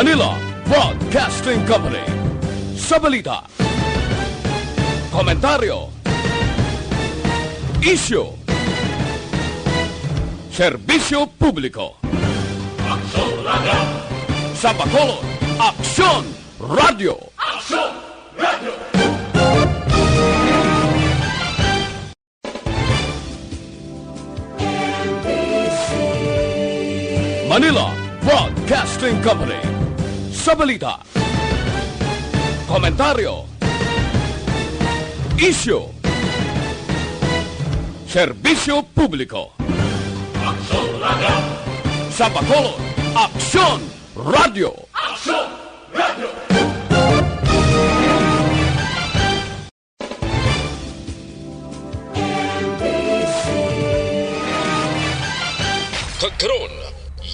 Manila Broadcasting Company. Sa balita, komentaryo, isyu, serbisyo publiko. Aksyon Radio! Sa Bacolod, Aksyon Radio! Aksyon Radio! Manila Broadcasting Company. Sa balita, komentaryo, isyu, serbisyo publiko. Aksyon Radio! Sa Bacolod, Aksyon Radio! Aksyon Radio! Kagkaroon,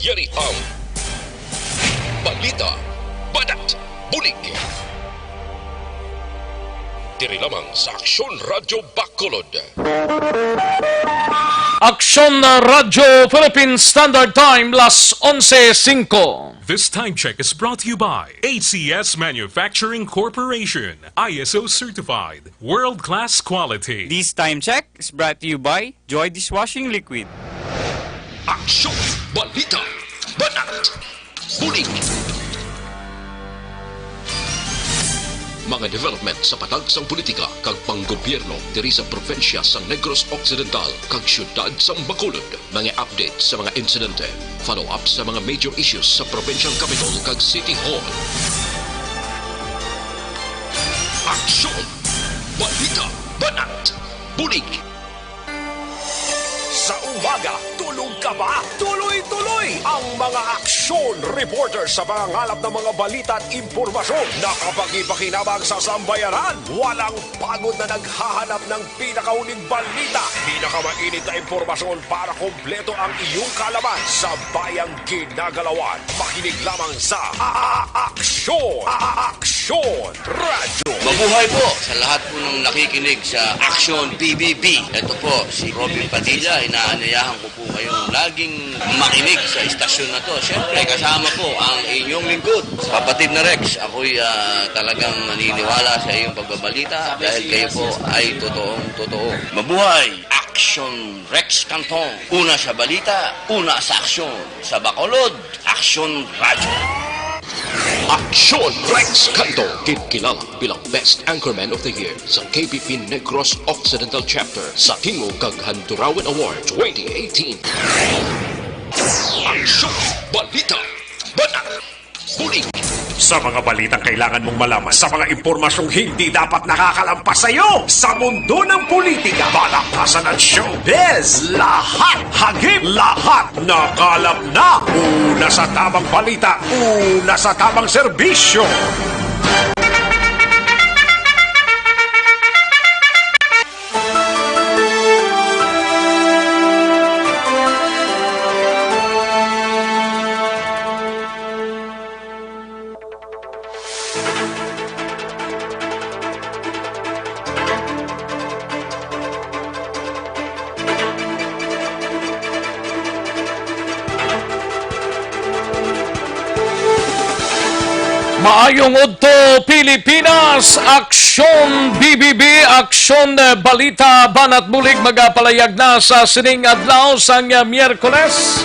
yari ang balita, badat, bulig. Diri lamang sa Aksyon Radio Bacolod. Aksyon Radio Philippine Standard Time, las 11:05. This time check is brought to you by ACS Manufacturing Corporation, ISO certified, world-class quality. This time check is brought to you by Joy Dishwashing Liquid. Aksyon, balita, badat, bulig. Mga development sa patagsang politika kag panggobyerno diri sa probinsya sa Negros Occidental kag syudad sa Bacolod. Mga update sa mga insidente, follow up sa mga major issues sa provincial capital kag City Hall. Aksyon, balita, banat, bulig. Sa umaga, tulog ka ba? Tuloy-tuloy ang mga aksyon reporter sa pangangalap ng mga balita at impormasyon na kapag-ipakinabang sa sambayanan. Walang pagod na naghahanap ng pinakauling balita. Pinakamainit na impormasyon para kompleto ang iyong kalaman sa bayang ginagalawan. Makinig lamang sa Aksyon! Aksyon Radio! Mabuhay po sa lahat po ng nakikinig sa Aksyon PBB. Ito po si Robin Padilla. Inaanayahan ko po kayong laging makinig sa istasyon na to. Siyempre, kasama po ang inyong lingkod. Kapatid na Rex, ako'y talagang naniniwala sa iyong pagbabalita dahil kayo po ay totoong-totoo. Mabuhay! Aksyon Rex Canton. Una sa balita, una sa aksyon. Sa Bacolod, Aksyon Radio. Aksyon Rex Canto, kilala bilang Best Anchorman of the Year sa KBP Negros Occidental Chapter sa Tingog kag Handurawan Award 2018. Aksyon, balita, banat, bulig. Sa mga balitang kailangan mong malaman, sa mga impormasyong hindi dapat nakakalampas sa iyo, sa mundo ng politika, balakasan at showbiz, lahat, hagip, lahat, nakalap na. Una sa tamang balita, una sa tamang serbisyo. Maayong udto Pilipinas, Aksyon BBB, Aksyon Balita Banat Bulig magapalayag na sa sining adlaw sang Miyerkules.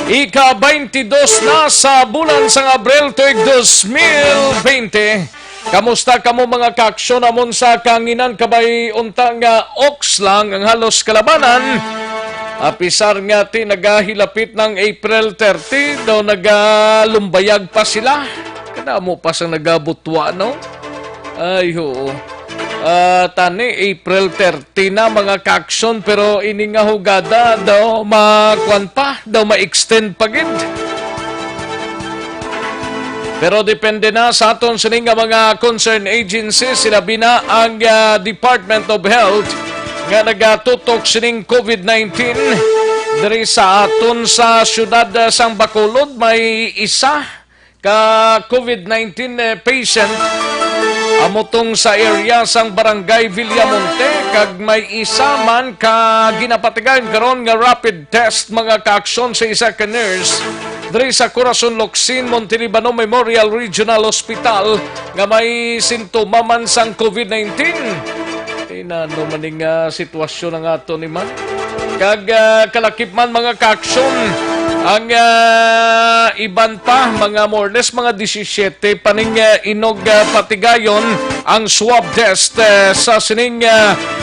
Ika-22 na sa bulan sang Abril tuig 2020. Kamusta kamo mga kaaksyon amon sa kanginan kabay untang oks lang ang halos kalabanan. Apisar nga ti nagahilapit ng April 30 daw nagalumbayag pa sila. Kada mo pa sa nagabutwa, no? Ay, oo. Tani, April 30 na mga kaaksyon, pero ini nga hugada daw makuan pa, daw ma-extend pa gid. Pero depende na sa aton sining nga mga concerned agencies, sinabi na ang Department of Health nga nagatutok sining COVID-19 diri sa aton sa syudad sang Bacolod. May isa ka COVID-19 patient amotong sa area sang barangay Villamonte kag may isa man ka ginapatigan karon nga rapid test mga kaaksyon sa isa ka nurse diri sa Corazon Locsin, Montelibano Memorial Regional Hospital nga may sintoma man sang COVID-19. Tinano maning sitwasyon ng ato ni man. Kag kalakip man mga kaaksyon, ang iban pa, mga more or less, mga 17 paning inog patigayon ang swab test sa sining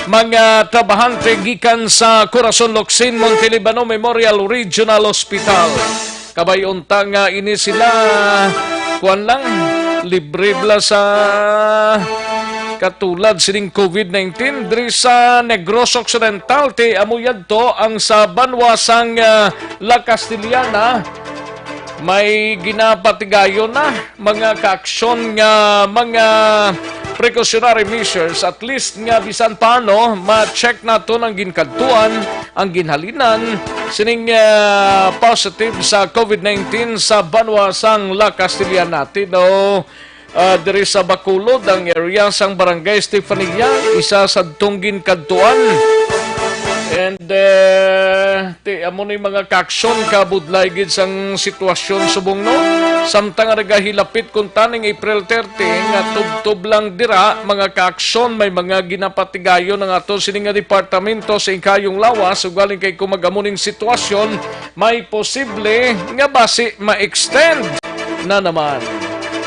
mga trabahante gikan sa Corazon Locsin, Montelibano Memorial Regional Hospital. Kabay unta nga ini sila kuan lang libre bla sa katulad sining COVID-19 diri sa Negros Occidental ti amuyad to ang sa banwasang La Castillana may ginapatigayon na mga kaaksyon nga mga precautionary measures, at least nga bisan paano ma-check nato ang ginkadtuan, ang ginhalinan sining positive sa COVID-19 sa banwasang La Castillana. No, diri sa Bacolod, ang area sang Barangay Estefania, isa sa tunggin kadtuan. And ti amo ni mga kaaksyon kabudlay gid sang sitwasyon subong no. Samtang nagahilapit kun taning April 30 nga tubtob lang dira mga kaaksyon, may mga ginapatigayon ng ato sining nga departamento sa ikayong lawas ugaling kay kumagamuning sitwasyon may posible nga basi ma-extend na naman.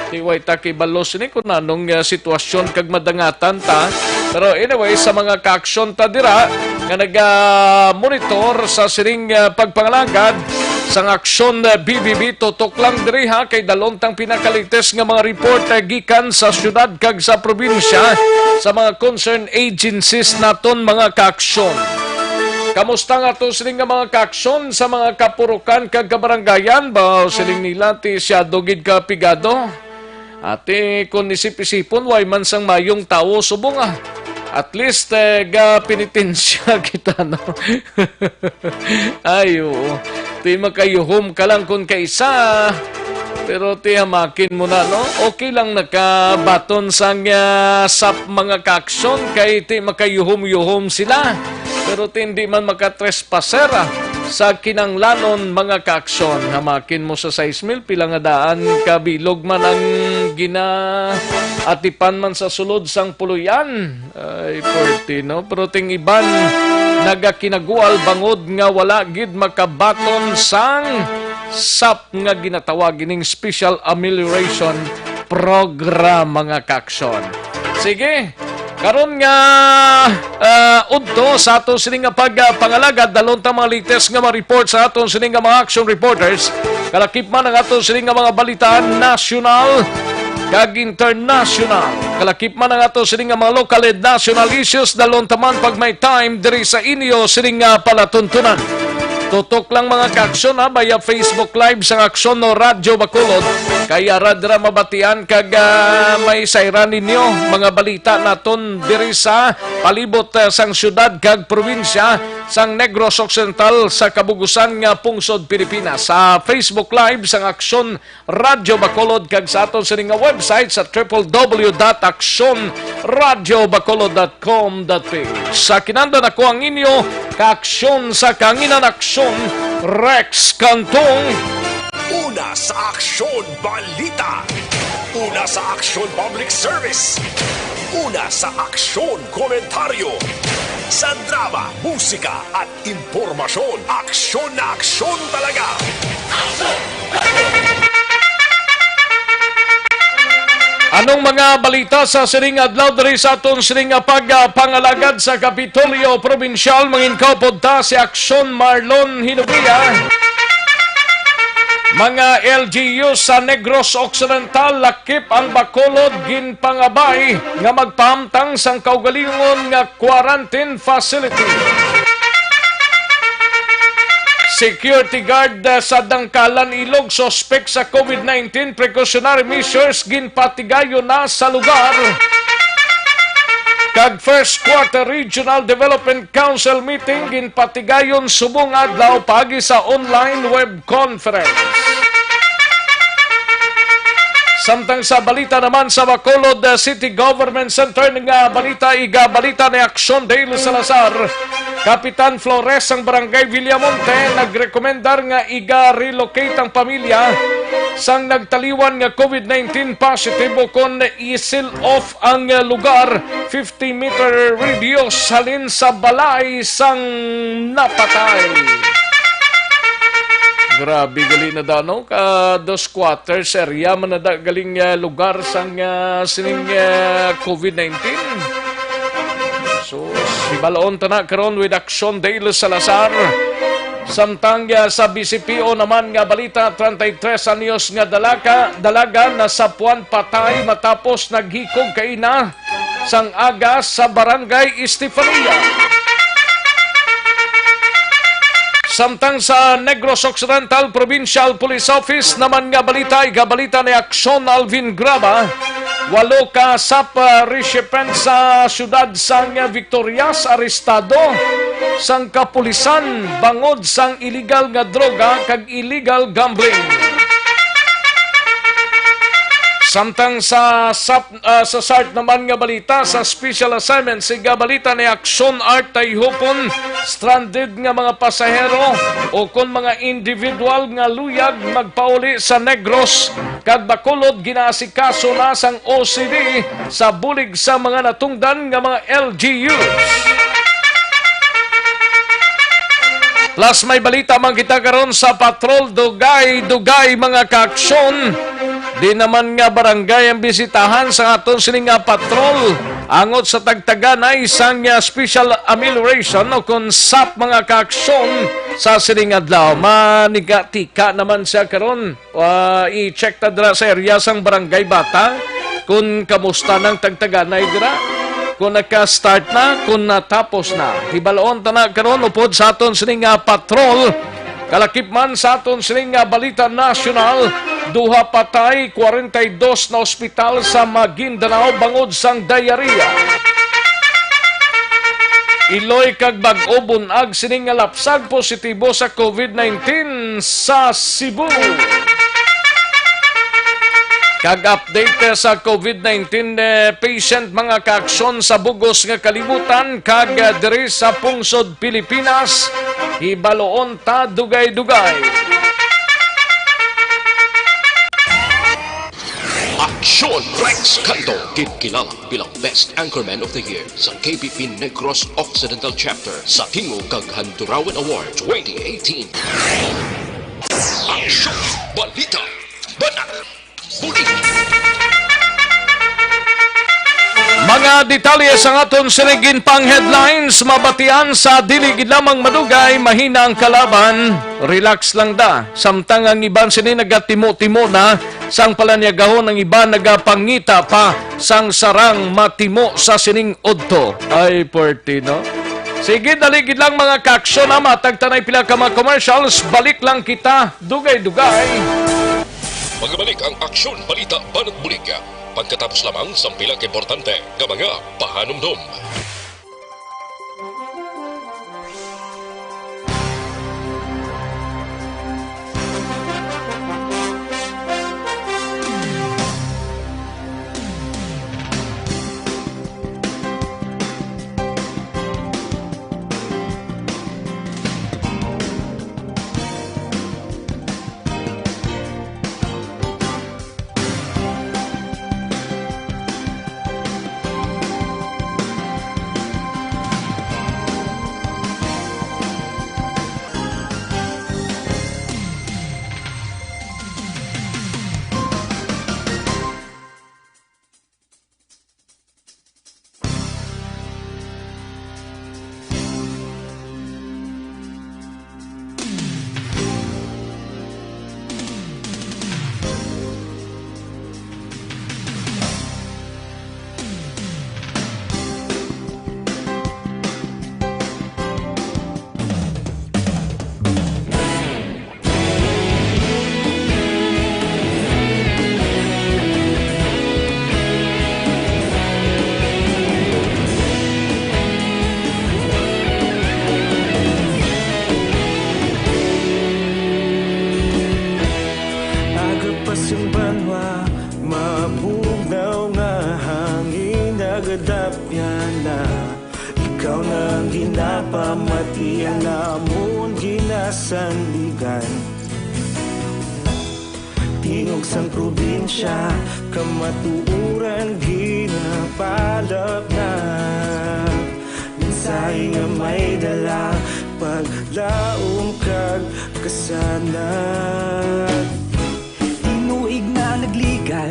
Tiway ta kay balos ni kung anong sitwasyon kag madangatan ta. Pero anyway, sa mga kaaksyon ta dira nga nag-monitor sa sining pagpangalagad sang aksyon BBB, tutok lang diri ha kay dalontang pinakalites nga mga report gikan sa syudad kag sa probinsya sa mga concerned agencies naton mga kaaksyon. Kamusta nga to sining nga mga kaaksyon sa mga kapurukan kag kabarangayan ba sining nila ti syado gid ka pigado? Ate kung isip-isipon way man sang mayong tao subong at least ga penitensya kita no. Ayo, ti makayuhom ka lang kung kaisa. Pero ti hamakin mo na no. Okay lang nakabaton sang sap mga kaaksyon kay ti makayuhom-yuhom sila. Pero ti hindi man makatrespasser sa kinanglanon mga kaaksyon. Hamakin mo sa 6,000 pila nga daan kabilog man ang atipan man sa sulod sang puluyan. Ay, porti, no? Pero ting iban nagakinagual bangod nga wala gid makabaton sang SAP nga ginatawag ining Special Amelioration Program mga kaaksyon. Sige, karon nga udto sa aton sining nga pagpangalagad dalon ta mga latest nga ma-report sa aton sining nga mga action reporters. Kalakip man ang aton sining nga mga balitaan nasyonal kag international. Kalakip man ang aton sining nga mga local and national issues dalon ta man pag may time diri sa inyo sining nga palatuntunan. Tutok lang mga kaaksyon via Facebook Live sa Aksyon no Radyo Bacolod. Kaya radra mabatian kag may sayran ninyo mga balita naton diri sa palibot sang syudad kag probinsya sang Negros Occidental sa kabugusan nga pungsod Pilipinas. Sa Facebook Live sang Aksyon Radyo Bacolod kag sa aton sining nga website sa www.aksyonradyobacolod.com.ph. Sa kinanda na ko ang inyo kaaksyon sa kanginan aksyon Rex Cantong. Una sa Aksyon Balita. Una sa Aksyon Public Service. Una sa Aksyon Komentaryo. Sa drama, musika at impormasyon. Aksyon na aksyon talaga. Anong mga balita sa sining adlaw diri sa aton sining pagpangalagad sa Kapitolyo Provincial manginkaw podta si Aksyon Marlon Hinubia. Mga LGU sa Negros Occidental lakip ang Bacolod ginpangabay nga magpahamtang sang kaugalingon nga quarantine facility. Security guard sa Dangkalan Ilog suspect sa COVID-19 precautionary measures ginpatigayo na sa lugar. Kag first quarter Regional Development Council meeting ginpatigayon subong adlaw pagi sa online web conference. Samtang sa balita naman sa Bacolod City Government Center nga balita ni Aksyon Dale Salazar. Kapitan Flores ng Barangay Villamonte nagrekomendar nga iga-relocate ang pamilya sang nagtaliwan nga COVID-19 positive o kon i-seal off ang lugar 50-meter radius halin sa balay sang napatay. Grabe gali na dano ka dos quarters area man na galing lugar sang sining COVID-19. So, si Balaon tana karon with Action Dale Salazar. Samtang sa BCPO naman nga balita 33 anyos nga dalaga na sapuan patay matapos naghikog kaina sang aga sa Barangay Estefania. Samtang sa Negros Occidental Provincial Police Office naman nga balita ni Aksyon Alvin Graba. 8 ka sap recipient sa syudad sang Victorias arestado sang kapulisan bangod sang illegal nga droga kag illegal gambling. Samtang sa SART naman nga balita sa special assignment si balita ni Aksyon Art Tayhupon stranded nga mga pasahero o kon mga individual nga luyag magpauli sa Negros kag Bacolod ginaasikaso na sang OCD sa bulig sa mga natungdan nga mga LGUs. Plus may balita man kita karon sa patrol dugay mga kaaksyon. Di naman nga barangay ang bisitahan sa aton sining nga patrol angot sa tagtaganay sang special amelioration o kung SAP mga kaaksyon sa sining adlaw. Manigatika naman siya karon. I-check ta dira sa area sang barangay Bata kung kamusta ng tagtaganay dira. Kung naka-start na, kung natapos na. Hibalaon ta na karon upod sa aton sining nga patrol. Kalakip man sa aton sining nga balita nasyonal, duha patay, 42 na ospital sa Maguindanao bangod sang diarrhea. Iloy kag bag-o bunag sining nga lapsag positibo sa COVID-19 sa Cebu. Kag update sa COVID-19 patient mga kaaksyon sa bugos nga kalibutan kag diri sa pungsod Pilipinas, hibaloon ta dugay-dugay. Aksyon Rex Canto, kilala bilang Best Anchorman of the Year sa KBP Negros Occidental Chapter sa Tingog kag Handurawan Award 2018. Aksyon Balita Banat Buli. Mga detalye sa aton sinigin pang headlines, mabatian sa diligid lamang madugay, mahina ang kalaban, relax lang da. Samtang ang iban sini nagatimo-timo na, sang palanyagahon ang iba nagapangita pa, sang sarang matimo sa sining udto. Ay, Portino. Sige, daligid lang mga kaaksyon na matagtanay pila ka mga commercials, balik lang kita, dugay-dugay. Magbalik ang Aksyon Balita Banat Bulig. Pagkatapos lamang sa pilang importante ng mga pahanumdum. Ginapamatian namon ginasanligan Tingog sang probinsya kamatuuran ginapalap na Minsay nga may dala paglaom kag kasanag Tinuig na nagligan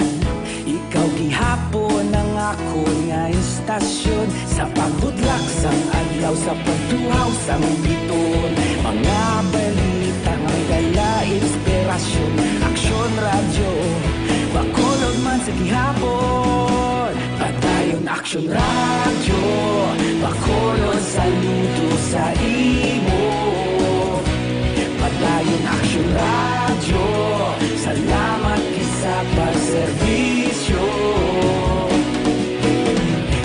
ikaw gihapon ang ako nga istasyon Sa pagbudlak sang adlaw sa pagtuhaw sang biton Mga balita nga may dala inspirasyon Aksyon radyo, bakolod man sa gihapon Padayon aksyon radyo, bakolod saludo sa imo Padayon aksyon radyo, salamat sa pagserbisyo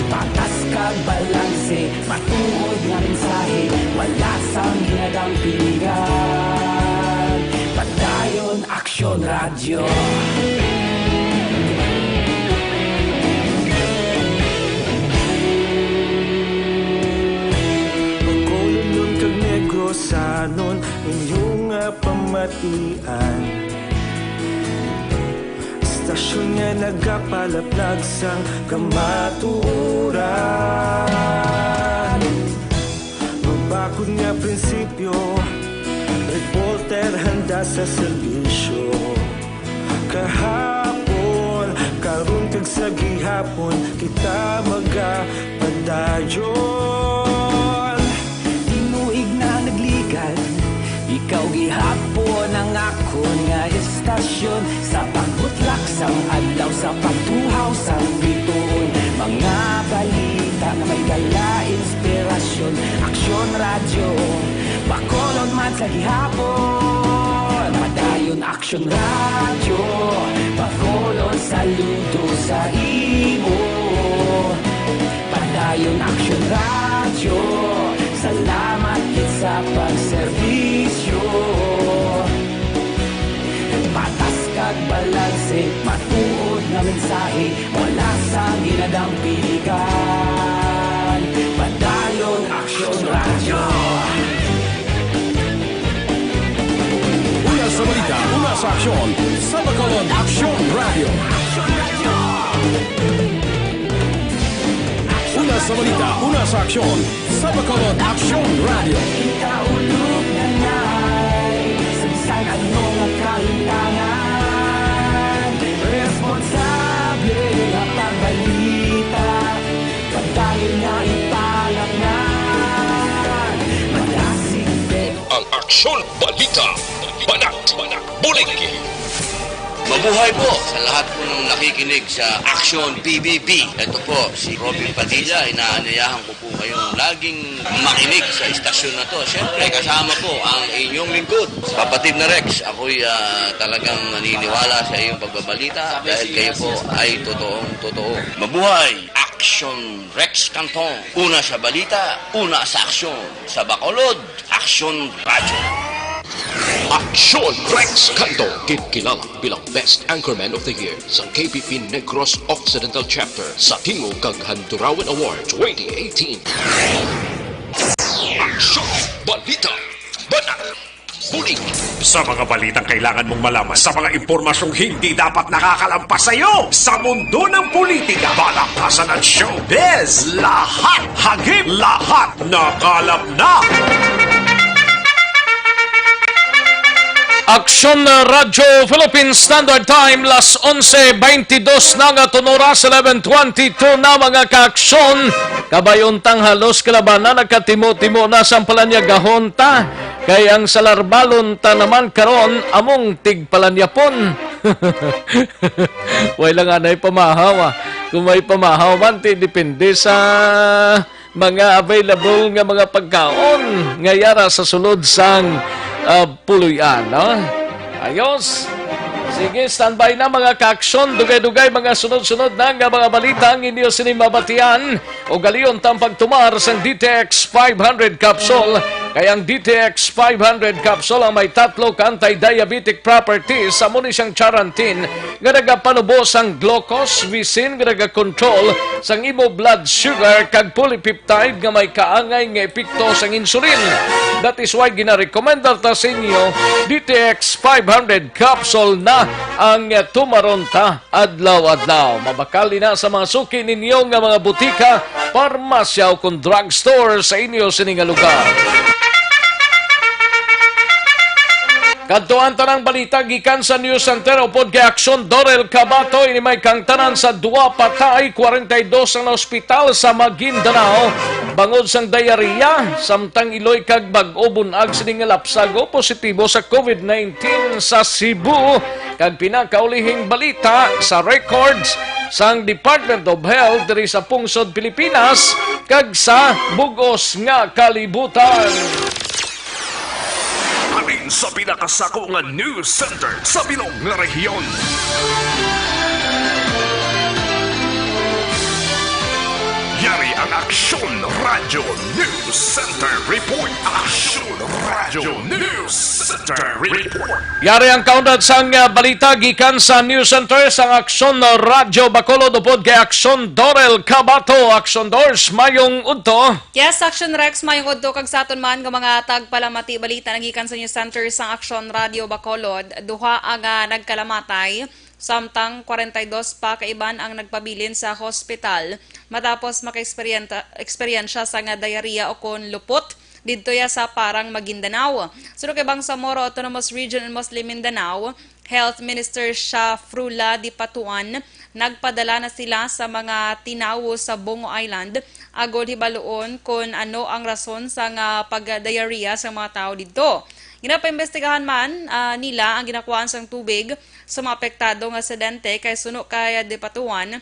Patas kag balanse, matuod nga mensahe Wala sang ginadampingan Padayon Aksyon Radyo Pagkolon kag Negrosanon inyong pamatian Stasyon nga nagapalaplag sang kamatuuran Magbakod nga prinsipyo Reporter handa sa serbisyo Kahapon, karon kag sa gihapon Kita magapadayon Tinuig na nagligan Ikaw gihapon ang ako nga istasyon Sa pagbutlak sang adlaw sa pagtuhaw sang biton Mga balita na may dala inspirasyon Aksyon radyo, bakolon man sa gihapon Padayon aksyon radyo, bakolon saludo sa imo Padayon aksyon radyo, salamat kit sa pagserbisyo Patas kag balanse, matuod na mensahe Wala sa ginadampilikan Padayon Aksyon Radyo Una sa balita, una sa aksyon, sa Bacolod Aksyon Radio. Una sa balita, una sa aksyon, sa Bacolod Aksyon Radio. Ikaulog na na'y Sagsang ano nga kahintangan Responsable nga pagbalita Pagdayon na ipalaknan Malasig Ang Aksyon Balita, Banat, Bulingki. Mabuhay po sa lahat po ng nakikinig sa Aksyon PBB. Ito po si Robin Padilla. Inaanyayahan ko po kayong laging makinig sa istasyon na to. Siyempre kasama po ang inyong lingkod. Kapatid na Rex, ako'y talagang naniniwala sa iyong pagbabalita dahil kayo po ay totoo. Mabuhay! Aksyon Rex Canton. Una sa balita, una sa aksyon. Sa Bacolod, Aksyon Radyo. Aksyon Rex Canto, kilala bilang Best Anchorman of the Year sa KBP Negros Occidental Chapter sa Tingog kag Handurawan Award 2018. Aksyon Balita, Banat, Buling. Sa mga balitang kailangan mong malaman, sa mga impormasyong hindi dapat nakakalampas sa iyo, sa mundo ng politika, balakasan at showbiz, lahat, hagip, lahat, nakalap na! Aksyon Radyo Philippine Standard Time, las 11:22 na nga tunora sa 11:22 na mga kaaksyon. Kabayuntang halos kalabanan nagkatimo-timo na sampalanya gahonta. Kay ang salarbalon ta naman karon among tigpalanyapon. Wala nga na pamahaw. Kung may pamahaw man, depende sa mga available nga mga pagkaon ngayara sa sulod sang puluyan, no? Ayos. Sige, standby na mga kaaksyon. Dugay-dugay mga sunod-sunod na nga mga balita ang inyo sinimabatian o galiyon tampag tumar sa DTX 500 capsule Kaya ang DTX 500 capsule ang may tatlo ka anti-diabetic properties sa muli siyang charantin nga nagapanubos ang glucose, visin nga nagakontrol sang imo blood sugar kag polypeptide nga may kaangay nga epekto sang insulin. That is why ginarekomendar ta sa inyo DTX 500 capsule na ang tumaronta adlaw-adlaw. Mabakali na sa mga suki ninyo nga mga butika, parmasya o kung drugstore sa inyo sining lugar. Kadtuan tanang balita gikan sa News Center upod kay Aksyon Dorel Cabato ini may kang tanan sa 2 patay 42 ang ospital sa Maguindanao bangod sang diarrhea samtang iloy kag bag-o bunag sining lapsago positibo sa COVID-19 sa Cebu kag pinakaulihing balita sa records sang Department of Health diri sa Pungsod, Pilipinas kag sa bugos nga kalibutan. Amin sa pinakasako nga news center sa bilog nga rehiyon. Yari ang Aksyon Radio News Center Report. Aksyon Radio News Center Report. Yari ang kaunad sang balita gikan sa News Center sang Aksyon Radio Bacolod upod kay Aksyon Dorel Cabato. Aksyon Dors, mayong udto. Yes, Action Rex, mayong udto kag saton man nga mga tagpalamati balita nagikan sa News Center sang Aksyon Radio Bacolod. Duha ang nagkalamatay. Samtang 42 pa kaiban ang nagpabilin sa hospital matapos maka-eksperyensya sa nga diarrhea o kon lupot didto ya sa parang Maguindanao. Sino kay Bangsamoro Autonomous Region in Muslim Mindanao, Health Minister Shafrula Di Patuan nagpadala na sila sa mga tinawo sa Bongo Island agod hibaluon kung ano ang rason sa nga pag-diarrhea sa mga tao didto. Ginapaimbestigahan man nila ang ginakuhaan sang tubig sa mga apektado nga residente kay suno kay Dipatuan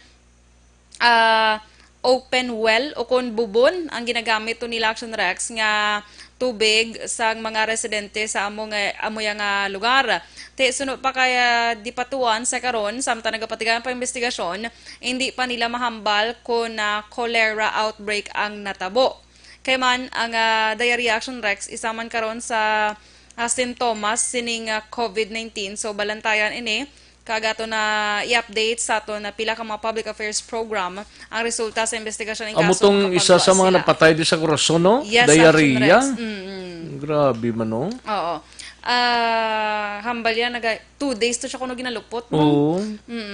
open well o kon bubon ang ginagamit to nila Action Rex nga tubig sa mga residente sa amo nga lugar. Te suno pa kay Dipatuan sa karon samtang nagapatigan pa investigasyon hindi pa nila mahambal kung cholera outbreak ang natabo. Kay man ang diarrhea Action Rex isa man karon sa sintomas sining COVID-19. So balantayan ini kagato na i-update sa ato na pila ka mga public affairs program ang resulta sa investigasyon ng kaso. Amotong isa sa mga napatay di sa corazon, no? Yes, diarrhea. Grabe man, no? Oo. Hambal yan, 2 days to siya kuno ginalupot mo. Oo.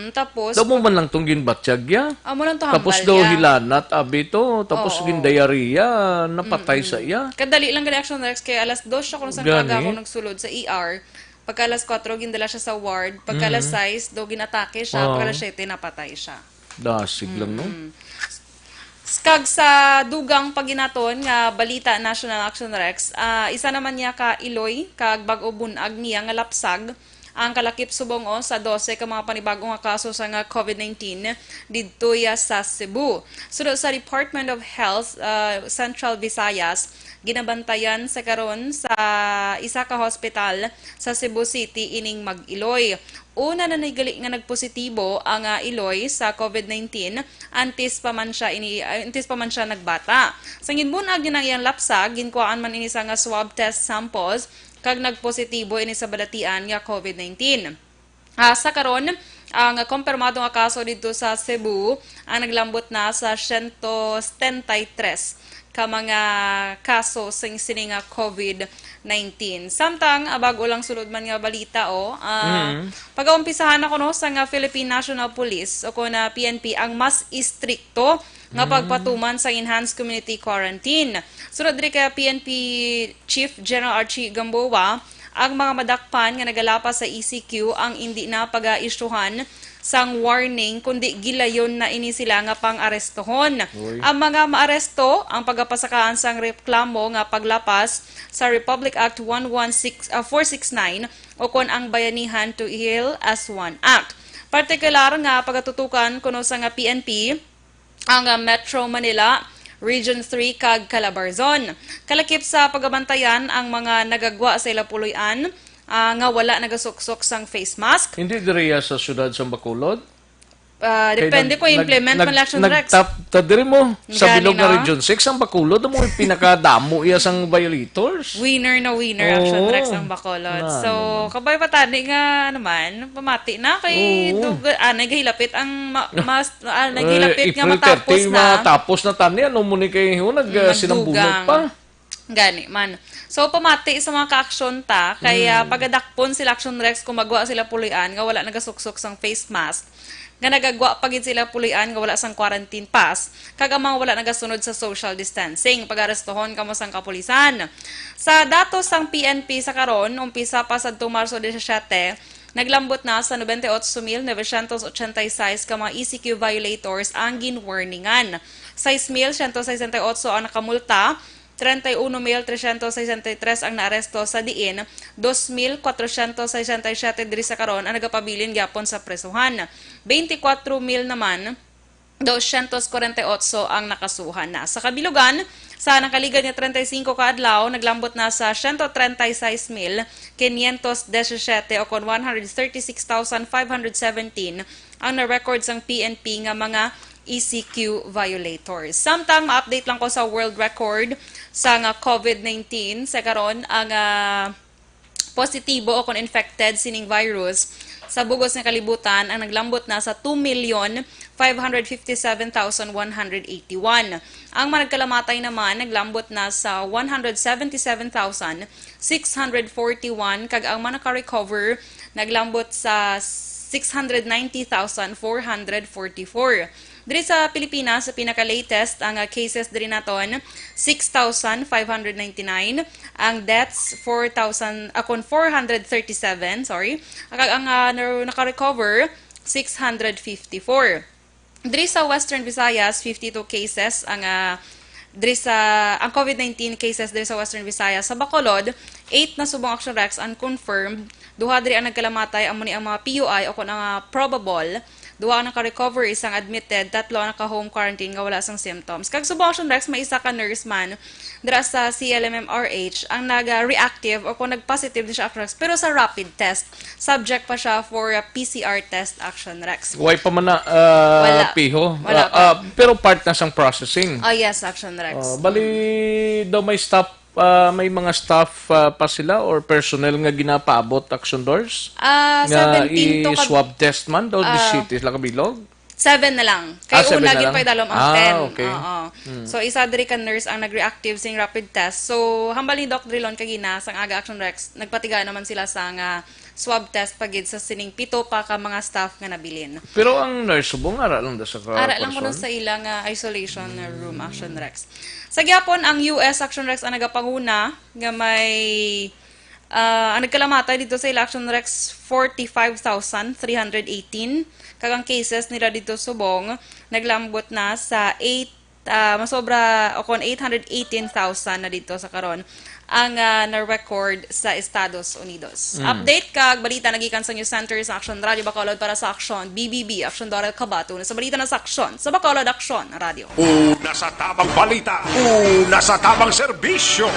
Tapos daw mo man lang tong ginbatsyag ya. Amo lang to hambal. Tapos daw hilanat abi to, tapos gin diarrhea, napatay sa iya. Kadali lang gali Action Rex kay alas 2 siya kuno sa kaga ako nagsulod sa ER. Pagka alas 4 gindala siya sa ward, pagka alas 6 do ginatake siya, pagka alas 7 napatay siya. Dasig lang, no? Kag sa dugang paginaton nga balita National Action Rex, isa naman niya ka iloy kag bag-o bunag niya nga lapsag ang kalakip subong sa 12 ka mga panibagong nga kaso sa nga COVID-19 didto ya sa Cebu. Sunod sa Department of Health Central Visayas, ginabantayan sa karon sa isa ka hospital sa Cebu City ining Mag-Iloy. Una na nagali nga nagpositibo ang Iloy sa COVID-19 antes pa man siya nagbata. Sa ginbunag din ang iyang lapsag, ginkuhaan man ini sa nga swab test samples kag nagpositibo ini sa balatian nga COVID-19. Sa karon ang kumpirmado nga kaso dito sa Cebu ang naglambot na sa 173 ka mga kaso sa sining COVID-19. Samtang bago lang sulod man nga balita pag-uumpisahan ako no sa nga Philippine National Police o ko na PNP ang mas istrikto nga pagpatuman sa enhanced community quarantine. Sunod diri kay PNP Chief General Archie Gamboa, ang mga madakpan nga nagalapas sa ECQ ang hindi na pag-isyuhan sang warning kundi gilayon na ini sila nga pang-arestohon. Ang mga maaresto ang pagapasakaan sang reklamo nga paglapas sa Republic Act 469 o kon ang bayanihan to heal as one act. Partikular nga pagatutukan kuno sa nga PNP ang Metro Manila, Region 3 kag Calabarzon. Kalakip sa pagabantayan ang mga nagagwa sa ilapuloy-an nga wala nagasuksok sang face mask. Hindi diriya sa syudad sa Bacolod? Depende ko implement man Action Rex. Nagtap mo sa Gani bilog na na. Region 6 ang Bacolod mo yung pinakadamo iya sang violators. Winner Action Oo. Rex ang Bacolod. Na, So, kabay patani nga naman, pamati na kay Oo. naghilapit ang naghilapit nga April matapos 30, na. matapos na tani ano mo ni kay sinambunod pa. Gani man. So, pamati sa mga ka-action ta, kaya pagadakpon sila Action Rex kung magwa sila pulian, nga wala nagasuksok sang face mask, nga nagagwa pagid sila pulian, nga wala sang quarantine pass, kagamang wala nagasunod sa social distancing, pag-arestohon kamo sang kapulisan. Sa datos sang PNP sa karon, umpisa pa sa Marso 17, naglambot na sa 98,986 ka mga ECQ violators ang ginwarningan. 6,168 ang nakamulta, 31,363 ang naaresto sa diin, 2,467 diri sa karon ang nagapabilin gyapon sa presuhan. 24,000 naman 248 ang nakasuhan na. Sa kabilugan, sa nakaligad niya 35 kaadlaw, naglambot na sa 136,517 o kon 136,517 ang na-record sang PNP nga mga ECQ violators. Samtang ma-update lang ko sa world record sa nga COVID-19 sa karon ang positibo o kung infected sining virus sa bugos ng kalibutan ang naglambot na sa 2,557,181. Ang managkalamatay naman naglambot na sa 177,641 kag ang manaka-recover naglambot sa 690,444. Diri sa Pilipinas, sa pinaka-latest, ang cases diri naton 6,599, ang deaths 437, ang naka-recover 654. Diri sa Western Visayas, 52 cases ang COVID-19 cases diri sa Western Visayas. Sa Bacolod, 8 na subong Action Rex unconfirmed. Duha diri ang nagkalamatay amo ni ang mga PUI o kung ang probable. Duha ang naka-recover, isang admitted, 3 ang naka-home quarantine nga wala sang symptoms. Kag subong Action Rex, may isa ka nurse man dira sa CLMMRH ang nag-reactive o kung nag-positive din siya Action Rex pero sa rapid test. Subject pa siya for a PCR test Action Rex. Way pa man na Wala. piho. Wala pa. Pero part na sang processing. Yes, Action Rex. Bali daw may staff may mga staff pa sila or personnel nga ginapaabot Action Doors? Nga 17 to i-swab test man daw the cities lang kabilog? 7 na lang. Kaya 7 una na gin lang? pa dalom ang 10. Okay. Oo. So isa diri ka nurse ang nag-reactive sing rapid test. So hambal ni Doc Drilon kagina sang aga Action Rex, nagpatiga naman sila sa nga swab test pagid sa sining 7 pa ka mga staff nga nabilin. Pero ang nurse subong ara lang da sa Ara lang kuno sa ilang isolation room Action Rex. Sa gyapon ang US Action Rex ang nagapanguna nga may ang nagkalamatay dito sa ila Action Rex 45,318 kagang cases nila dito subong naglambot na sa 8 o kon 818,000 na dito sa karon ang na-record sa Estados Unidos. Update kag balita nagikan sa News Center sa Action Radio Bacolod para sa Action BBB Action Dorel Cabato sa balita na sa Action sa Bacolod Action Radio. Una sa tamang balita, una sa tamang serbisyo.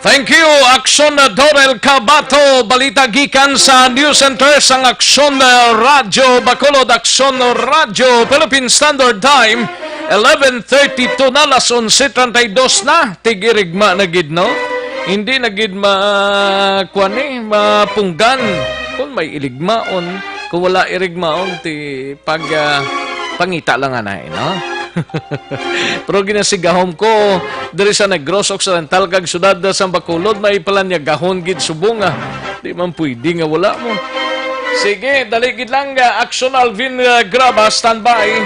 Thank you, Action Dorel Cabato. Balita gikan sa News Center sang Action Radio Bacolod, Action Radio Philippine Standard Time 11:32 na, las 11:32 na. Tigirigma na gid no. Hindi na gid mapunggan kung may iligmaon, kung wala irigmaon ti pangita lang anay no. Pero ginasigahom ko diri sa Negros Occidental kag syudad sa Bacolod may pala niya gahon gid subong di man pwede nga wala mo. Sige, dali gid lang Action Alvin Graba standby.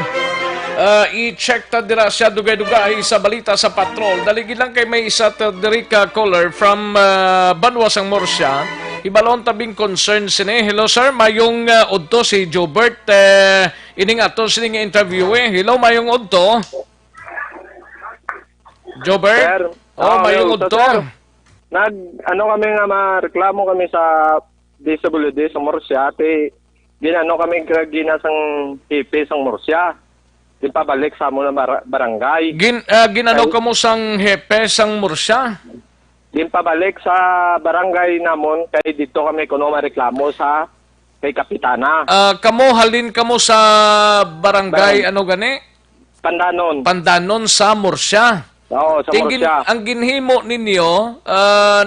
I-check ta dira siya dugay-dugay sa balita sa patrol. Dali gid lang kay may isa ta diri ka caller from Banwa sang Murcia. Ibalon tabing concern sini. Hello sir, mayong udto si Jobert ining ato sining interview Hello, mayong udto. Jobert? Sir, mayong udto. Kami nga mareklamo kami sa DSWD sa Murcia. Ginano kami ginasang hipi sang Murcia. Di pabalik sa muna barangay. Ginano ka mo sang hepe sang Murcia? din pabalik sa barangay namon kay dito kami kuno mareklamo sa kay kapitana. Kamo halin kamo sa barangay ano gani? Pandanon sa Murcia. Oo, sa Murcia. Ang ginhimo ninyo,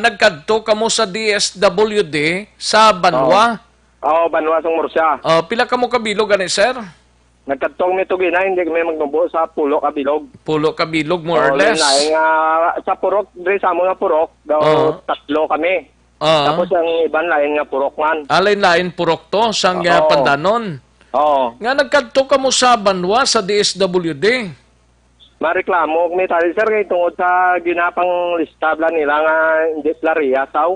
nagkadto kamo sa DSWD sa Banwa. Oo, Banwa sa Murcia. Pila kamo kabilog gani, sir? Nagkadtong mitugina, hindi kami magnubo sa pulo kabilog. Pulo kabilog, more or less. Sa purok, dre sa mo nga purok, tatlo kami. Tapos ang ibang lain nga purok man. Lain purok to, sang Pandanon. Oo. Nga nagkadto kamo sa Banwa sa DSWD. Mareklamo kami tali sir kay tungod sa ginapang lista bla nila nga hindi sila riyasaw.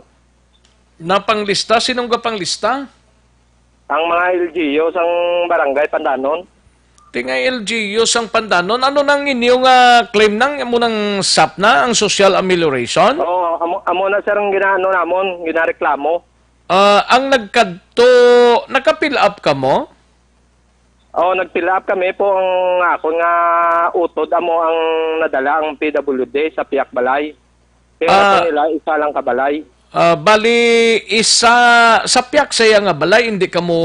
Napanglista? Sinong gapanglista? Ang mga LGU sang barangay Pandanon. Tingay LGU sang Pandanon. Ano nang inyong claim nang amo nang SAP na ang social amelioration? Oo, amo na sir ang ginaano namon, ginareklamo. Ang nagkadto, naka-fill up ka mo? Oo, nag-fill up kami po ang ako nga utod amo ang nadala ang PWD sa Piak Balay. Kaya nila isa lang kabalay. Bali isa sa Piak saya nga balay, hindi ka mo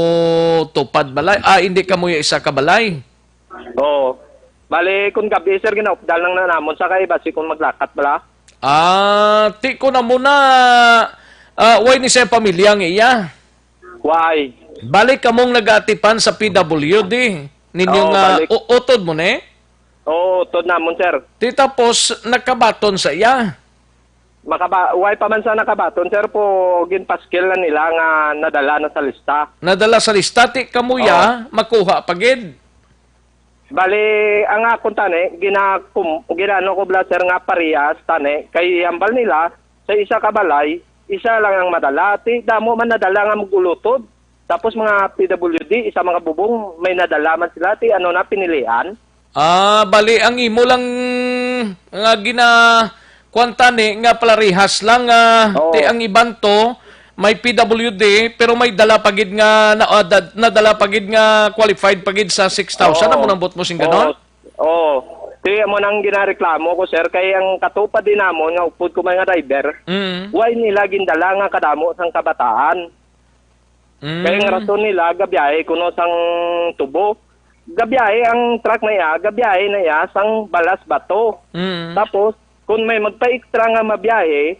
tupad balay. Hindi ka mo yung isa ka balay. Oo. Bali kung gabi sir ginaupdal lang na namon sa kay basi kung maglakat bala. Ti ko na muna why ni sa pamilya nga iya? Why? Balik kamong nag-atipan sa PWD. Ninyong utod mo ne? Oo, utod namon sir. Ti tapos nakabaton sa iya. Why pa man sa nakabaton sir po ginpaskil na nila nga nadala na sa lista. Nadala sa lista ti kamuya makuha pagid. Bali ang akong tane ginano ko bla sir nga parehas tane kay ambal nila sa isa ka balay, isa lang ang madala ti damo man nadala nga magulutod. Tapos mga PWD, isa mga bubong, may nadalaman sila, ano na, pinilian. Bali, ang imo lang nga kwantani nga palarihas lang, ang iban to, may PWD, pero may dala pagid nga, nadala pagid nga qualified pagid sa 6,000, mo nang bot mo sing ganon? Oo. Mo nang ginareklamo ko, sir, kay ang katupad din namon, nga upod ko mga driver, why nila gindala nga kadamo sang kabataan? Kaya nga rason nila, gabiyahe kuno sang tubo. Gabiyahe ang truck na iya, gabiyahe na iya sang balas bato. Tapos, kung may magpa-extra nga mabiyahe,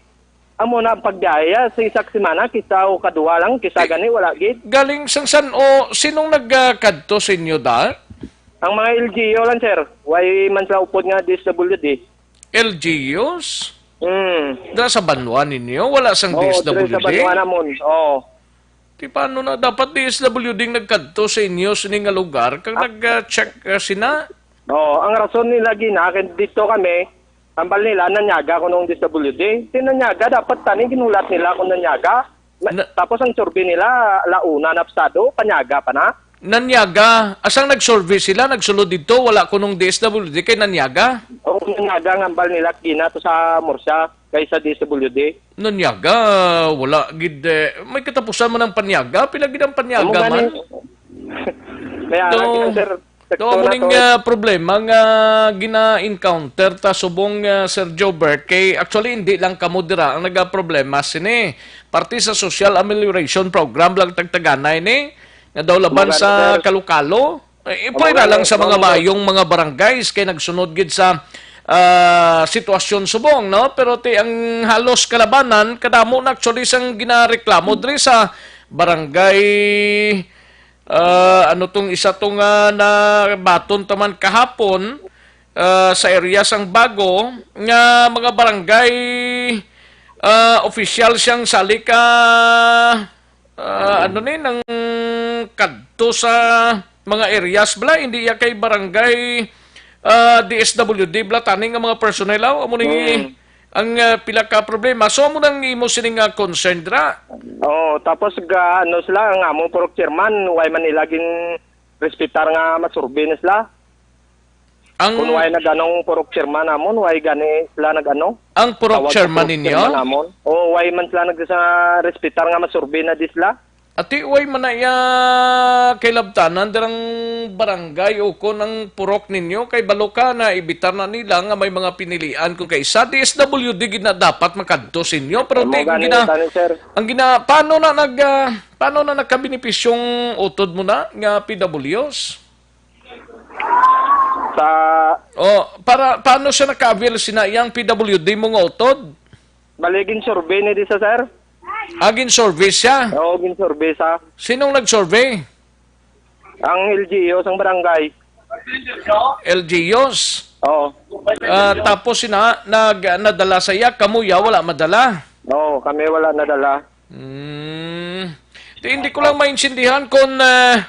amo na ang pagbiyahe sa isak semana, kisa o kadua lang, kisa gani, wala gid. Galing sang san sinong nagkadto sa inyo da? Ang mga LGU lang, sir. Why man sa upod nga DSWD. LGUs? Da sa Banwa ninyo? Wala sang DSWD? Oo, sa Banwa namon. Oo. Paano na dapat DSWD nagkadto sa inyo sa nga lugar kag nag-check sina? Oo, ang rason nila ginakin dito kami, tambal nila nanyaga ko nung DSWD. Tinanyaga dapat tani ginulat nila kung nanyaga. Tapos ang survey nila launa na psado, panyaga pa na. Nanyaga, asang nag-survey sila, nagsulod dito, wala ko nung DSWD kay nanyaga? Oo, nanyaga ngambal nila kina to sa Murcia kaysa DSWD. Nanyaga, wala gid may katapusan mo ng panyaga, pila gid ang panyaga man. Ito muning problema nga gina-encounter ta subong Sir Jobert kay actually hindi lang kamo dira ang nagaproblema sini. Parte sa social amelioration program lang tagtaganay ni nga daw laban sa kalukalo. Ipwera lang sa mga mayong mga barangays kay nagsunod gid sa sitwasyon subong, no? Pero ang halos kalabanan kadamo na actually sang ginareklamo diri sa barangay ano tong isa tong na baton taman kahapon sa area sang Bago nga mga barangay official siyang salika ano ni nang kadto sa mga areas bala hindi ya kay barangay DSWD bla tani nga mga personnel amo ni ang pila ka problema. So amo nang imo sining concern dra. Tapos ano sila ang amo purok chairman why man nila gin respetar nga masurvey na sila. Kung why naganong purok chairman amon why gani sila nagano? Ang purok chairman ninyo? Why man sila nagsa respetar nga masurvey na di sila? Ati uy manaya kay labtanan derang barangay o ko ng purok ninyo kay baloka na ibitar na nila nga may mga pinilian kung kay sa DSWD gid na dapat makadto sa inyo pero Mo di gani gina tani, sir. ang gina paano na nagkabenipisyong utod mo na nga PWs? Sa Paano siya naka-avail sinayang PWD mo nga utod? baligin survey ni di sa sir. Agin survey siya. Oo, gin-survey sa Sinong nag-survey? ang LGU sang barangay. LGUs. Oo. Tapos nadala sa iya, kamuya wala madala. Oo, kami wala nadala. Hindi ko lang maintindihan kung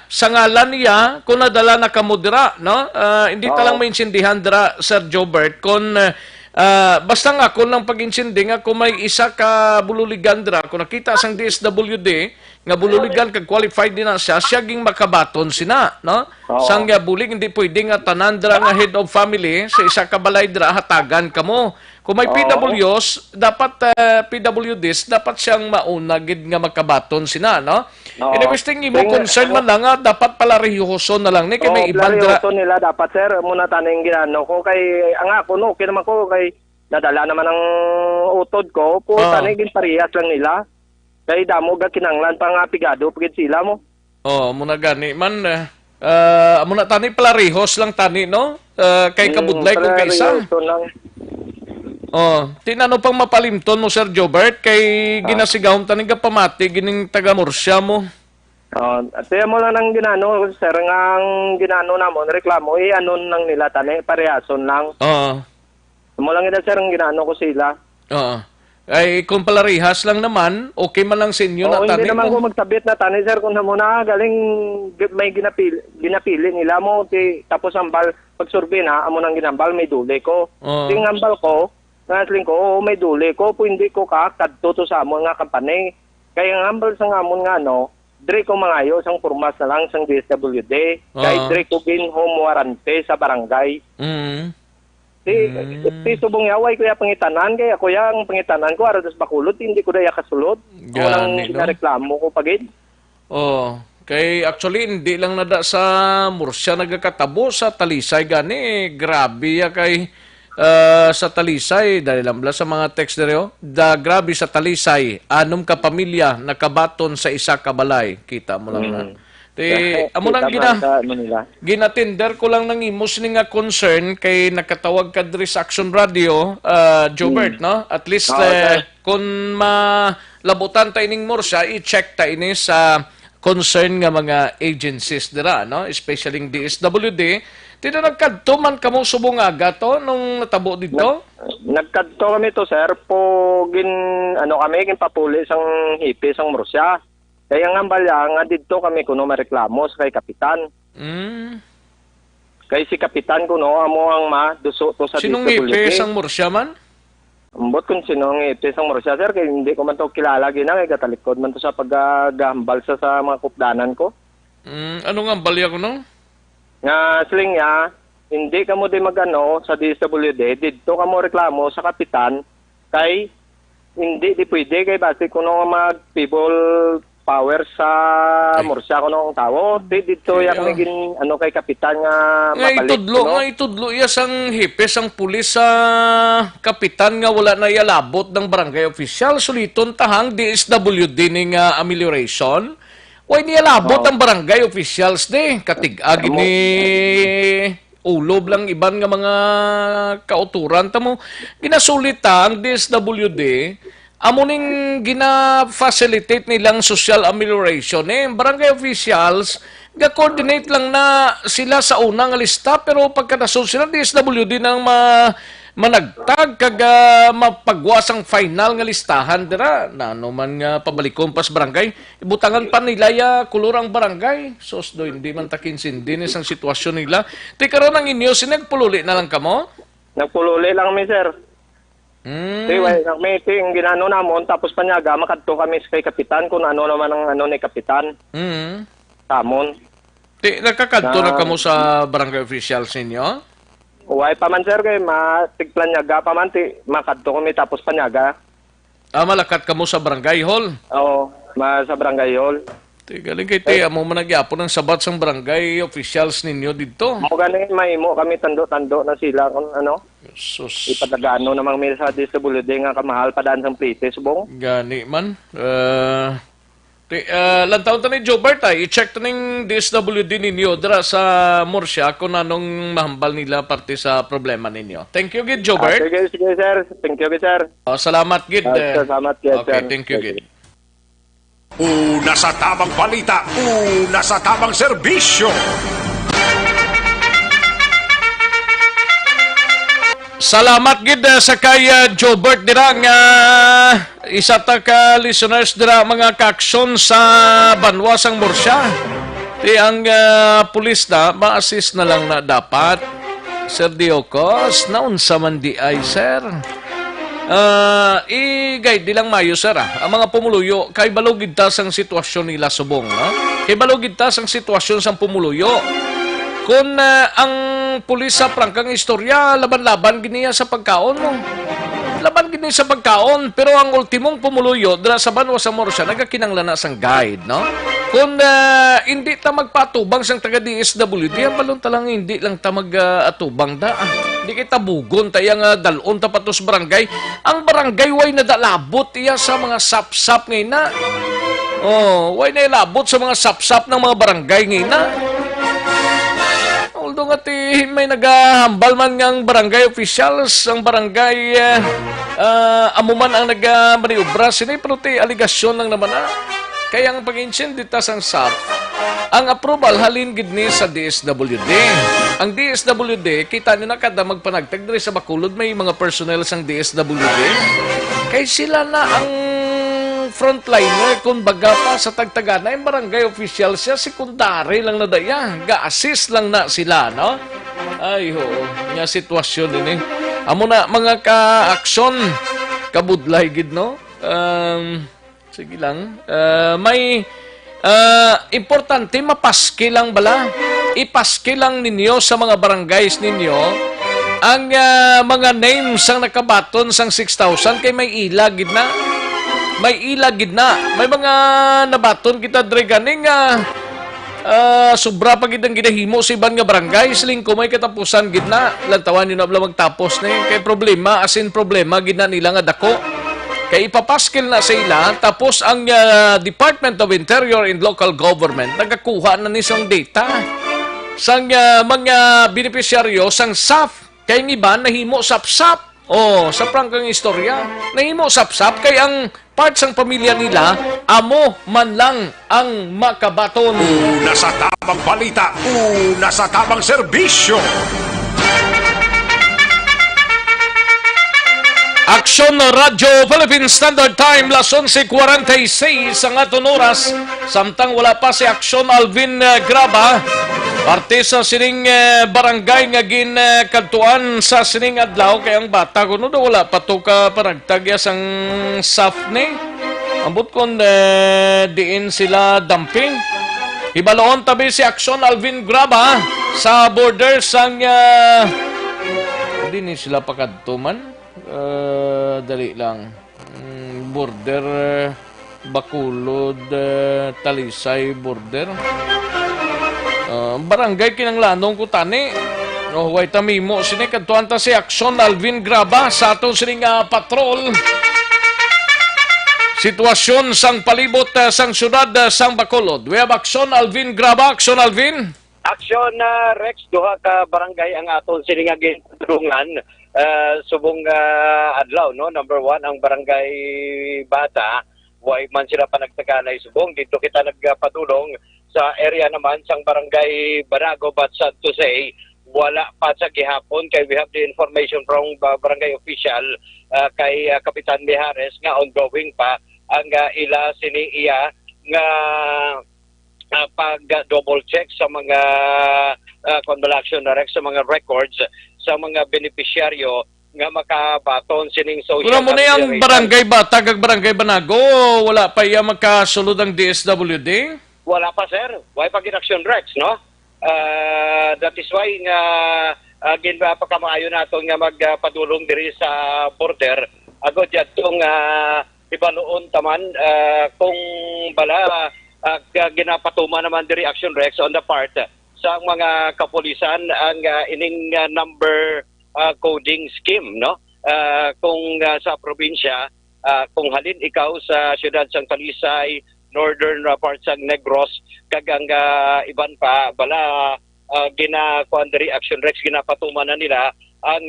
sa ngalan niya, kung nadala na kamudra, no? Hindi ta lang maintindihan dira, Sir Jobert, kung basta nga kung lang pag-insindi nga kung may isa ka bululigan dira, kung nakita sang DSWD, nga bululigan kag qualified din na siya ging makabaton sina, no? Sang bulig hindi pwede nga tanan dira nga head of family sa isa ka balay dira hatagan kamo. Kung may PWs, dapat PWDs, dapat siyang mauna gid nga makabaton sina, no? Interesting imo concern man lang nga dapat pala rehiyoso na lang ni kay may ibang dira. Nila dapat sir muna taning ginano ko kay ang ako no okay naman ko kay nadala naman ang utod ko po taning gin parehas lang nila. Kay damo ga kinanglan pa nga pigado pagit sila mo. Muna gani man muna tani pala rehos lang tani no? Kay kabudlay kung kaysa. Tinano pang mapalimton mo Sir Jobert kay ginasigahom taning kapamati gining taga Murcia mo. At mo lang nang ginano sir nga ang ginano namon reklamo anon nang nila tani parehason lang. Mo lang ida sir ang ginano ko sila. Ay kung palarihas lang naman, okay man lang sa inyo na tani. Hindi naman ko magsabit na tani sir kung muna galing may ginapili nila mo tapos ambal pag survey na amo nang ginambal may duli ko. Ting ambal ko nasling ko may duli ko po hindi ko kadto to sa amon nga kampanya. Kaya ang ambal sa amon nga no, dire ko mangayo sang purmas na lang sang DSWD. Kay dire ko gin home warranty sa barangay. Ti subong yaway ko ya pangitanan kaya ako yang pangitanan ko aras bakulot hindi ko daya kasulod. Walang reklamo ko pagid. Kay actually hindi lang nada sa Murcia nagkatabo sa Talisay gani grabe ya kay sa Talisay dahil lang sa mga text dere grabe sa Talisay anom ka pamilya nakabaton sa isa ka balay kita mo lang na. Amo nang ginatinder ko lang nang imos ni nga concern kay nakatawag ka diri sa Action Radio Jobert no at least kung malabutan ta ining Murcia i-check ta ini sa concern nga mga agencies dira no especially ng DSWD. Tino nagkadto man kamo subong aga to nung natabo dito? Nagkadto kami to sir po kami gin papuli sang hipi sang Murcia. Kaya nga balya nga dito kami kuno mareklamo sa kay kapitan. Kay si kapitan kuno amo ang duso to sa sinong hipi sang Murcia man? Ambot kung sinong hipi sang Murcia sir kay hindi ko man to kilala gina kay katalikod man to sa paggahambal sa mga kupdanan ko. Ano nga balya kuno? Nga sling ya, hindi ka mo di magano sa DSWD, dito ka mo reklamo sa kapitan, kay hindi di pwede, kay basi kuno mag people power sa Murcia kuno ang tao, dito ya kami kay kapitan nga mabalik. Itudlo iya sang hipe, sang pulis sa kapitan nga wala na ialabot ng barangay official, suliton tahang DSWD ning amelioration. Why niya labot ang barangay officials katig-agi ni ulob lang iban nga mga kauturan tamo ginasulit ang DSWD amo ning gina-facilitate nilang social amelioration barangay officials ga-coordinate lang na sila sa unang lista pero pagkadasul sila DSWD nang managtag kag mapagwasang final nga listahan dira nano man nga pabalikon pas barangay ibutangan pa nila ya kulurang barangay sos do hindi man takinsindi ni sang sitwasyon nila ti karon ang inyo sinagpululi na lang kamo nagpululi lang mi sir may ting ginano namon tapos panyaga makadto kami sa kay kapitan kung ano naman ang ni kapitan tamon nakakadto na kamo sa barangay officials ninyo. Uway pa man sir kay matigplanyaga pa man makadto kami tapos panyaga. Malakat kamo sa barangay hall? Oo, sa barangay hall. Galing kay Tia mo managyapon ng sabat sang barangay officials ninyo dito. Mo ganin mahimo kami tando-tando na sila kung ano. Sus. Ipadagano namang may sa DSWD nga kamahal padaan sang plite subong. Gani man. Lantaw ta ni Jobert ay i-check ta ning DSWD ninyo dira sa Murcia kung anong mahambal nila parte sa problema ninyo. Thank you, Gid Jobert. Sige, sir. Thank you, sir. Salamat, Gid. Salamat, Gid. Okay, thank you, Gid. Una sa tamang balita, una sa tamang serbisyo. Salamat gid sa kay Jobert dira nga isa ta ka listeners dira mga kaaksyon sa Banwa sang Murcia. Ti ang pulis na ma-assist na lang na dapat. Sir Diocos, naunsa man di ay sir? I-guide nilang mayo sir ang mga pumuluyo kay balugid ta sang sitwasyon nila subong no? Kay balugid ta sang sitwasyon sang pumuluyo kung ang pulis sa prangkang istorya laban-laban giniya sa pagkaon mo laban gini sa pagkaon pero ang ultimong pumuluyo dira sa Banwa sa Murcia nagakinanglan na sang guide no? Kung hindi ta magpatubang sang taga DSWD ang balon talang hindi lang ta mag-atubang da hindi kita bugon tayang dalon ta patos barangay ang barangay way nadalabot iya sa mga sapsap ngayon na way na ilabot sa mga sapsap ng mga barangay ngayon na although nga may nagahambal man ngang barangay officials ang barangay amuman ang nagmaniobra sila pero aligasyon lang naman kaya ang pag-insend dito sang SAP ang approval halin gid ni sa DSWD. Ang DSWD, kita nyo na kada magpanagtag diri sa Bacolod, may mga personnel sang DSWD. Kay sila na ang frontliner, kung baga pa sa tagtagana, yung barangay official siya, sekundary lang na daya. Ga-assist lang na sila, no? Ay, ho, nga sitwasyon din eh. Amo na, mga ka-aksyon, kabudlay gid, no? Sige lang. May importante mapaski lang bala. Ipaski lang ninyo sa mga barangays ninyo ang mga names ang nakabaton sang 6,000 kay may ilagid na. May ilagid na. May mga nabaton kita dre ganing sobra pa gid ang ginahimo sa iban nga barangay. Lingko may katapusan gid na. Lantawan yun na bala magtapos na kay problema as in problema gid na nila nga dako. Kay ipapaskil na sa ila, tapos ang Department of Interior and Local Government nagakuha na nisang data sang mga beneficiaryo sang SAF. Kay iba nahimo sapsap. Sa prangkang istorya, nahimo sapsap kay ang part sang pamilya nila amo man lang ang makabaton. Una sa tamang balita, una sa tamang serbisyo. Aksyon Radyo Philippine Standard Time, las 11:46 ang aton oras. Samtang wala pa si Aksyon Alvin Graba, parte sa sining barangay nga ginkantuan sa sining adlaw kay ang bata kuno do wala pa to ka paragtagya sang SAF ni. Ambot kon diin sila dumping. Ibaloon tabi si Aksyon Alvin Graba sa border sang di sila pakadto man. Dali lang. Border Bacolod Talisay border. Barangay kinanglanong ko tani. Way tamimo sini kadtuan ta si Aksyon Alvin Graba sa aton sining patrol. Sitwasyon sang palibot sang syudad sang Bacolod. We have Aksyon Alvin Graba. Aksyon Alvin. Aksyon Rex duha ka barangay ang aton sining gintulungan. Subong adlaw no, number 1 ang barangay Bata, way man sila panagtaganay subong dito kita nagpatulong sa area naman sang barangay Banago, but sad to say wala pa sa gihapon kay we have the information from barangay official kay Kapitan Mijares nga ongoing pa ang ila sini iya nga pag double check sa mga convolution na sa mga records sa mga beneficiaryo nga makabaton sining social. Kuna mo na yung barangay Bata kag barangay Banago, wala pa iya makasulod ang DSWD? Wala pa sir, why pa ginaksyon Rex, no? That is why nga ginpapakamayo nato nga magpadulong diri sa border agod yadtong ibanoon taman kung bala ginapatuma naman diri Action Rex on the part sa mga kapulisan ang ining number coding scheme, no? Kung sa probinsya, kung halin ikaw sa siyudad sang Talisay, northern parts sang Negros, kagang iban pa bala ginakuan diri Action Rex, ginapatuma na nila ang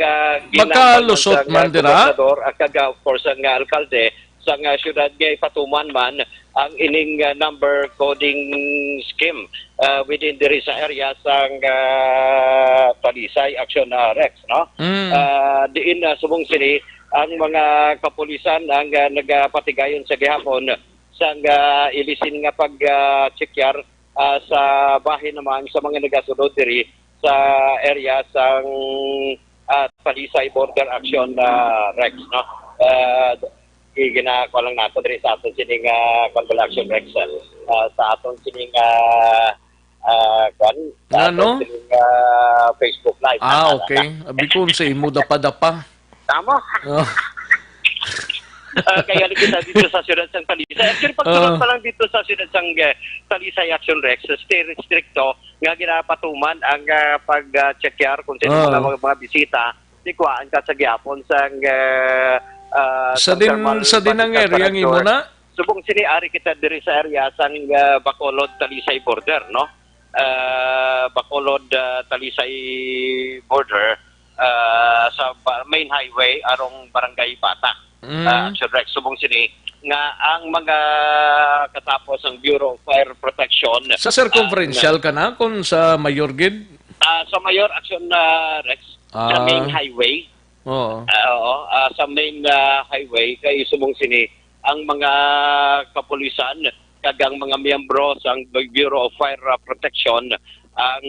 magkalusot man dira kaga of course ang alkalde sa siyudad nga ipatuman man ang ining number coding scheme within diri sa area sang Talisay Action Rex, no? Diin subong sini ang mga kapulisan ang nagapatigayon sa gihapon sang ilisin nga pag-chekyar sa bahin naman sa mga nagasunod diri sa area sang Talisay Border Action Rex, no? Ginagawa lang nato diri sa aton sining Border Action Rex sa aton sining Facebook Live. Okay. Abi ko sa imo dapa-dapa. Tama. Kaya kita dito sa siyudad sang Talisay. Actually, pagtulog pa lang dito sa siyudad sang Talisay Action Rex, stricto nga ginapatuman ang pag-checkar kung sino mga bisita, kuhaan ka sa gihapon sang sa din ang area ng imo na? Subong siniari kita diri sa area sang Bacolod Talisay border, no? Bacolod Talisay border sa main highway arong Barangay Bata. Action Rex subong sini nga ang mga katapos ang Bureau of Fire Protection sa circumferential ka na kung sa Mayor Gid? Sa Mayor Action Rex sa main highway. Sa main highway kay subong sini ang mga kapulisan kagang mga miyembro sa Bureau of Fire Protection ang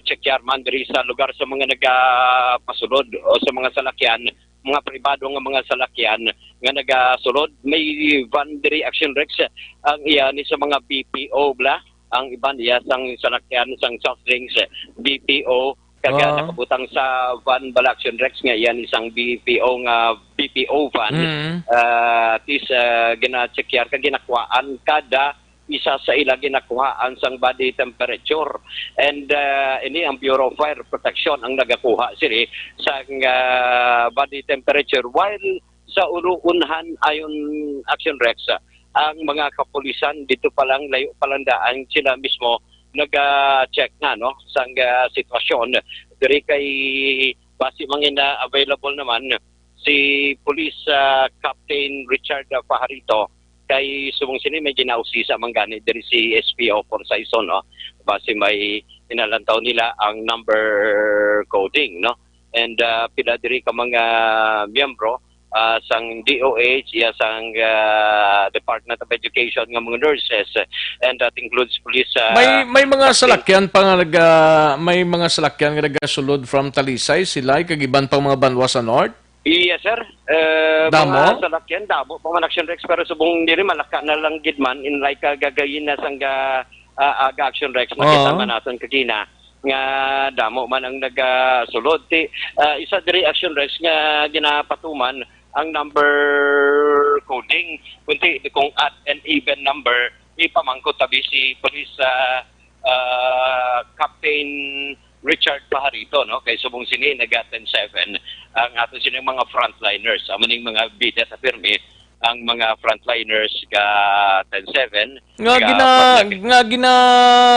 checkar man diri sa lugar sa mga nagapasulod o sa mga salakyan, mga pribado nga mga salakyan nga nagasulod. May van diri Action Rex ang iya ni sa mga BPO bla, ang iban iya sang salakyan sang soft drinks BPO kaga nakabutang sa van bala Action Rex nga yan isang BPO nga BPO van. Gina-checkar ka ginakuhaan kada isa sa ila ginakuhaan sang body temperature, and ini ang Bureau of Fire Protection ang nagakuha sini sang body temperature, while sa uruunhan ayon Action Rex ang mga kapulisan dito pa lang layo palandaan sila mismo nag-check na, no, sang sitwasyon diri kay basi mangina available naman si Police Captain Richard Pajarito kay subong sini may ginausi sa manggani diri si SPO for Saison, no, basi may inalantaw nila ang number coding, no, and pila diri ka mga miyembro sang DOH, sang Department of Education nga mga nurses, and that includes police. May mga salakyan pa nga may mga salakyan nga nagasulod from Talisay sila kagiban pang mga banwa sa north. Yes, sir. Damo? Mga salakyan, damo. Mga Action Rex, pero subong diri malaka na lang gidman in like gagayin na sang Action Rex nakita man naton kagina nga damo man ang nagasulod. Isa diri Action Rex nga ginapatuman ang number coding, kunti kung at an even number ipamangkot tabi si Police Captain Richard Pajarito, no, kay subong sini naga 10-7 ang ato sini mga frontliners amaning mga bidet sa pirmi ang mga frontliners ka 10-7 nga gina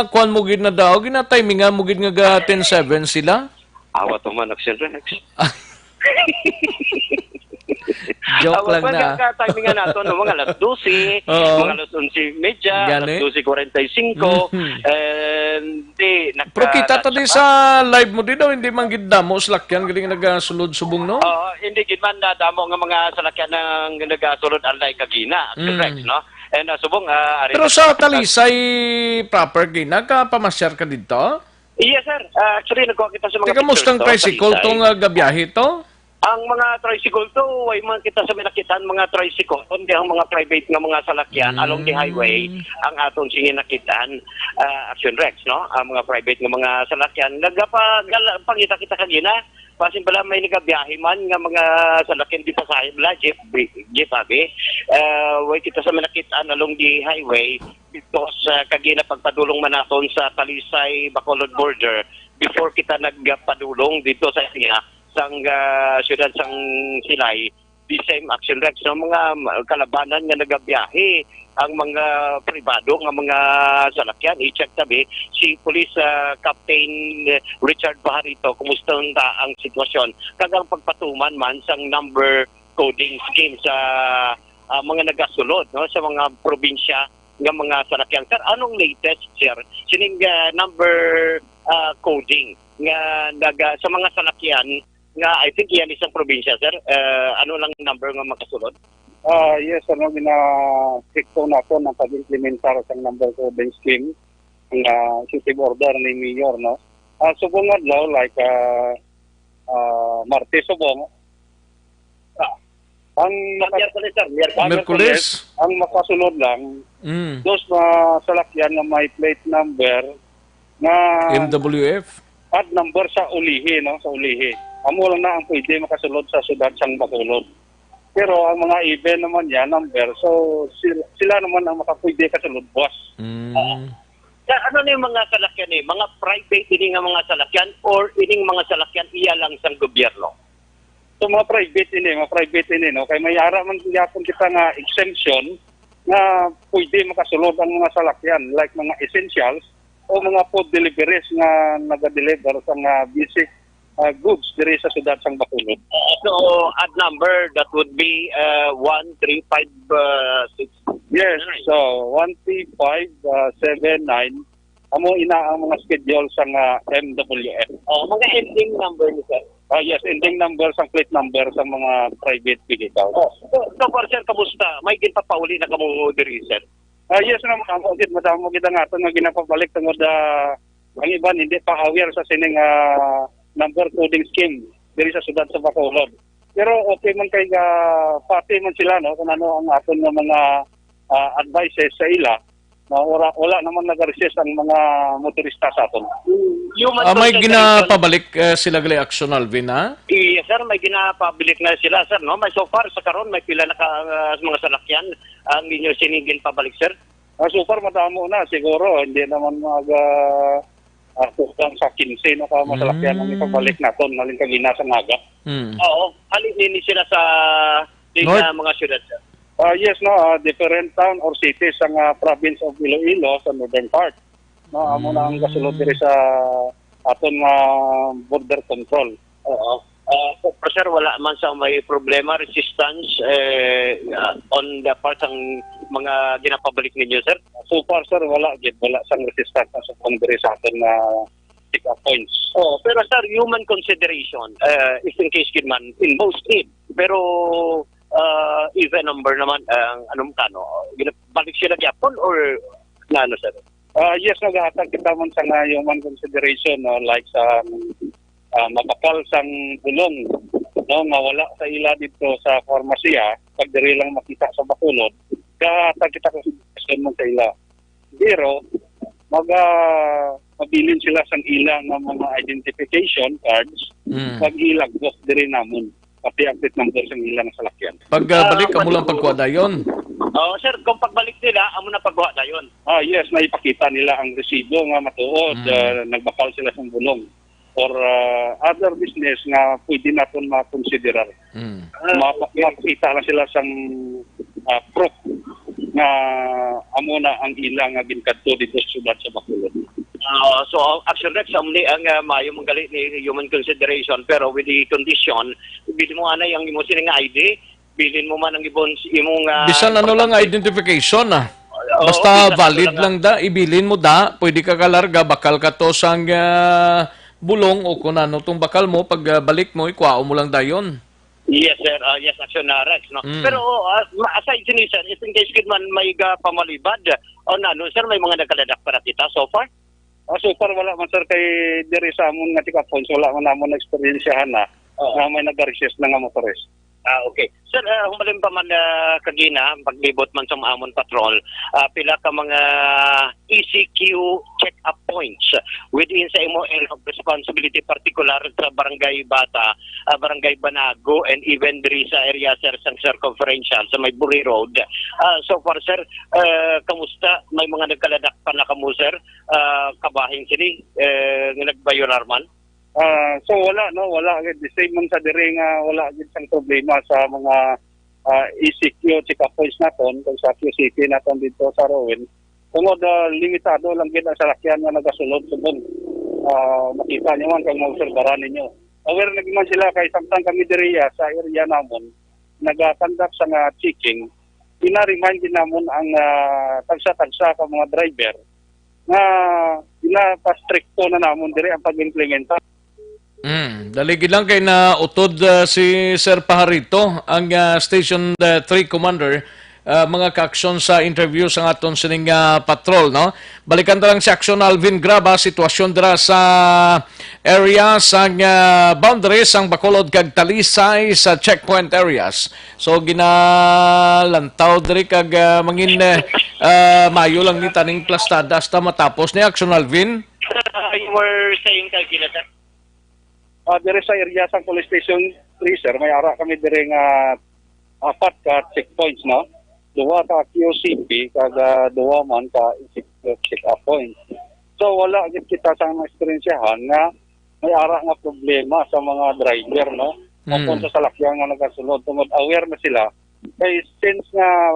kuan mo gid na daw gina timing nga mo gid nga 10-7 sila awa to man Action Rex. Joke lang na. Timing nga nato no mga alas 12, mga alas 11:30, alas 12:45, Pero kita tadi sa live mo din daw, hindi man gid damo salakyan gid nagasulod subong, no? Hindi gid man damo nga mga salakyan nang nagasulod alay kagina, correct, no? And subong pero sa Talisay proper gina ka pamasyar ka dito? Yes, sir. Actually nagkuha kita sa mga Teka, mustang tricycle tong gabiyahe to? Ang mga tricycle to, way man kita sa minakitan mga tricycle, kundi ang mga private nga mga salakyan along the highway, ang atong singinakitan Action Rex, no? Ang mga private nga mga salakyan, pangita kita kanina, pasin pala may nagabiyahe man nga mga salakyan di pasahe bala, jeep abi. Way kita sa manakitaan along the highway because kagina pagpadulong man naton sa Talisay Bacolod border before kita nagpadulong dito sa iya sang siyudad sang Silay, the same action rex no mga kalabanan nga nagabiyahe ang mga pribado nga mga salakyan i-check tabi si Police Captain Richard Baharito kumusta ang sitwasyon kagang pagpatuman man sang number coding scheme sa mga nagasulod no sa mga probinsya nga mga salakyan. Sir, anong latest sir sining number coding nga sa mga salakyan nga I think yan isang probinsya sir, ano lang number nga makasulod? Yes, gina-tikto na po ng pag-implementar sa number coding scheme ng city order ni Mayor, no? Subong adlaw, like Martes subong, ang Miyerkules, ang makasunod lang, dos na salakyan na may plate number na MWF, at number sa ulihi, no? Sa ulihi. Amo lang na ang pwede makasulod sa sudad sang Bacolod. Pero ang mga event naman yan, number, so sila naman ang makapwede kasulod, boss. Ano na yung mga salakyan mga private ini nga mga salakyan or ining mga salakyan iya lang sa gobyerno? So mga private ini, no? Kaya may ara man yapon kita nga exemption na pwede makasulod ang mga salakyan, like mga essentials o mga food deliveries nga naga-deliver sa mga basic goods diri sa sudad sang Bacolod. So, at number, that would be 13569. Yes, so 13579. Amo ina ang mga schedule sang MWF. Mga ending number ni sir? Yes, ending number sang plate number sa mga private vehicle. So far sir, kamusta? May ginpapauli na kamo diri sir? Yes naman, madamo kita nga ito nga ginapabalik tungod ang iban hindi pa aware sa sining number coding scheme diri sa sudad sa Bacolod. Pero okay man kay pati man sila no kung ano ang aton nga mga advices sa ila na wala naman nag-resist ang mga motorista sa aton. May ginapabalik sila gali action Alvin ha? Yes sir, may ginapabalik na sila sir no. May so far sa karon may pila na mga salakyan ang inyo sinigil pabalik sir. So far madamo na siguro hindi naman kung sa 15 na masalakyan ang ipabalik natin naling kagina sa Naga. Oo, halin din sila sa mga syudad sir. Yes, no, different town or cities sa province of Iloilo sa northern part. No, amo na ang kasulod diri sa aton border control. Oo. Sir, wala man sa may problema, resistance on the part ng mga ginapabalik ninyo, sir? So far, sir, wala sang resistance sa diri sa aton pick-up points. Pero sir, human consideration is in case kid man in most need. Pero even number naman ang anong kano, ginapabalik sila gyapon or ano, sir? Yes, nag-aatag kita man sa human consideration like sa mapakal sang bulong no mawala sa ila dito sa farmasya pag diri lang makita sa Bacolod kaatag kita consideration man sa ila pero mabilin sila sang ila nga mga identification cards pag ilagos diri namon pati update number sang ila nga salakyan pag balik amo lang pagkuha dayon. Sir, kung pagbalik nila amo na pagkuha dayon. Yes, naipakita nila ang resibo nga matuod nagbakal sila sang bulong or other business na pwede natin makonsiderar. Makita lang sila sang proof na amo na ang ilang ginkadto dito sa sudad sa Bacolod. So, action rex amli ang mayo mong galit ni human consideration pero with the condition, bilhin mo anay ang imo sining ID, bilhin mo man ang imong bisan ano lang identification basta valid lang da, ibilin mo da, pwede ka kalarga, bakal ka to sang bulong o kung ano itong bakal mo, pag balik mo, ikwao mo lang dayon. Yes, sir. Yes, action na Rex. No? Pero aside sin sir, if in case kid man may pamalibad, o ano, sir, may mga nagkaladak para kita so far? So far, wala man, sir, kay diri sa amon nga tikapon, so wala man namon na-experiensyahan na may nag-resist na nga motorist. Okay. Sir, humaling pa man kagina, paglibot man sa Maamon Patrol, pila ka mga ECQ check-up points within sa imo area of responsibility, particular sa Barangay Bata, Barangay Banago, and even diri sa area, sir, sa circumferential sa may Buri Road. So far, sir, kamusta? May mga nagkaladak pa na kamo, sir? Kabahin sini, nagbayon arman? So wala gid the same man sa diri nga wala gid sang problema sa mga ECQ check-up points naton kung sa QCT naton dito sa Rowan. Tungod limitado lang gid ang salakyan nga nagasulod-sulod. Makita niyo man kung maobserbahan ninyo. Aware na man sila kay samtang kami diri sa area namon nagakandak sa nga checking. Ina-remind din namon ang tagsa-tagsa ka mga driver na ina-pastricto na namon diri ang pag-implementa. Daligid lang kay na utod si Sir Pajarito, ang Station 3 Commander, mga ka-aksyon sa interview sa aton sining patrol, no? Balikan ta lang si Aksyon Alvin Graba, sitwasyon dira sa area sa boundaries sang Bacolod kag Talisay sa checkpoint areas. So ginalantaw diri kag mangin mayo lang ni taning plastada hasta matapos ni Aksyon Alvin. You were saying kagina, sir? Dire sa area sa police station 3, sir, may ara kami dire nga 4 ka checkpoints, no? 2 ka QCP kag 2 man ka check-up points. So wala gid kita sa experiencehan nga may ara nga problema sa mga driver, no? Kung sa salakyan nga nagasulod, tungod aware na sila. Kay since nga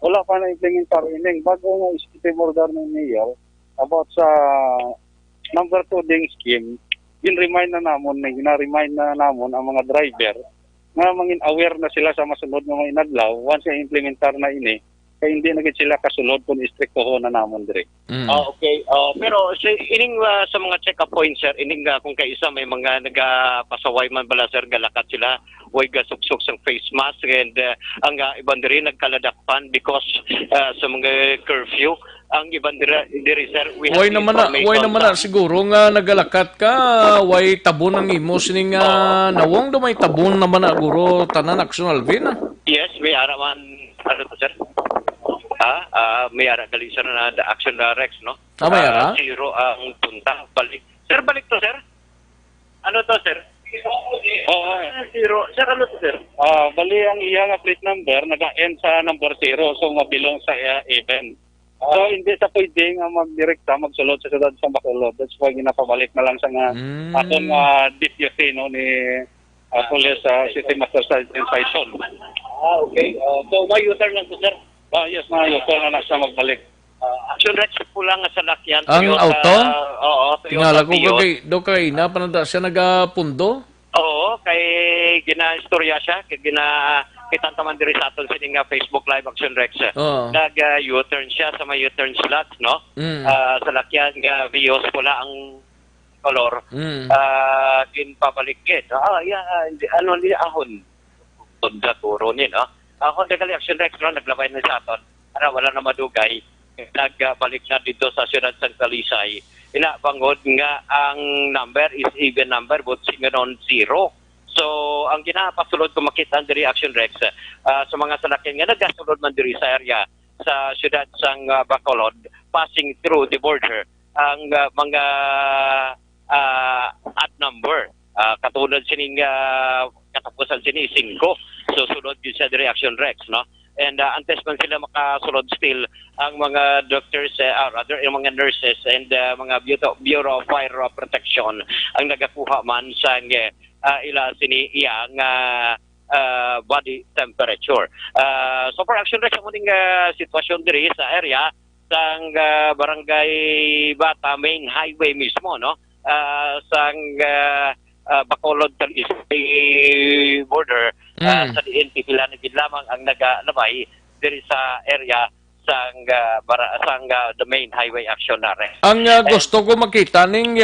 wala pa na implementar ining bago nga executive order ng mayor about sa number 2 ding scheme, gin-remind na namon ang mga driver nga mangin aware na sila sa masunod nga mga inadlaw once nga implementar na ini kay hindi na gid sila kasulod kung istriktohon na namon dire. Okay. Pero ining sa mga check-up points, sir, ining kung kaisa may mga nagapasaway man bala, sir, galakat sila, way gasuksok sang face mask, and ang iban diri nagkaladakpan because sa mga curfew. Ang iban diri, sir, we have way naman na siguro nga nagalakat ka, way tabon ang imo sining nawong do may tabon naman na guro tanan Aksyon Alvin. Yes, may ara man ano to, sir? May ara gali sir na the Action Rex, no? May ara? Zero ang punta balik. Sir, balik to, sir? Ano to, sir? Zero. Sir, ano to, sir? Bali ang iya nga plate number naga-end sa number 0, so mabilong sa event. So hindi sa pwede nga magdirekta magsulod sa siyudad sa Bacolod. That's why ginapabalik na lang sa nga aton deputy, no, ni Police City Master Sergeant Faison. Okay. So may U-turn lang to, sir? Yes, may U-turn na siya magbalik. Action Rex pula nga sa lakyan. Ang auto? Oo. Tingala ko do kay na pananda siya nagapundo? Oo, kay gina-istorya siya, kay kitang taman diri sa aton sining Facebook Live Action Rex. Nag-U-turn siya sa may U-turn slot, no? Sa lakyan nga Vios pula ang color. Ginpabalik ano ni ahon. Tunda turo ni, no? Ako degali Action Rex, no, naglabay na sa aton. Wala na madugay. Nagbalik na dito sa Siyudad San Talisay. Inabangod nga ang number is even number but singanon 0. So, ang ginapasulod ko makita diri Action Rex sa mga salakyan nga nagasulod man diri sa area sa siyudad sang Bacolod, passing through the border, ang mga at number. Katulad sining katapusan sini 5. So, sulod yun sa diri Action Rex, no? And antes man sila makasulod still ang mga doctors, rather yung mga nurses and mga Bureau of Fire Protection ang nagakuha man sa ila sini iyang body temperature. So for Action Rex, ang muning sitwasyon diri sa area sang Barangay Bata main highway mismo, no? Sang Bacolod Talisay border, sa DNP pila na gid lamang ang nagalabay diri sa area sang the main highway Action Rex. Ang gusto ko makita ning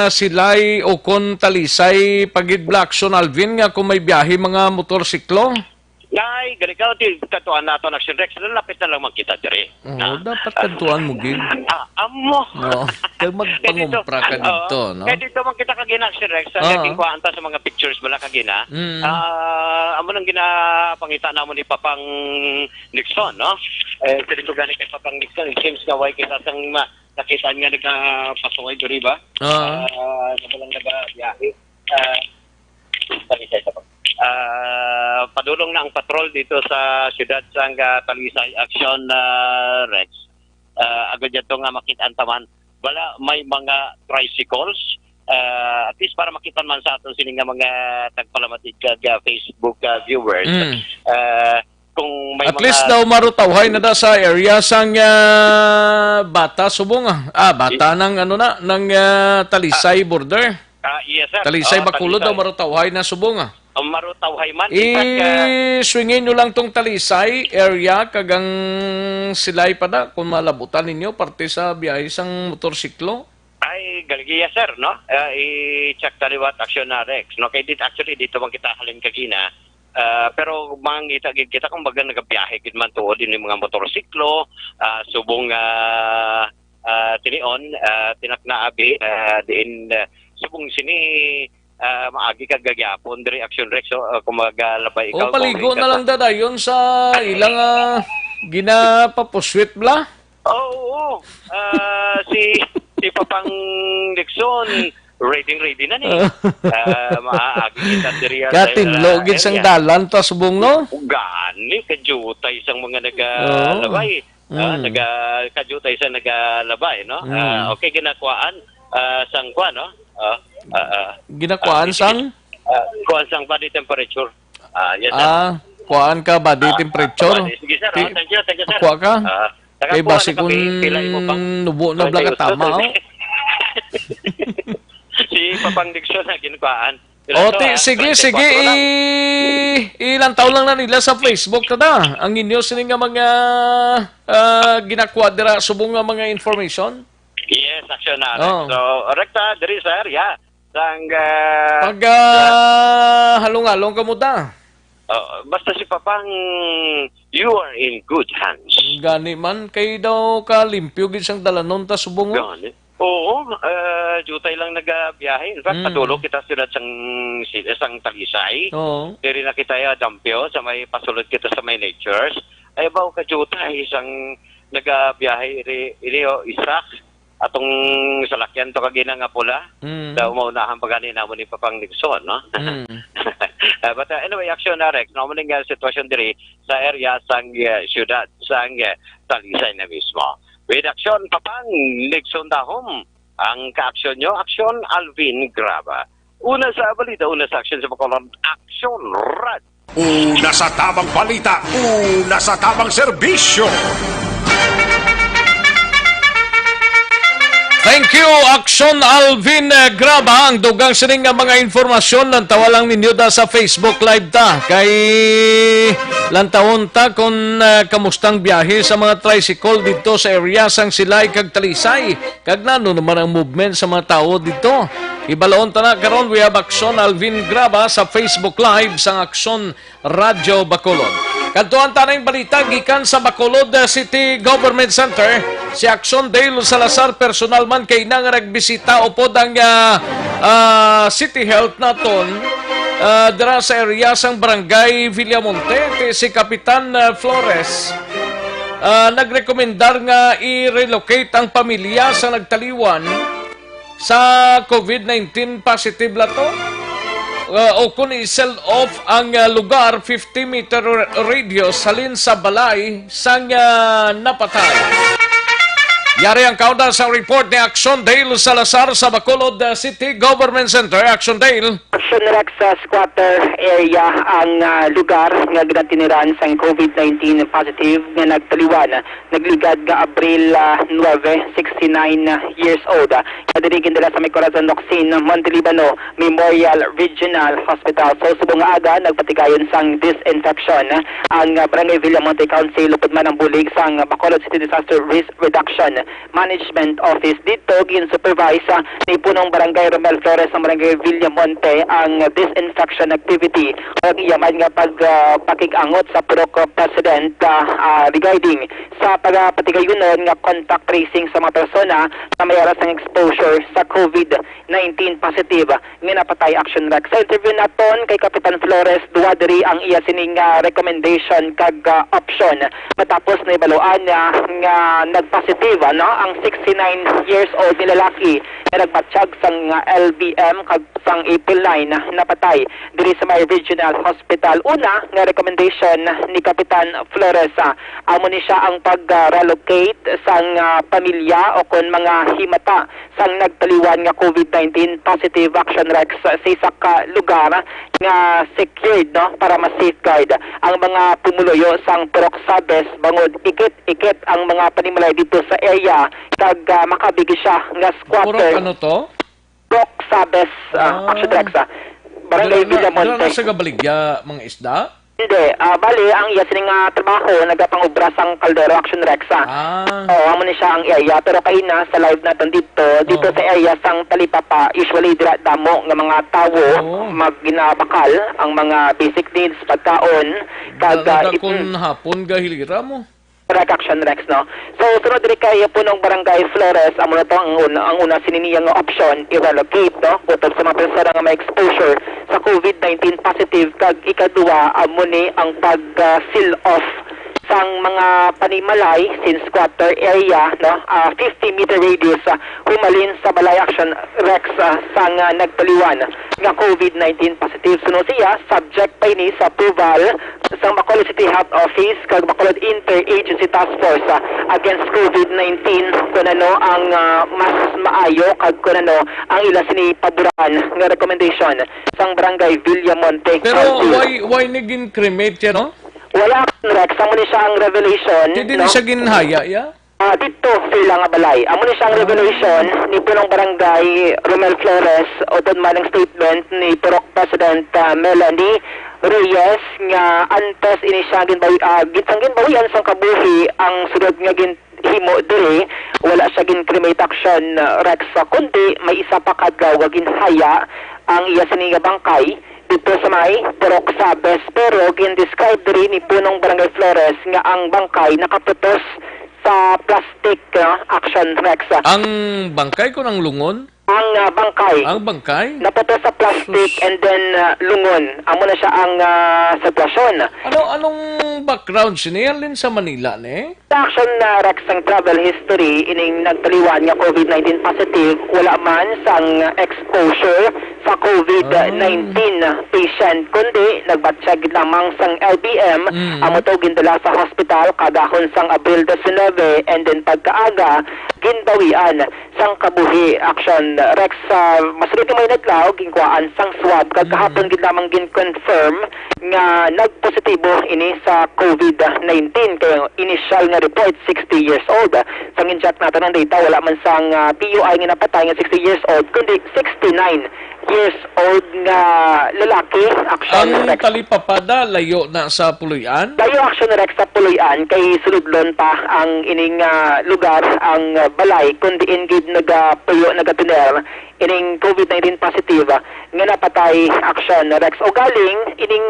Silay o kon Talisay pagid Action Alvin nga kung may biyahe mga motorsiklo. Ngay, ganikaw, di katuan nato ng Action Rex, lalapit na lang magkita diri. Oo, dapat kantuan mo, gig. Amo. Oo, kaya magpangumpra ka dito, no? Kaya dito man kita kagina Action Rex, naging kuwanta sa mga pictures mula kagina. Amo nang ginapangita namo ni Papang Nixon, no? Dito gani kay Papang Nixon, it seems nga way kita sang nakita nga nagpasuway diri ba? Nabalang nagabiyahe. Padulong na ang patrol dito sa siyudad sang Talisay Action Rex. Agad yan nga makitaan taman. Wala may mga tricycles. At least para makitan man sa aton sini nga mga tagpalamatig Facebook viewers. Kung may at least daw marutawhay na da sa area sang bata subong bata ng ng Talisay border. Yes sir. Talisay Bacolod daw marutawhay na subong marutawhay man. Swingin nyo lang tong Talisay area kagang silay pa da kung malabutan ninyo parte sa biyahe sang motorsiklo. Ay, galigiya sir, no? I-check taliwat Action Rex. No? Kaya actually dito man kita halin kagina. Pero mangita kita kung baga nagabiyahe gid man tuod din yung mga motorsiklo, subong tinion, tinaknaabi, diin subong sini maagi ka gagyapon diri Action Rex kung magalabay ikaw. Paligo na lang dadayon sa ilang ginapapuswit bla. Oo. Si Papang Nixon ready na ni. Maagi kita diri sa katinlogid sang dalan ta subong no. Gani kajutay sang mga nagalabay. Kajutay sa nagalabay, no? Okay ginakuan sang kuan, no? Ginakuan sang? Kuan sang body temperature. Yes, kuan ka body temperature? Sige, sir. Thank you, sir. Kuha ka? Kay basi kung nubo na bla ka tama, Si Papang Dixon na ginukuan. Sige. Ilang taon lang na nila sa Facebook kada. Ang inyo sini nga mga ginakuha dira subong nga mga information? Yes, Action Rex. So, rekta diri sir, sang pag halong-halong ka mo da. Basta si Papang, you are in good hands. Gani man kay daw ka limpyo gid sang dalanon ta subong. Gani. Oo, jutay lang nagabiyahe. In fact, patulog kita sila sang Talisay. Diri na kita dampyo sa may pasulod kita sa may natures. Ay baw ka jutay isang nagabiyahe Isaac. Atong salakyan to kagina nga pula. Daw maunahan pagani namo ni Papang Nixon, no? But anyway, Action Rex, naman nga sitwasyon diri sa area sang siyudad sang Talisay na mismo. With Action Papang Nixon dahom ang ka-action nyo, Action Alvin Graba. Una sa balita, una sa action sa Bacolod, Action Rad. Una sa tamang balita, una sa tamang serbisyo. Thank you, Action Alvin Graba. Ang dugang sining nga mga informasyon lantawa lang ninyo da sa Facebook Live ta. Kay lantawon ta kung kamustang biyahe sa mga tricycle dito sa area sang Silay kag Talisay. Kag nano naman ang movement sa mga tao dito. Ibalaon ta na karon, we have Action Alvin Graba sa Facebook Live sang Action Radio Bacolod. Kantuan tanang balita gikan sa Bacolod City Government Center. Si Action Dale Salazar personal man kay nang nagbisita upod ang City Health naton dira sa area sang Barangay Villamonte kay si Kapitan Flores nagrekomendar nga i-relocate ang pamilya sa nagtaliwan sa COVID-19 positive lato. O kung i-sell off ang lugar 50-meter radius halin sa balay sang napatay. Yari ang kauda sa report ni Action Dale Salazar sa Bacolod City Government Center. Action Dale. Action Rex sa squatter area ang lugar nga ginatiniran sa COVID-19 positive nga nagtaliwan. Nagligad nga Abril 9, 69 years old. Nadirigin nila sa may Corazon Locsin, Montelibano Memorial Regional Hospital. So subong aga nagpatigayon sang disinfection ang Barangay Villamonte Council upod man ang bulig sang Bacolod City Disaster Risk Reduction Management Office. Dito, gin-supervise ni punong barangay Romel Flores sa barangay Villamonte ang disinfection activity o iyaman nga pagpakikangot sa Purok President regarding sa pagpatigayunon nga contact tracing sa mga persona na may aras ng exposure sa COVID-19 positive nga napatay Action Rex. Sa interview naton kay Kapitan Flores, duwa diri ang iya sining recommendation kag option matapos na ibaluan nga nagpositive ang 69 years old ni lalaki na nagpatsyag sang LBM kag sang April 9 napatay diri sa may Regional Hospital. Una nga recommendation ni Kapitan Flores amo ni siya ang pag-relocate sang pamilya o kon mga himata sang nagtaliwan nga COVID-19 positive Action Rex sa isa ka lugar nga secured para ma-safeguard ang mga pumuluyo sang Purok Sabes bangod ikit ang mga panimalay dito sa area kag makabigi siya nga squatter. Purok ano to? Purok Sabes Action Rex. Barangay Villamonte. Dala na sa Gabaligya mga isda? Hindi. Bali, ang iya sining trabaho, nagapangubra sang Caldero Action Rex. Amo ni siya ang area. Pero kayo na, sa live natin dito sa area sang Talipapa, usually dira damo nga mga tawo, magginabakal ang mga basic needs, pagkaon, kung hapon gahilira mo. Action Rex, no? So, sunod diri kay punong barangay Flores, amo na to ang una sininiya nga option, i-relocate, no? Butod sa mga persona nga may exposure sa COVID-19 positive, kag ikaduwa, amo ni ang pag-seal off sang mga panimalay since squatter area, no? 50-meter radius humalin sa Balay Action Rex sang nagtaliwan nga COVID-19 positive. Sunod siya, subject pa ini sa approval sa Bacolod City Health Office kag Bacolod Interagency Task Force against COVID-19 kung ano ang mas maayo kag kung ano ang ila sini paduran nga recommendation sang barangay Villamonte. Pero why naging cremate yan, no? Wala, Rex. Amo ni siya ang revelation. Hindi na siya ginhaya, ya? Dito sila nga balay. Amo ni siya ang revelation ni punong barangay Romel Flores o doon man ang statement ni Purok President Melanie Reyes nga antes ini siya ginbawian sang kabuhi ang sunod nga himo diri wala siya gin-cremate Action Rex kundi may isa pa kadlaw nga ginhaya ang iya sini nga bangkay dito sa may Purok Sabes, pero gin-describe diri ni punong barangay Flores nga ang bangkay nakaputos sa plastic Action Rex. Ang bangkay ko ng lungon? Ang bangkay. Ang bangkay? Naputos sa plastic and then lungon. Amo na siya ang sitwasyon. Anong background sinayalin sa Manila, ne? Sa Action Rex ang travel history ining nagtaliwan nga COVID-19 positive, wala man sang exposure sa COVID-19 patient, kundi nagbatsyag lamang sang LBM, amo to gindala sa hospital kagahon sang Abril 19 and then pagkaaga ginbawian sang kabuhi Action Rex. Masulod may naglaw ginkuan sang swab kagahapon gid lamang gin-confirm nga nagpositibo ini sa COVID-19 kay initial nga report 60 years old. Sang in-check natin ang data wala man sang PUI nga napatay nga 60 years old kundi 69 years old nga lalaki Action Rex. Ang Talipapada layo na sa Puloy-an? Layo Action Rex sa Puloy-an kay suludlon pa ang ining lugar ang balay kundi ingid nagatiner ining COVID-19 positive nga napatay Action Rex. O galing ining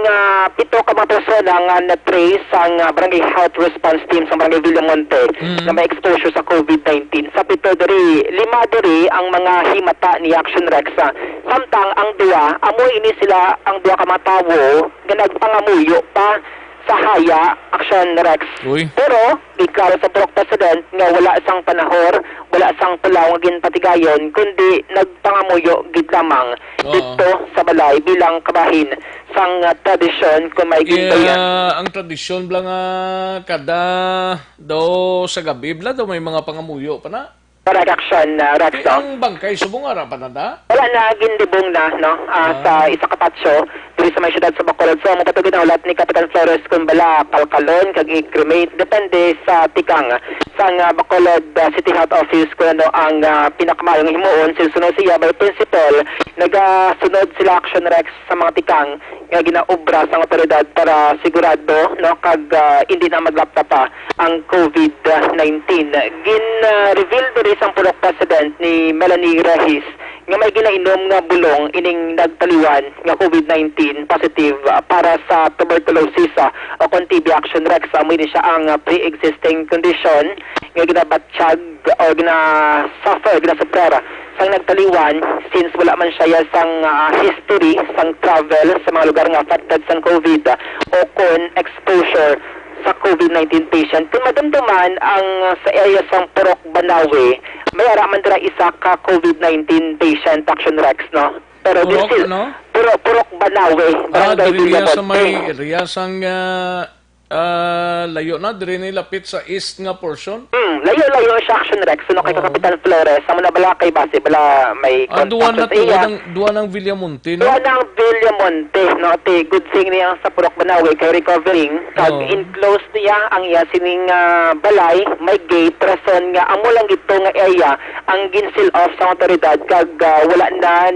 pito ka mga persona nga na-trace ang barangay health response team sa barangay Villamonte na may exposure sa COVID-19. Sa pito diri, 5 diri ang mga himata ni Action Rex. Samtang ang duwa, amoy ini sila ang duwa ka mga tawo nga nagpangamuyo pa sa haya Action Rex. Uy. Pero iklaro sa Purok President nga wala sang panahor, wala sang pulaw nga ginpatigayon kundi nagpangamuyo gid lamang dito sa balay bilang kabahin sang tradisyon kung may ginbayan. Ang tradisyon bla nga kada do sa gabi bla do may mga pangamuyo pa na. Correct action, Rex, no? Ang bangkay subong arapan na da? Wala na, gindibong na, no? Sa isa kapatsyo, dito sa may syudad sa Bacolod. So, mapatugin na ulat ni Kapitan Flores kung bala kalkalon, kag-i-cremate, depende sa tikang sang Bacolod City Health Office kung ano ang pinakamayong himuon. Sinusunod siya by principal, nagasunod sila action, Rex, sa mga tikang nga ginaubra sa otoridad para sigurado, no, kag hindi na maglapta pa ang COVID-19. Gin-reveal din ang pulok president ni Melanie Rehis nga may ginainom nga bulong ining nagtaliwan nga COVID-19 positive para sa tuberculosis o kung TB action, Rex. Amoy ni siya ang pre-existing condition nga ginabatsyag o ginasuffer, ginasupera sang nagtaliwan since wala man siya sang history sang travel sa mga lugar nga affected sang COVID o kung exposure sa COVID-19 patient. Kung madamdaman ang sa area sang Purok Banawe, may araman dira isa ka COVID-19 patient action, Rex, no? Pero Purok, still, ano? Purok Banawe. Diri sa may area sang layo na, diri ni lapit sa east nga portion. Layo-layo siya action, Rex. So, kay Kapitan Flores, sa muna bala kay base, bala may duwan na contact sa iya. duwan ng Villamonte, no? Duwan ng Villamonte, no? Good thing niya sa Purok Banawe kay recovering. Kag enclosed niya ang iya sining balay, may gate, rason nga, amo lang ito nga area, ang ginsil off sa otoridad, kag wala na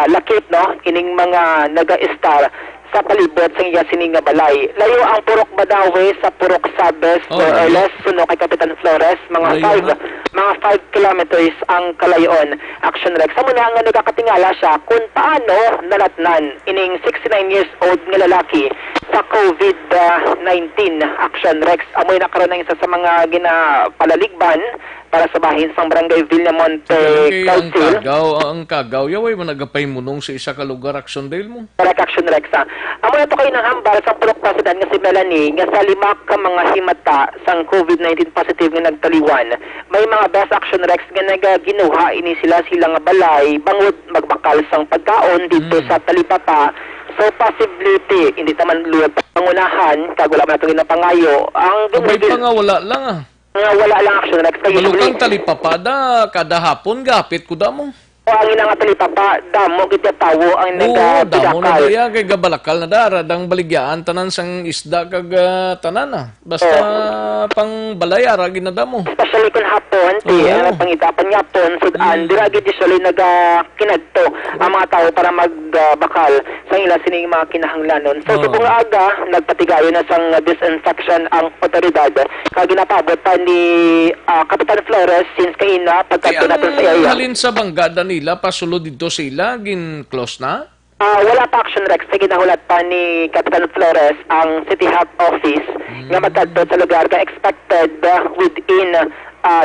lakit, no? Ining mga naga-star sa palibot sa iya sining nga balay. Layo ang Purok Banawe sa Purok Sabes, more or less, suno kay Kapitan Flores, mga 5 kilometers ang kalayon. Action, Rex. Sa muna nga nagkakatingala siya kung paano nalatnan ining 69 years old nga lalaki sa COVID-19. Action, Rex. Amoy nakaroon ng isa sa mga ginapalaligban para sa bahin sang Barangay Villamonte Council. Ang kagaw, yaway mo nagapay munong sa isa ka lugar, Action Dale mo? Correct, Action, Rex. Amo na to kayo ng hambal sa Purok President nga si Melanie nga sa 5 ka mga himata sang COVID-19 positive nga nagtaliwan. May mga best Action, Rex nga nagaginuha ini sila nga balay bangod magbakal sang pagkaon dito sa talipapa. So possibility hindi taman luwag pangunahan kag wala man itong pangayo. Ang may pangawala lang nga wala lang Action, Rex. Malukang talipapada kada hapon gapit kuda mo. O ang ina nga talipapa, damo kita tawo ang damo na daya kay gabalakal na dara dang baligyaan tanan sang isda kag tanan basta pang balay ara ginadamo. Especially kung hapon, pangitapan nga hapon, sudan, dira gid usually kinadto ang mga tao para magbakal sa ila sining mga kinahanglanon. So subong aga nagpatigayon na sang disinfection ang otoridad kag ginapabot pa ni Kapitan Flores since kaina pagkadto natin sa area. Halin sa banggada nila pasulod dito sila gin close na? Wala pa Action, Rex. Sige nahulat pa ni Kapitan Flores ang City Health Office nga magkadto sa lugar ka expected within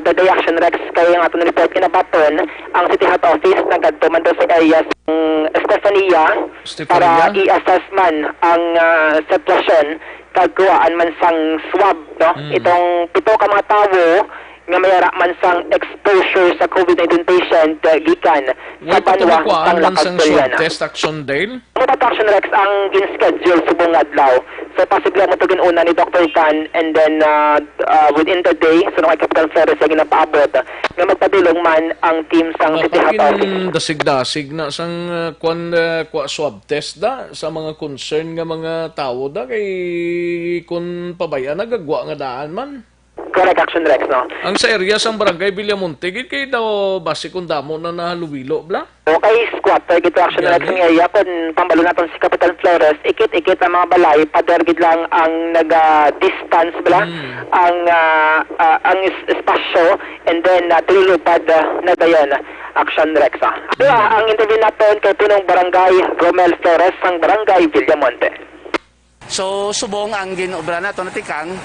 the day Action, Rex. Kaya nga itong report kinabaton ang City Health Office nagkadto man sa area Estefania para i-assess man ang sitwasyon kagkuhaan man sang swab, no? Itong 7 ka mga tawo nga mayara man sang exposure sa COVID-19 patient gikan sa banwa sang Lakagsuliana. Test Action Dale? Ang Action, Rex ang gin-schedule subong adlaw. So possibly mo tugin una ni Dr. Tan and then within the day so kay Kapitan Flores ay ginapaabot nga magpadulong man ang team sang City Health Office. Dasig-dasig na sang swab test da sa mga concern nga mga tao da kay kun pabaya nagagwa nga daan man. Correct, Action, Rex, no? Ang sa area sang Barangay Villamonte, kay daw base kung damo na naluwilo, bla? Okay, squatter, gito Action, Rex, ng area. Kung pambalo natin si Kapitan Flores, ikit-ikit ang mga balay, padergid lang ang nag-distance, bla? Ang espasyo, and then tulupad na dayon, Action, Rex, ang interview natin kay Punong Barangay Romel Flores sang Barangay Villamonte. So, subong ang ginobra na ito na tikang,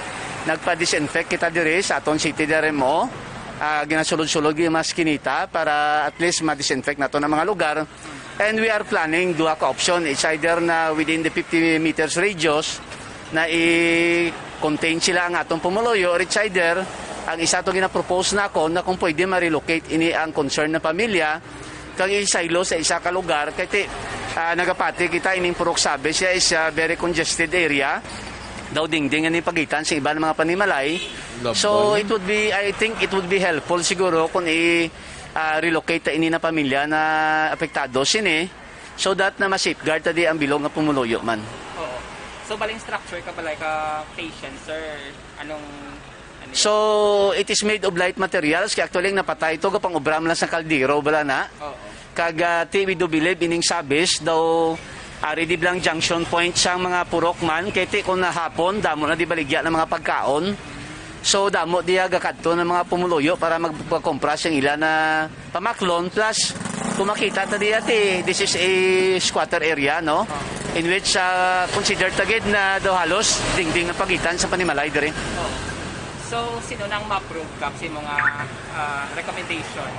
nagpa-disinfect kita diri sa aton city dere mo. Ginasulod-sulod yung mga skinita para at least ma-disinfect na ito ng mga lugar. And we are planning duha ka option. It's either na within the 50 meters radius na i-contain sila ang atong pumuloyo or it's either ang isa itong ginapropose na ako na kung pwede ma-relocate ini ang concern ng pamilya kang isaylo sa isa ka lugar. Kaya nagapati kita ining Purok Sabes siya is a very congested area. daw dingding ni pagitan sa iba ng mga panimalay. So it would be, I think it would be helpful siguro kung relocate ini na pamilya na apektado sini so that na ma-safeguard tadi ang bilog nga pumuluyo man. Oo. So baling structure ka balay ka patient sir, anong So it is made of light materials kaya actually napatay ito kapang ubram lang sa kaldero bala na. Oo. Kag we do believe ining sabis daw ready lang junction point sa mga purok man kay ti kung nahapon damo na di baligya ng mga pagkaon. So damo diya gakadto ng mga pumuluyo para magpakompras yung ila na pamaklon plus kung makita ta diya this is a squatter area no in which considered tagid na daw halos dingding na pagitan sa panimalay dire. So sino nang ma-approve kap si mga recommendation?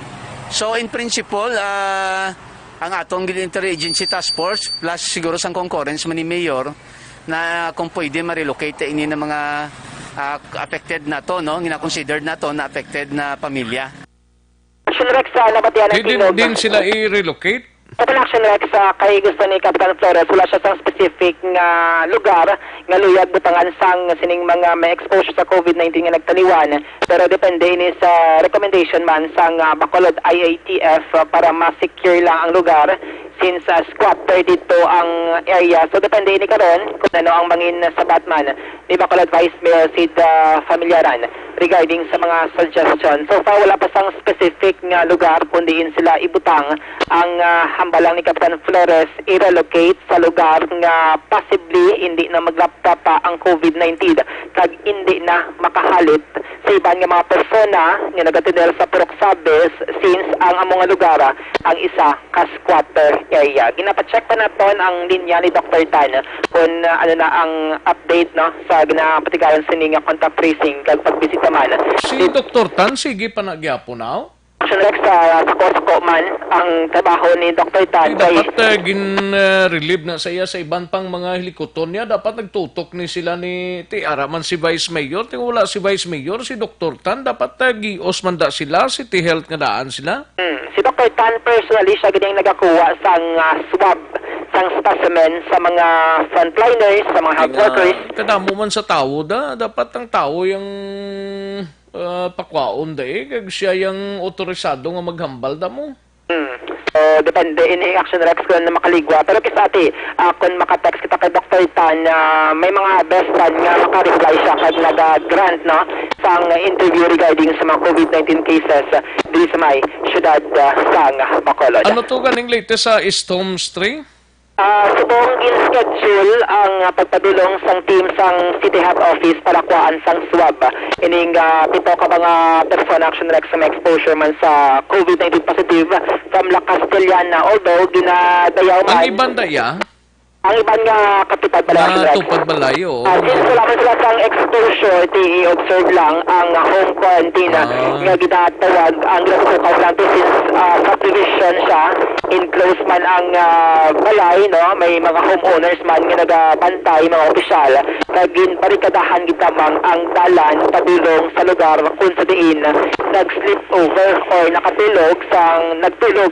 So in principle ang atong interagency task force plus siguro sang concurrence man ni mayor na kung pwede ma-relocate ini ng mga affected na to, no? Gina-considered na to na affected na pamilya. Action Rex, nabatian ng tinog. Din sila i-relocate? Open Action Rex, kay gusto ni Kapitan Flores, wala siya sa specific nga lugar nga luyag butangan sang sining mga may exposure sa COVID-19 nga nagtaliwan. Pero depende ni sa recommendation man sang Bacolod IATF para ma-secure lang ang lugar since squatter dito ang area. So depende ni karon kung ano ang mangin sa Batman ni Bacolod Vice Mayor Sid Familiaran regarding sa mga suggestion. So far wala pa sang specific nga lugar kundiin sila ibutang ang hambalang ni Kapitan Flores i-relocate sa lugar nga possibly hindi na maglapta pa ang COVID-19 kag hindi na makahalit sa iban nga mga persona nga nagatindel sa Purok Sabes since ang among lugar ang isa ka squatter area. Ginapacheck pa naton ang linya ni Dr. Tan kung ano na ang update no sa ginapatigaran sini nga contact tracing kag pagbisita man. Si Dr. Tan sige pa nagyapon now? Action Rex sa sako man ang trabaho ni Dr. Tan. Dapat gin-relieve na sa iya sa iban pang mga helikoton niya. Dapat nagtutok ni sila ni araman si Vice Mayor. Wala si Vice Mayor, si Dr. Tan. Dapat gios man da sila, si T-Health nga daan sila. Si Dr. Tan personally siya ganyang nagakuha sang swab sang specimen sa mga frontliners, sa mga health workers. Kadamo man sa tao dapat ang tao yung pakwaon kag siya yung otorisado nga maghambal da mo. So, depende ini Action Rex kung na makaligwa. Pero kisati, kung makatext kita kay Dr. Tan, may mga best friend nga makareply siya kag nag-grant no, sang interview regarding sa mga COVID-19 cases dito sa may syudad sang Bacolod. Ano to ganing latest sa Storms 3? Subong in-schedule ang pagpadulong sang team sang City Health Office para kuhaan sang swab. Ining pito ka mga person Action Rex sa exposure man sa COVID-19 positive from La Castellana. Although ginadayaw man. Ang ibang daya? Ang ibang nga katupad balay. Tupad balay, oo. Since wala man sila sang exposure, i-observe lang ang home quarantine nga ginatawag ang ginatutukaw lang since subdivision siya. Enclosed man ang balay, no? May mga homeowners man nga nagabantay, mga opisyal. Kagin barikadahan gitamang ang dalan padulong sa lugar kung sa diin nag-sleep over or nagtulog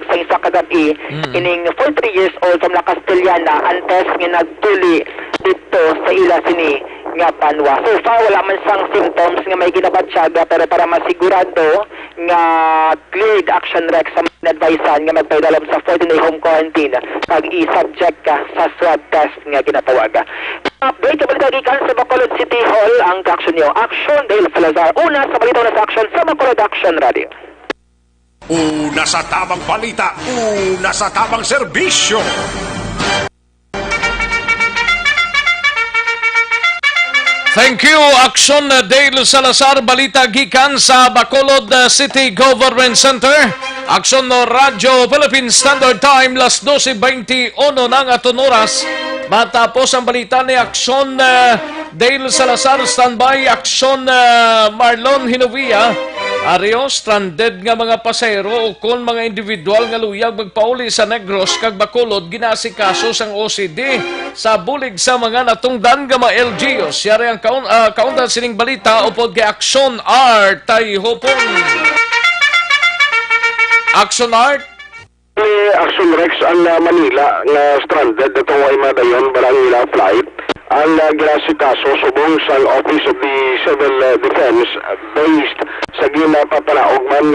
sa isa kagabi. Ining 43 years old from La Castellana antes nga nagtuli dito sa ila sini nga Panwa. So far wala man sang symptoms nga may ginabatsaga pero para masigurado nga cleared Action Rex sa advisean nga magpaidalam sa 14-day home quarantine kag i-subject ka sa swab test nga ginatawag. Update sa balita gikan sa Bacolod City Hall ang action niyo. Action Dale Salazar. Una sa balita na sa action sa Bacolod Action Radio. Una sa tamang balita, una sa tamang serbisyo. Thank you, Action Dale Salazar. Balita gikan sa Bacolod City Government Center. Action no Radyo Philippine Standard Time, las 12:21 ng aton oras. Matapos ang balita ni Action Dale Salazar, standby Action Marlon Hinovia. Areo, stranded nga mga pasayro o kung mga individual nga luyag magpauli sa Negros kag Bacolod ginasikaso sang OCD sa bulig sa mga natungdan nga mga LGUs. Yari ang kaundan sining balita upod kay Action Art tayo hopon. Action Art? Action Rex ang Manila na stranded itong ay madayon barang ila flight ang ginasikaso subong sa Office of the Civil Defense based sa ginapapalaog man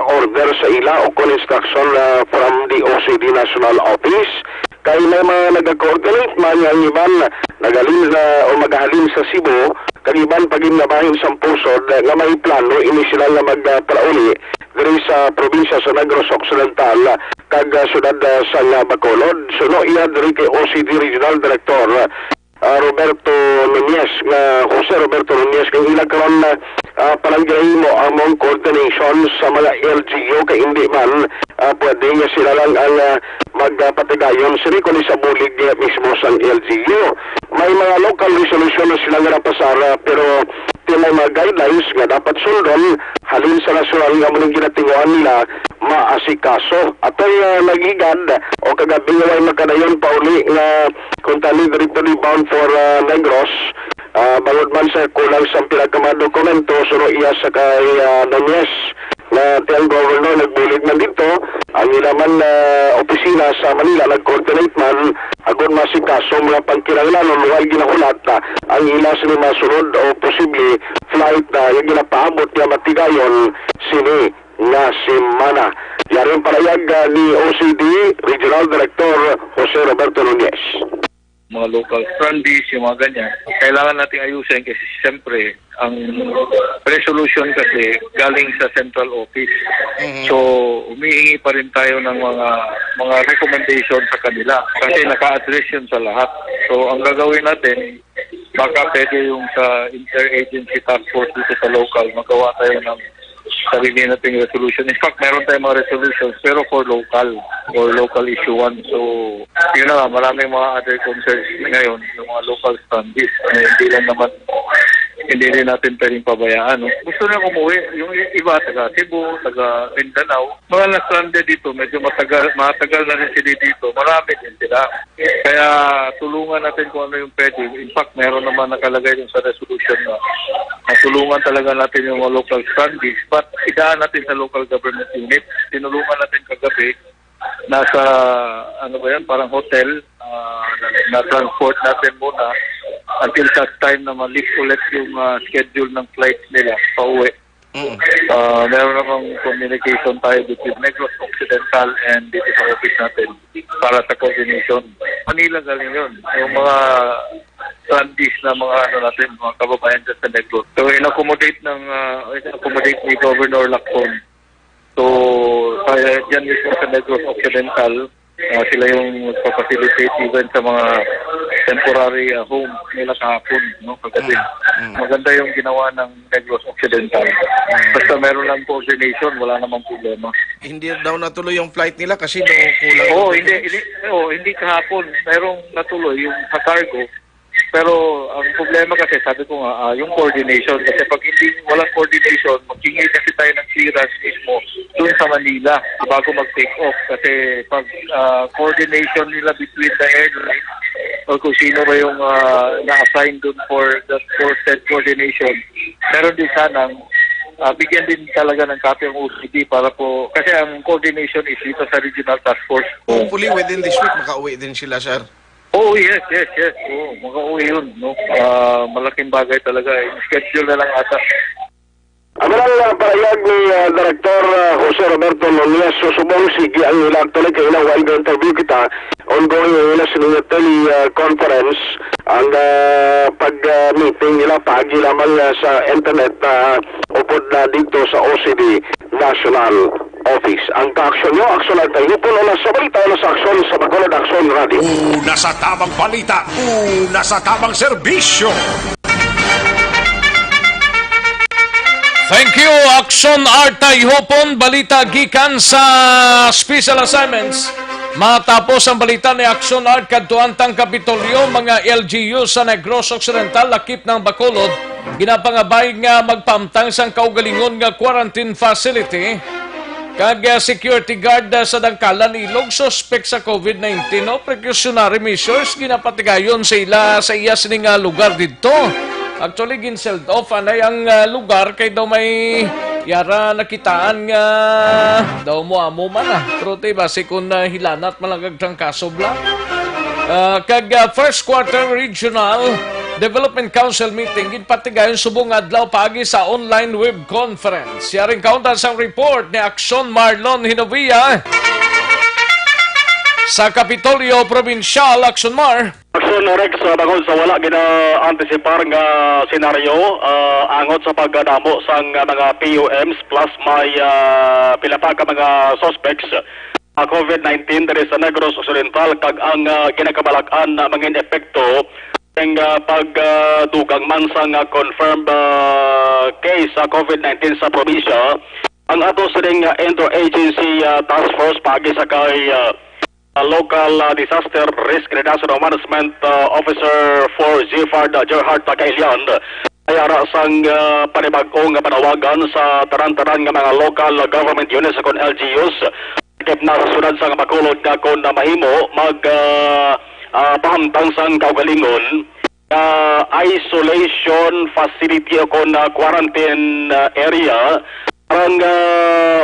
order sa ila o con instruction from the OCD National Office. Kay may mga nag-coordinate man ang iban nagalin o magahalin sa Cebu, kag iban paginabahin sa pusod nga may plano ini sila nga magpalauli diri sa probinsya sa Negros Occidental kag syudad sa Bacolod. Suno iya diri kay OCD Regional Director Roberto Nunez nga Jose Roberto Nunez kay ilang karon palanggihin mo ang mong coordination sa mga LGU kay hindi man pwede nga sila lang ang magpatigayon sila kundi sa bulig mismo sa LGU. May mga local resolution na sila nga napasar pero may mga guidelines nga dapat sundon halin sa nasyonal nga munang ginatinguan nila maasikaso. At ay nagigad o kagabi nga may makadayon pauli nga kung tali directly bound for Negros bangod man sa kulang sa pinagkamang dokumento suro iya sa kay Nunez na tiyang governor nagbulig man dito ang ilaman opisina sa Manila nag-coordinate man agon masikaso mga pangkinanglanon luwal ginahulat ang ila sini masunod o posible flight na yung ginapaabot niya matigayon sini nga semana. Yaring palayag ni OCD Regional Director Jose Roberto Nunez. Mga local strandies, yung mga ganyan, kailangan nating ayusin kasi siyempre ang resolution kasi galing sa central office. So, humihingi pa rin tayo ng mga recommendation sa kanila kasi naka-address yun sa lahat. So, ang gagawin natin, baka pwede yung sa interagency task force dito sa local, magawa tayo ng sarili nating resolution. In fact, meron tayong mga resolutions pero for local issue one. So, yun na nga, maraming mga other concerns ngayon, yung mga local standees. Hindi rin natin pwedeng pabayaan. No? Gusto na umuwi. Yung iba, taga Cebu, taga Mindanao, mga na-stranded dito, medyo matagal na rin sila dito. Marami din sila. Kaya tulungan natin kung ano yung pwede. In fact, meron naman nakalagay din sa resolution na tulungan talaga natin yung mga local strandees. But idaan natin sa local government unit. Tinulungan natin kagabi. Nasa, parang hotel, na-transport natin muna until such time na ma-lift ulit yung schedule ng flights nila pauwi. Meron namang communication tayo between Negros Occidental and dito sa office natin para sa coordination. Manila galing yun. Yung mga strandies na mga mga kababayan dyan sa Negros. So, in-accommodate ni Governor Lacson. So, dyan mismo sa Negros Occidental, sila yung facilitate even sa mga temporary home nila kahapon, no, kagabi. Maganda yung ginawa ng Negros Occidental. Basta meron lang coordination, wala namang problema. Hindi daw natuloy yung flight nila kasi daw kulang. Hindi kahapon. Merong natuloy yung sa cargo. Pero ang problema kasi, sabi ko nga, yung coordination. Kasi pag hindi walang coordination, maghingi kasi tayo ng clearance mismo doon sa Manila bago mag-take off. Kasi pag coordination nila between the airlines o kung sino ba yung na-assign doon for said coordination, meron din sanang bigyan din talaga ng copy ang OCD para po, kasi ang coordination is dito sa Regional Task Force. Hopefully within this week, makauwi din sila, sir. Oh, yes. Makauwi yun, no? Malaking bagay talaga. Schedule na lang ata. Ang parayag ni Director Jose Roberto Nunez, susubong sige ang ilang tuloy kay ilang while interview kita, ongoing yung ilang sinunod teleconference, ang pag-meeting nila pagi lamang sa internet upod na dito sa OCD National Office. Ang ka-aksyon nyo, aksyon natin, hipon na sa balita na sa aksyon sa Bacolod Aksyon Radio. Una sa tamang balita, una sa tamang serbisyo. Thank you, Aksyon Artay Hopon. Balita gikan sa Special Assignments. Matapos ang balita ni Aksyon Art kadtuantang Kapitolyo, mga LGU sa Negros Occidental, lakip ng Bacolod, ginapangabay nga magpamtang sang kaugalingon nga quarantine facility. Kag security guard sa Dangkalan Ilog, suspect sa COVID-19 o precautionary measures ginapatigayon sa iya sining lugar dito. Actually, ginseld off anay ang lugar kay daw may yara nakitaan nga daw mo man Pero base kung hilanat malagag trang kaso bla. First quarter regional Development Council meeting ginpatigayon subong adlaw pagi sa online web conference. Yaring kauntan sa report ni Action Marlon Hinovia sa Kapitolyo Provincial. Action Mar. Action Rex, bangod sa wala gina-antisipar nga senaryo angot sa pagdamo sang mga PUMs plus may pila pa ka mga suspects COVID-19 diri sa Negros Occidental kag ang ginakabalak-an na mga epekto ang pagdugang man sa confirmed case sa COVID-19 sa probinsya. Ang ato sa ring interagency task force pagi sa kay local disaster risk reduction management officer for GFARD Gerhard Tagailian ay ara sang panibag-ong panawagan sa taran-taran nga mga local government units kon LGUs kip na sa sunod sa Bacolod na kon na mahimo mag pahamtang sang kaugalingon isolation facility o kon quarantine area ang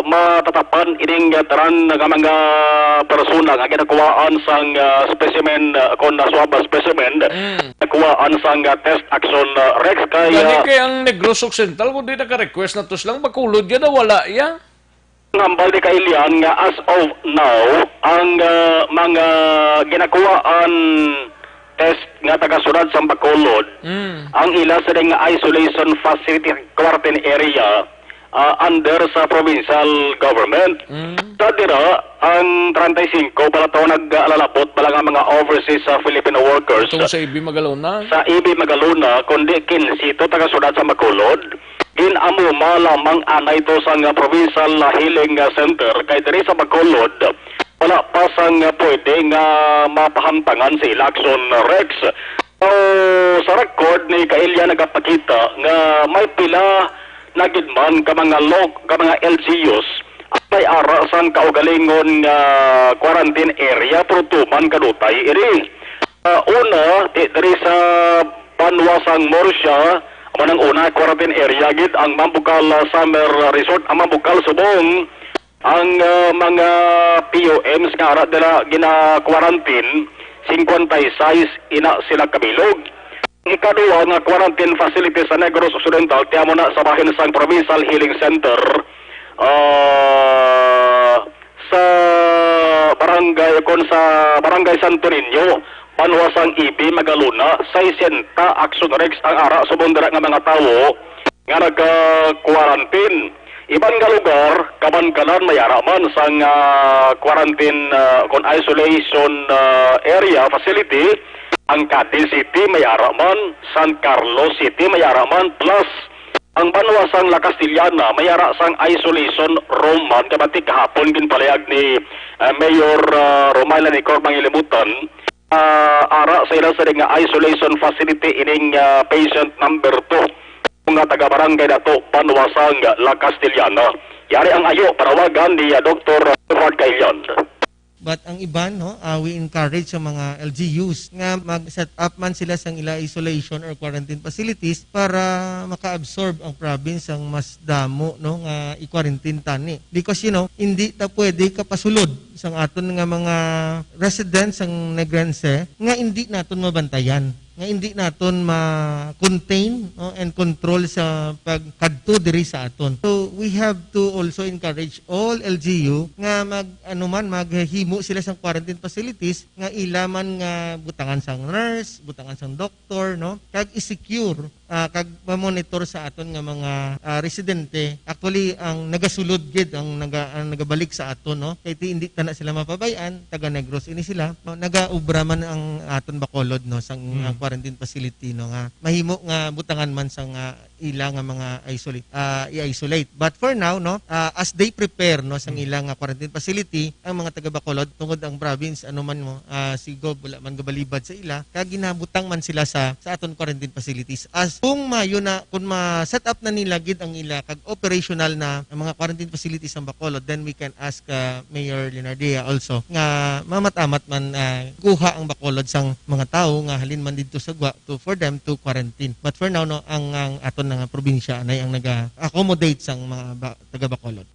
matatapan ining taran nga mga persona nga ginakuwaan sang specimen kon swab specimen nakuwaan sang test action Rex kay ang Negros Occidental kung di naka-request na tos lang Bacolod yan na wala yan. Ngambal di kailian nga as of now ang mga ginakuwaan test nga tagasunod sa Bacolod ang ila sa nga isolation facility quarantine area under sa provincial government. Sa dira ang 35 pala taon nag-alalapot pala nga mga overseas Filipino workers sa IB Magalona kundi 15 tagasunod sa Bacolod. Amo malamang anay to sa provincial healing center kay diri sa Bacolod wala pa sang pwede nga mapahamtangan sa election Rex. So sa record ni Kailya nagapakita nga may pila na gidman ka mga LGUs may ara sang kaugalingon quarantine area protuman kadutay iri. Una diri sa Panwasang Morsya manang una quarantine area gid ang Mambukal Summer Resort ang Mambukal subong ang mga POMs nga ara dala gina-quarantine 56 ina sila kabilog. Ikaduha nga quarantine facility sa Negros Occidental tiamo na sa bahin sang Provincial Healing Center sa barangay Santo Niño Panwasang IB Magalona 60 action Rex ang ara subong dira nga mga tawo nga nag-quarantine. Ibang nga lugar kaban-kanan may ara man sang quarantine kon isolation area facility. Ang Cati City may ara man, San Carlos City may ara man, plus ang Banwasang La Castillana may ara sang isolation room man kabati kahapon ginpalayag ni Mayor Romila ni Corbang Ilibutan. Ara sa ilang sa nga isolation facility ining patient number 2 mga taga-barangay nato Panwasang La Castillana. Yari ang ayo parawagan ni Dr. Edward Gailian. But ang iban, we encourage sa mga LGUs nga mag-set up man sila sang ila isolation or quarantine facilities para maka-absorb ang province ang mas damo nga i-quarantine tani. Because hindi ta pwede kapasulod sang aton nga mga residents ang Negrense nga hindi naton mabantayan, nga hindi naton ma-contain and control sa pagkadto diri sa aton. So we have to also encourage all LGU nga maghimo sila sang quarantine facilities nga ilaman nga butangan sang nurse, butangan sang doktor, kag i-secure kag ma-monitor sa aton nga mga residente. Actually ang nagasulod gid ang nagabalik sa aton kay hindi ta na sila mapabayan, taga Negros ini sila nagaubra man ang aton Bacolod sang quarantine facility nga mahimo nga butangan man sang ila nga mga i-isolate. But for now as they prepare sang ila nga quarantine facility ang mga taga Bacolod tungod ang province si Gob wala man gabalibad sa ila kag ginabutang man sila sa aton quarantine facilities. As kung kung ma-set up na nila gid ang ila kag operational na ang mga quarantine facilities sa Bacolod, then we can ask Mayor Leonardia also nga mamatamat man kuha ang Bacolod sang mga tao nga halin man didto sa Gwa for them to quarantine. But for now ang aton nga probinsya nay ang naga-accommodate sang mga taga Bacolod.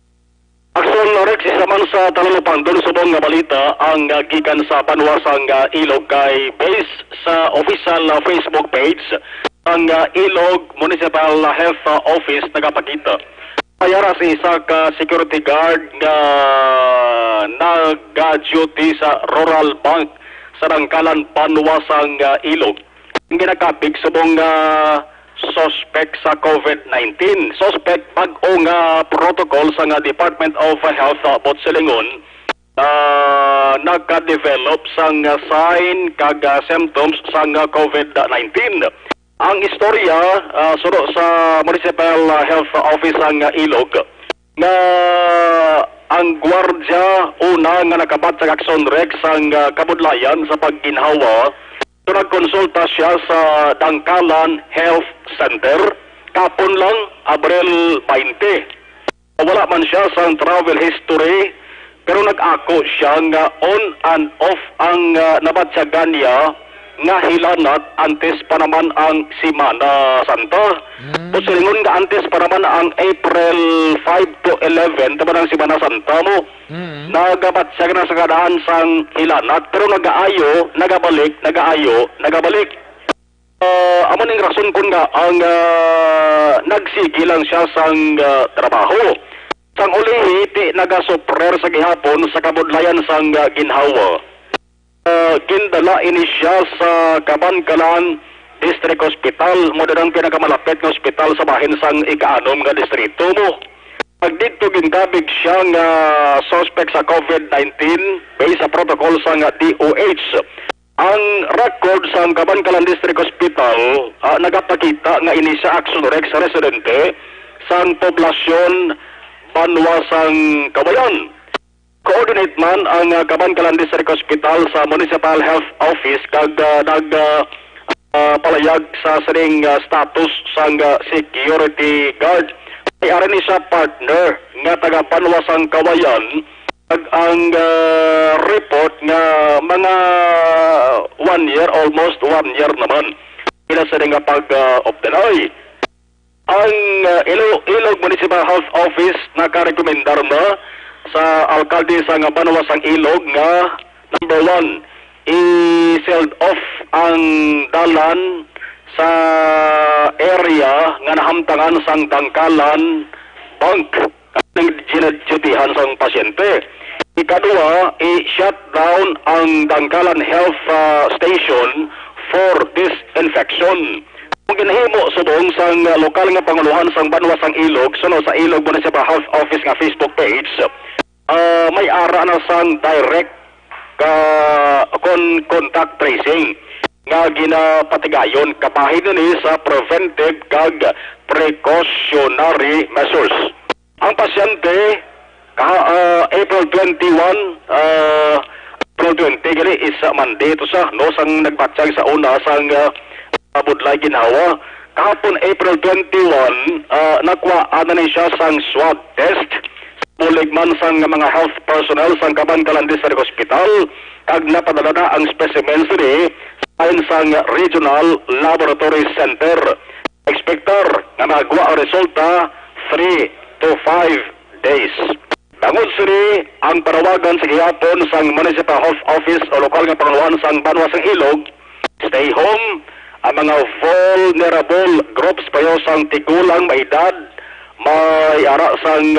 Action Rex, isa man sa talalupang doon subong nga balita ang gikan sa Banwasang Ilog kay base sa official Facebook page ang Ilog Municipal Health Office nagapakita. Mayara si isa ka security guard nga nag-duty sa Rural Bank sa Dangkalan Banwasang Ilog. Ang ginakapig subong suspect sa COVID-19. Suspect bag-o nga protocol sa nga Department of Health Botselingon nagka-develop sang sign kag symptoms sang COVID-19. Ang istorya suro sa Municipal Health Office ang Ilog nga ang gwardya una nga nakabat sa Action Rex ang kabudlayan sa pagginhawa. So, nagkonsulta siya sa Dangkalan Health Center kapon lang Abril 20. Wala man siya sa travel history pero nag-ako siya nga on and off ang nabatsagan niya nga hilanat antes pa naman ang Semana Santa. O silingon nga antes pa naman ang April 5 to 11 taman ang Semana Santa mo. Nagabatsag na sa kadaan sang hilanat pero nagaayo, nagabalik, nagaayo, nagabalik. Amo ning rason kun nga ang nagsigi lang siya sang trabaho. Sang ulihi ti nagasuprer sa gihapon sa kabudlayan sang ginhawa. Gindala ini siya sa Kabankalan District Hospital, mo ang pinakamalapit nga hospital sa bahin sang ika-6 nga distrito mo. Pag dito gintabig siya nga suspect sa COVID-19 based sa protocol sa nga DOH. Ang record sa Kabankalan District Hospital nagapakita nga ini siya Action Rex residente sang poblasyon Banwasang Kabayan. Coordinate man ang Kabankalan District Hospital sa Municipal Health Office kag palayag sa sining status sang security guard. Ay aron ni sa partner nga taga Banwasang Kabayan kag ang report nga mga 1 year, almost 1 year naman ila sa nga pag-obtenay. Ang Ilog Municipal Health Office nakarekomendar na sa alkalde sa Banwasang Ilog nga number 1, i-sealed off ang dalan sa area nga nahamtangan sang Dangkalan Bank ng ginadjutihan sang pasyente. Ikadua, i-shut down ang Dangkalan Health Station for disinfection. Kung ginahimo subong sang lokal nga panguluhan sang Banwasang Ilog suno sa Ilog Municipal Health Office nga Facebook page, may ara na sang direct contact tracing nga ginapatigayon kabahin ni sa preventive kag precautionary measures. Ang pasyente April 21 April 20 gali is Monday to sa no sang nagbatsag sa una sang budlay ginawa. Kahapon April 21 nakuha na siya sang swab test bulig man sang mga health personnel sang Kabankalan District Hospital kag napadala na ang specimens ni sang Regional Laboratory Center. Expector nga magawa ang resulta 3 to 5 days. Tangod sini ang parawagan sa gihapon sang Municipal Health Office o lokal nga panguluhan sang Banwasang Ilog, stay home. Ang mga vulnerable groups payo sang tigulang maedad, may ara sang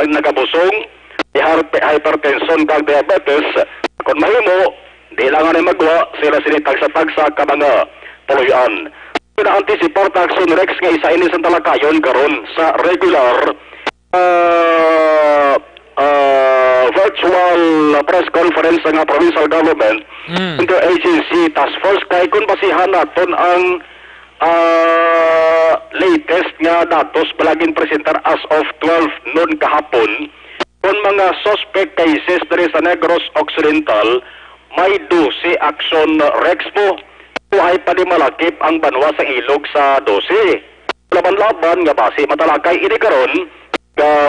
nagabusong, hypertension kag diabetes. Kung mahimo, di lang nga magwa sila sinitag sa tagsa ka mga puluyan. Na-anticipate Action Rex nga isa ini sa talakayon karon sa regular virtual press conference nga provincial government interagency task force kay kung basihan naton ang latest nga datos palaging presentar as of 12 noon kahapon kung mga suspect cases diri sa Negros Occidental may 12 Action Rex mo. Buhay pa di malakip ang Banwasang Ilog sa 12. Laban-laban nga base matalakay ini karon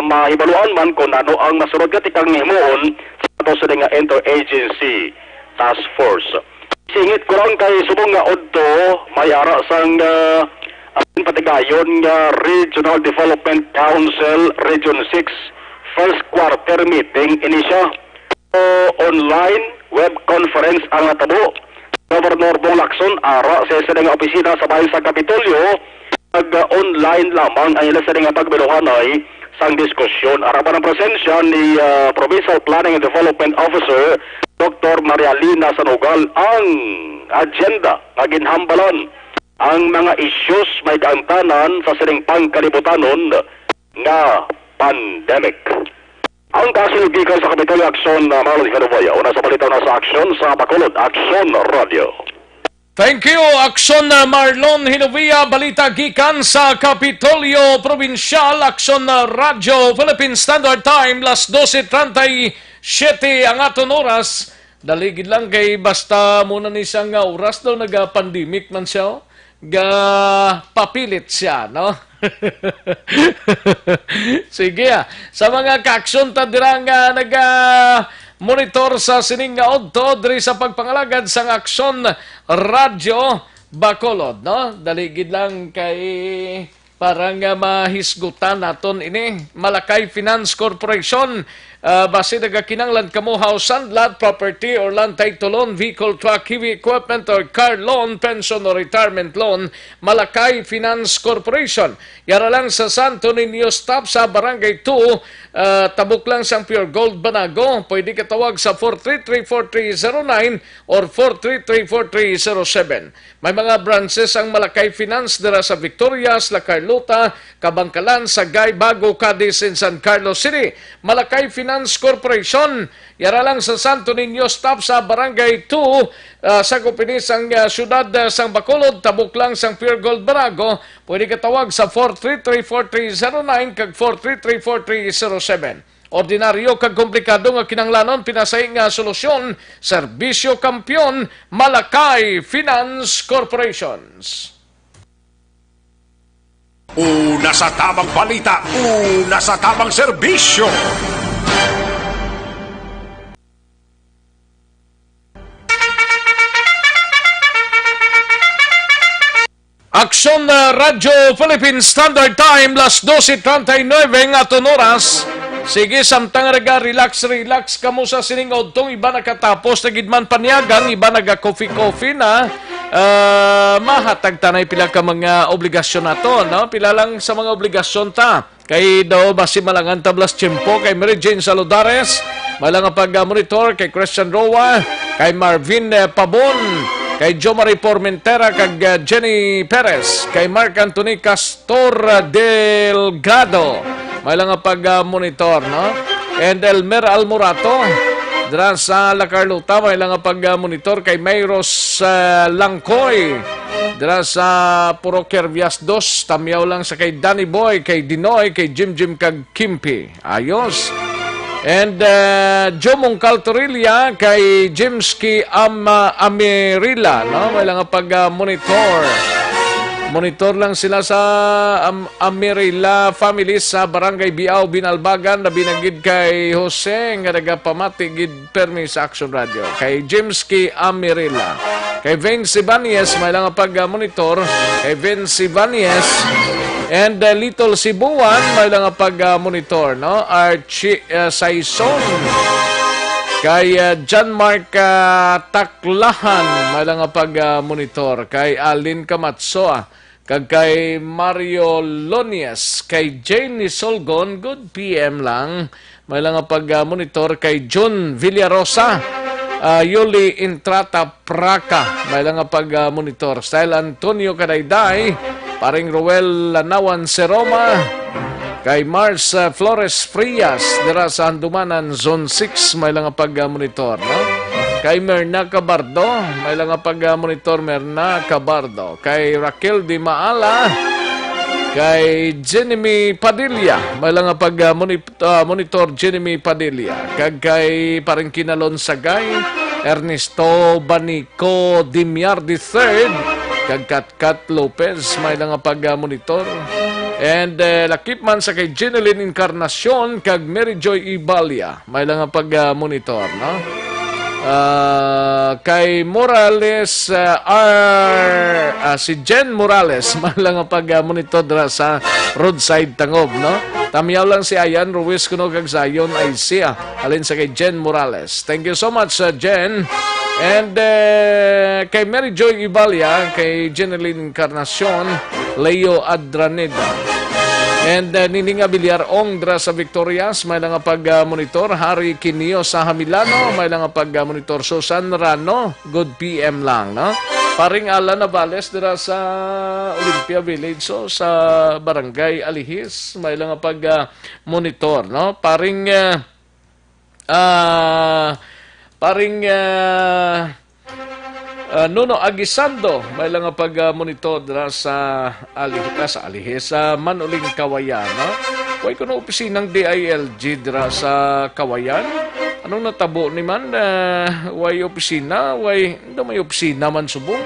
mahibaluan man kung ano ang masurod nga tikang himuon sa sa nga interagency task force. Singit ko lang kay subong nga udto may ara sang patigayon nga Regional Development Council Region 6 first quarter meeting ini siya. So, online web conference ang natabo. Governor Bong Lacson ara sa isa nga opisina sa bahay sa Kapitolyo, nag-online lamang ang ila sa nga pagbiluhanay sang diskusyon. Arapan ang presensya ni Provincial Planning and Development Officer Dr. Marialina Sanugal ang agenda na ginhambalan ang mga issues may kaangtanan sa sining pangkalibutanon nga pandemic. Ang kasiligikan sa Kapitolyo Aksyon na Marlon Hinuboya, una sa balitaw na sa Aksyon sa Bacolod, Aksyon Radio. Thank you, Aksyon Marlon Hinovia, balita gikan sa Kapitolyo Provincial, Aksyon Radio, Philippine Standard Time, las 12:37 ang aton oras. Daligid lang kay basta muna ni siyang oras daw nag-pandemic man siya, papilit siya, no? Sige, sa mga kaaksyon ta dirang monitor sa sining nga odto diri sa pagpangalagad sang Aksyon Radio Bacolod, no? Daligid lang kay parang mahisgutan naton ini Malakay Finance Corporation. Base nagakinanglan kamo house and lot property or land title loan, vehicle, truck, heavy equipment or car loan, pension or retirement loan, Malakay Finance Corporation. Yara lang sa Santo Niño stop sa Barangay 2, tabuk lang sang Pure Gold Banago. Pwede ka tawag sa 433-4309 or 433-4307. May mga branches ang Malakay Finance dira sa Victorias, La Carlota, Kabangkalan, Sagay, Bago, Cadiz, and San Carlos City. Malakay Finance Corporation, yara lang sa Santo Niño stop sa Barangay 2, sa kupinis ang syudad sang Bacolod, tabuk lang sang Pure Gold Barago. Pwede ka tawag sa 433-4309 kag 433-4307. Ordinaryo kag komplikado nga kinanglanon, pinasay nga solusyon, serbisyo kampiyon, Malakay Finance Corporations. Una sa tamang balita, una sa tamang serbisyo. Aksyon Radio Philippine Standard Time, las 12:39 nga aton oras. Sige, samtang relax kamo sa sining odtong, iba nakatapos na gidman paniagang, iba naga-coffee na. Mahatag tanay pila ka mga obligasyon nato, no? Pila lang sa mga obligasyon ta. Kay daw basi malangan tablas tiyempo kay Mary Jane Saludares, malang pag-monitor kay Christian Roa, kay Marvin Pabon, kay Jo Marie Formentera, kag Jenny Perez, kay Mark Anthony Castor Delgado, may lang pag-monitor, no? And Elmer Almorato, dira sa La Carlota, may lang pag-monitor kay Mayros Langkoy, dira sa Puro Kervias 2, tamyaw lang sa kay Danny Boy, kay Dinoy, kay Jim kag Kimpi. Ayos. And Joe Mongcal Torilla, kay Jimski Amirila, no? May lang pag-monitor. Monitor lang sila sa Amirila family sa Barangay Biao, Binalbagan, na binagid kay Jose, nga nagapamati gid permi sa Aksyon Radio. Kay Jimski Amirila. Kay Vince Ibanez, may lang pag-monitor. Kay Vince Ibanez. And Little Cebuan, may lang pag-monitor, no? Archie Saison. Kay John Mark Taklahan, may lang pag-monitor. Kay Alin Kamatsoa. Kag kay Mario Lonias. Kay Jane Solgon, good PM lang. May lang pag-monitor. Kay John Villarosa. Yuli Intrata Praca, may lang pag-monitor. Style Antonio Kadayday, paring Roel Lanawan Seroma, kay Mars Flores Frias, dira sa Handumanan, Zone 6, may lang pag-monitor, no? Kay Merna Cabardo, may lang pag-monitor, Merna Cabardo. Kay Raquel Di Maala, kay Jenemy Padilla, may lang pag-monitor Jenemy Padilla. Kag kay paring Kinalon Sagay, Ernesto Banico Dimiar III, kag Katkat Lopez, may lang pag-monitor. And lakip man sa kay Jeneline Encarnacion, kag Mary Joy Ibalia, may lang pag-monitor, no? Kay Morales si Jen Morales malang pag-monitor sa roadside Tangob, no? Tamiyaw lang si Ayan Ruiz kuno kag Zion ay siya alin sa kay Jen Morales. Thank you so much Jen. And kay Mary Joy Ibalia, kay Jeneline Encarnacion, Leo Adraneda. And Nining Abiliar Ong dra sa Victorias, may lang pag-monitor. Harry Quinio sa Hamilano, may lang pag-monitor. Susan Rano, good PM lang, no? Paring Alan Navales dra sa Olympia Village, so sa Barangay Alihis, may lang pag-monitor, no? Paring Nuno Aguisando, may lang pag-monitor dra sa Alihis, sa Manuling Kawayan, no? Way ko na opisinang DILG dra sa Kawayan. Anong natabo ni man? Way opisina, may opisina man subong.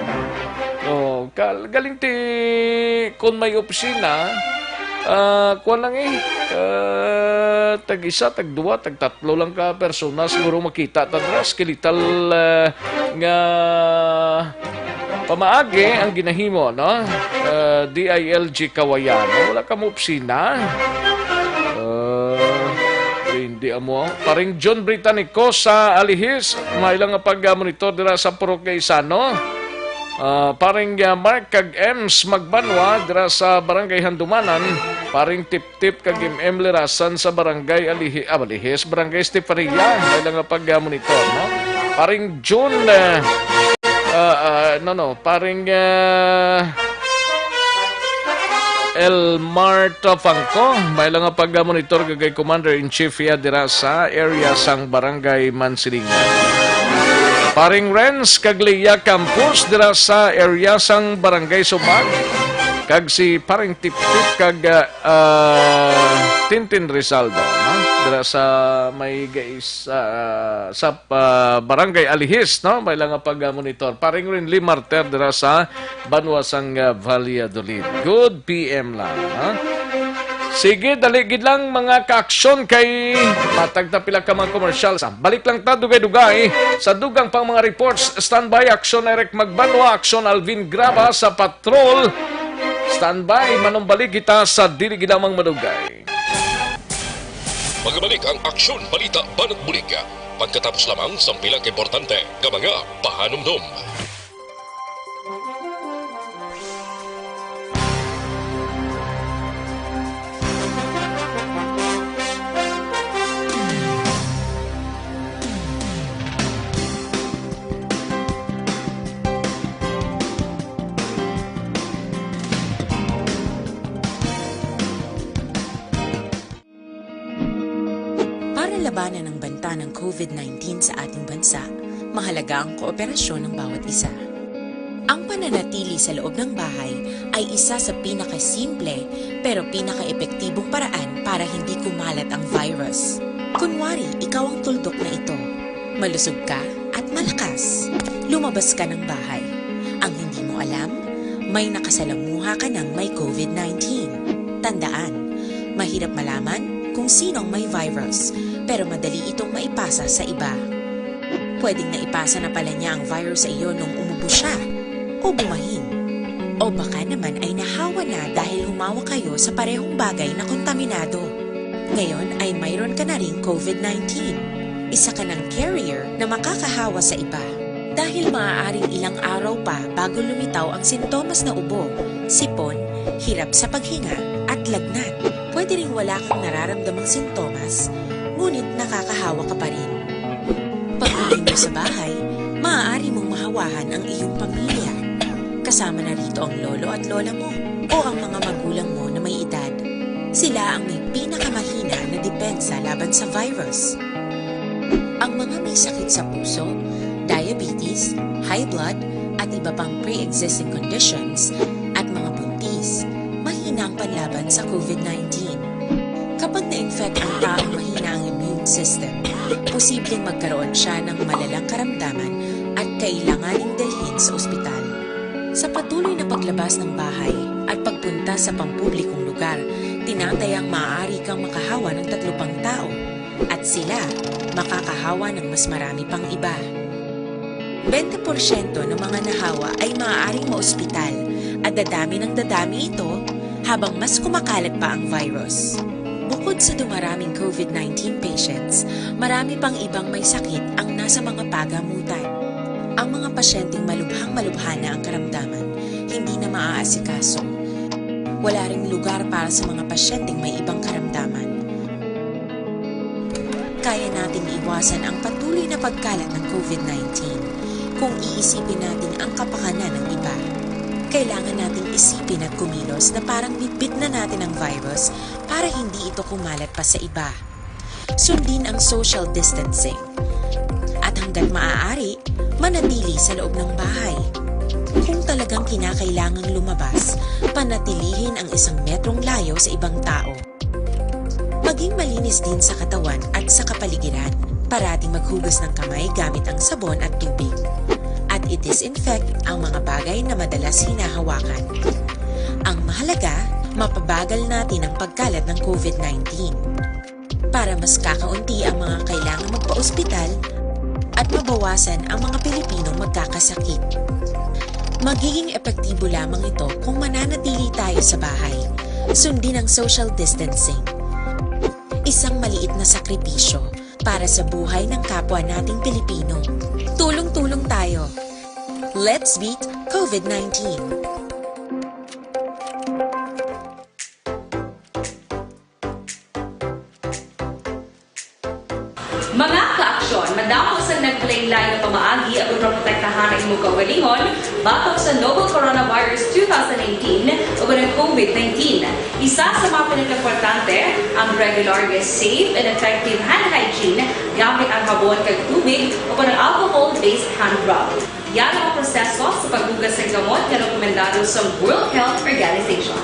Oh, galing ti kung may opisina, kuwan lang tag-isa, tag-dua, tag-tatlo lang ka persona siguro makita tadras kilital nga pamaagi ang ginahimo, no? DILG Kawayan, wala ka mo opisina. Hindi amo. Paring John Britannico sa Alihis, may lang pag-monitor dira sa Purok Gaisano. Paring Mark kag Ems Magbanwa dira sa Barangay Handumanan, paring Tip-Tip kag M. Lirasan sa Barangay Alihis, Barangay Estefaria, may lang pag-monitor, no? Paring June paring Elmar Tafangco, may lang pag-monitor kagay Commander-in-Chief dira sa area sang Barangay Mansilingan. Paring Renz Caglia Campus dira sa area sang Barangay Subag, kag si paring Tip-Tip kag Tintin Rizaldo, no? Dira sa may guys sa Barangay Alihis, no? May lang pag-monitor. Paring Rinly Marter dira sa Banwa sang Valladolid. Good PM lang, ha? Sige, daligid lang mga ka-aksyon kay matagta pila ka mga commercial. Balik lang ta dugay-dugay sa dugang pang mga reports. Standby, Aksyon Eric Magbanwa, Aksyon Alvin Graba sa patrol. Standby, manumbalik kita sa diligid lamang madugay. Magbalik ang Aksyon Balita Banat Bulig. Pagkatapos lamang sa pilang importante ng mga pahanumdum. Labanan ng banta ng COVID-19 sa ating bansa, mahalaga ang kooperasyon ng bawat isa. Ang pananatili sa loob ng bahay ay isa sa pinakasimple pero pinaka-epektibong paraan para hindi kumalat ang virus. Kunwari, ikaw ang tuldok na ito. Malusog ka at malakas. Lumabas ka ng bahay. Ang hindi mo alam, may nakasalamuha ka ng may COVID-19. Tandaan, mahirap malaman kung sinong may virus, pero madali itong maipasa sa iba. Pwedeng naipasa na pala niya ang virus sa iyo nung umubo siya o bumahin. O baka naman ay nahawa na dahil humawa kayo sa parehong bagay na kontaminado. Ngayon ay mayroon ka na ring COVID-19. Isa ka ng carrier na makakahawa sa iba. Dahil maaaring ilang araw pa bago lumitaw ang sintomas na ubo, sipon, hirap sa paghinga at lagnat. Pwede ring wala kang nararamdamang sintomas, ngunit nakakahawa ka pa rin. Pag-uwi mo sa bahay, maaari mong mahawahan ang iyong pamilya. Kasama na rito ang lolo at lola mo o ang mga magulang mo na may edad. Sila ang may pinakamahina na depensa laban sa virus. Ang mga may sakit sa puso, diabetes, high blood, at iba pang pre-existing conditions at mga buntis, mahina ang panlaban sa COVID-19. Kapag na-infect ang taong mahina ang immune system, posibleng magkaroon siya ng malalang karamdaman at kailanganing dalhin sa ospital. Sa patuloy na paglabas ng bahay at pagpunta sa pampublikong lugar, tinatayang maaari kang makahawa ng 3 pang tao at sila makakahawa ng mas marami pang iba. 20% ng mga nahawa ay maaaring maospital at dadami ng dadami ito habang mas kumakalat pa ang virus. Bukod sa dumaraming COVID-19 patients, marami pang ibang may sakit ang nasa mga pagamutan. Ang mga pasyenteng malubhang-malubha na ang karamdaman, hindi na maaasikaso. Wala ring lugar para sa mga pasyenteng may ibang karamdaman. Kaya nating iwasan ang patuloy na pagkalat ng COVID-19 kung iisipin natin ang kapakanan ng iba. Kailangan nating isipin at kumilos na parang bitbit na natin ang virus para hindi ito kumalat pa sa iba. Sundin ang social distancing. At hanggat maaari, manatili sa loob ng bahay. Kung talagang kinakailangang lumabas, panatilihin ang 1 metrong layo sa ibang tao. Maging malinis din sa katawan at sa kapaligiran. Parating maghugas ng kamay gamit ang sabon at tubig. At i-disinfect ang mga bagay na madalas hinahawakan. Ang mahalaga, mapabagal natin ang pagkalat ng COVID-19 para mas kakaunti ang mga kailangang magpa-ospital at mabawasan ang mga Pilipinong magkakasakit. Magiging epektibo lamang ito kung mananatili tayo sa bahay. Sundin ang social distancing. Isang maliit na sakripisyo para sa buhay ng kapwa nating Pilipino. Tulong-tulong tayo. Let's beat COVID-19. Mga kaaksyon, madamo sa nagpalaylay na pamaagi at protektahan ang imong kaugalingon batok sa novel coronavirus 2018 o ng COVID-19. Isa sa mga pinaka-importante ang regular, safe, and effective hand hygiene gamit ang habon kag tubig o ng alcohol-based hand rub. Yan ang proseso sa paghugas ng gamot na rekomendado sa World Health Organization.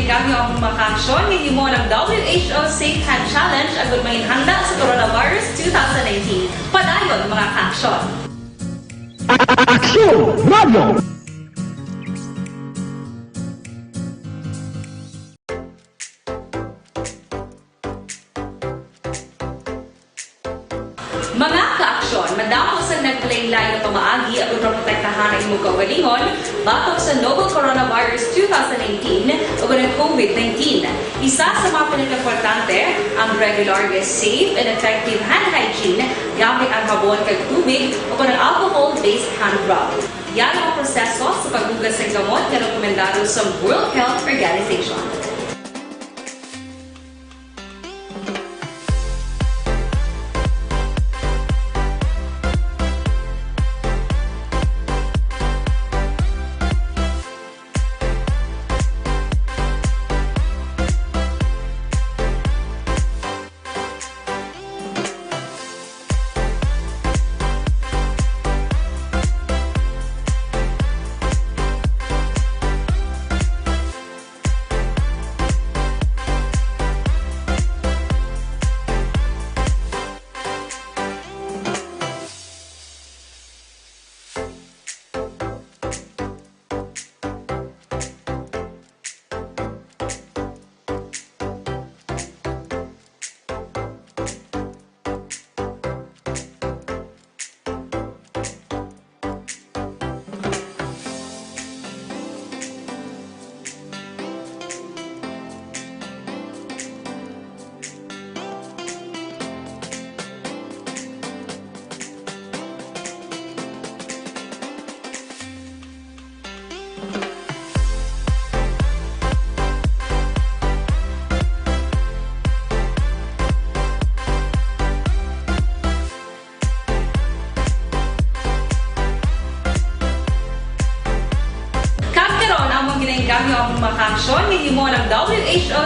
Ganyo ang makaksyon ng mo ng WHO Safe Hand Challenge agad may handa sa coronavirus 2019. Padayon mga kaaksyon! Aksyon Radio! Mga kaaksyon, madamo sa nagpalaylay na pamaagi at protektahan ang imong kaugalingon batok sa novel coronavirus 2018 o ng COVID-19. Isa sa mga pinaka-importante ang regular, safe, and effective hand hygiene gamit ang habon kag tubig o ng alcohol-based hand rub. Yan ang proseso sa paghugas ng gamot na rekomendado sa World Health Organization.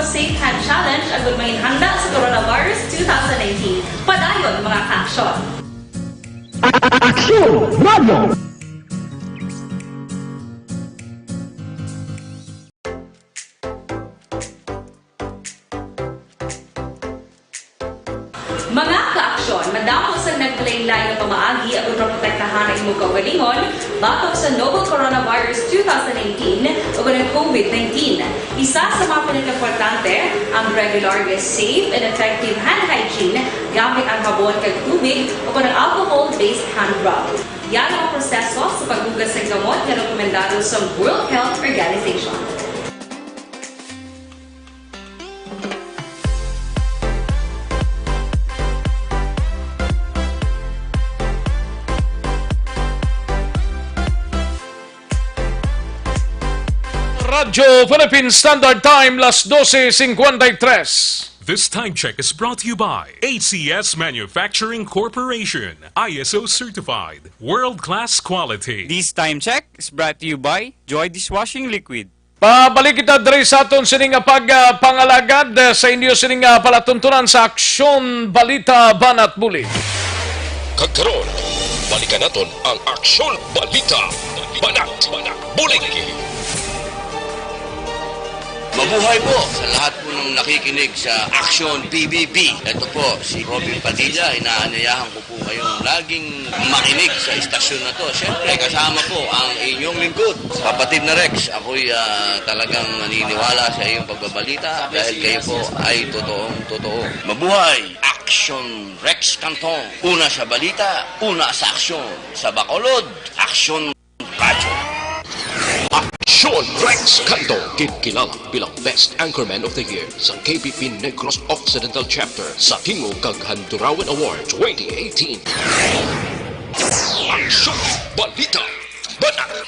Safe Hand Challenge agud may handa sa coronavirus 2019. Padayon mga ka-aksyon. Aksyon Radio! Mga ka-aksyon, madamo sa naglaylay na pamaagi at protektahan ang imong kaugalingon batok sa novel coronavirus 2018 o ng COVID-19. Isa sa mga pinaka-importante ang regular, safe, and effective hand hygiene gamit ang habon kag tubig o ng alcohol-based hand rub. Yan ang proseso sa paghugas ng gamot na rekomendado sa World Health Organization. Radyo Philippine Standard Time, las 12:53. This time check is brought to you by ACS Manufacturing Corporation, ISO certified, world-class quality. This time check is brought to you by Joy Dishwashing Liquid. Pabalik kita diri sa aton sining pangalagad sa inyo sining palatuntunan sa Aksyon Balita Banat Bulit. Kagkaroon, balikan naton ang Aksyon Balita Banat Bulit. Mabuhay po sa lahat po ng nakikinig sa Action PBB. Ito po si Robin Padilla. Inaanyayahan ko po kayong laging makinig sa istasyon na to. Siyempre kasama po ang inyong lingkod. Kapatid na Rex, ako'y talagang naniniwala sa iyong pagbabalita dahil kayo po ay totoong-totoo. Mabuhay! Action Rex Canton. Una sa balita, una sa aksyon. Sa Bacolod, Action Radio. Aksyon Rex Canto, kilala bilang Best Anchorman of the Year sa KBP Negros Occidental Chapter sa Tingog kag Handurawan Award 2018. Aksyon Balita Banat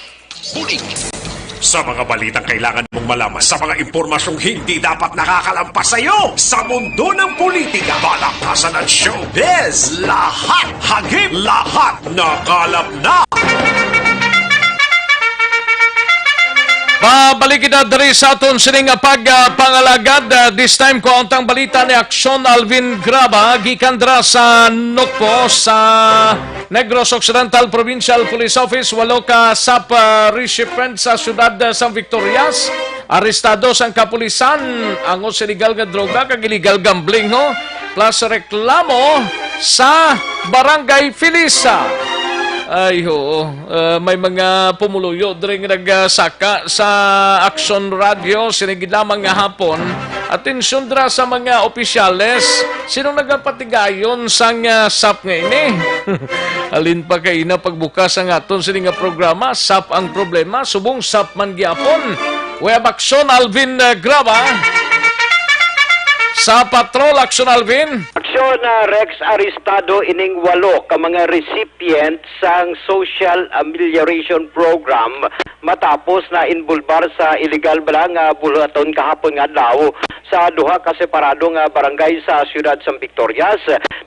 Bulit. Sa mga balitang kailangan mong malaman, sa mga impormasyong hindi dapat nakakalampas sa iyo, sa mundo ng politika, balakasan at showbiz, lahat hagip, lahat nakalap na. Babalik kita diri sa aton sining pangalagad. This time ko ang balita ni Aksyon Alvin Graba gikan dra sa Nukpo sa Negros Occidental Provincial Police Office. Walo ka SAP recipient sa siyudad San Victorias. Arestados ang kapulisan ang illegal nga droga kag illegal gambling ho plus reklamo sa Barangay Filisa. Ay ho, may mga pumuluyo dring nagsaka sa Action Radio sinigid lamang nga hapon. Atensyon dra sa mga opisyales, sino nagapatigayon sang SAP nga ini? Alin pa kay na pagbukas ang aton sini nga programa, SAP ang problema, subong SAP man gyapon. Web Action Alvin Graba. Sa Patrol Action Alvin. Aksyon Rex, arestado ining 8 ka mga recipient sang Social Amelioration Program matapos na involbar sa illegal balang bulaton kahapon nga adlaw sa duha ka separado nga barangay sa siyudad San Victorias.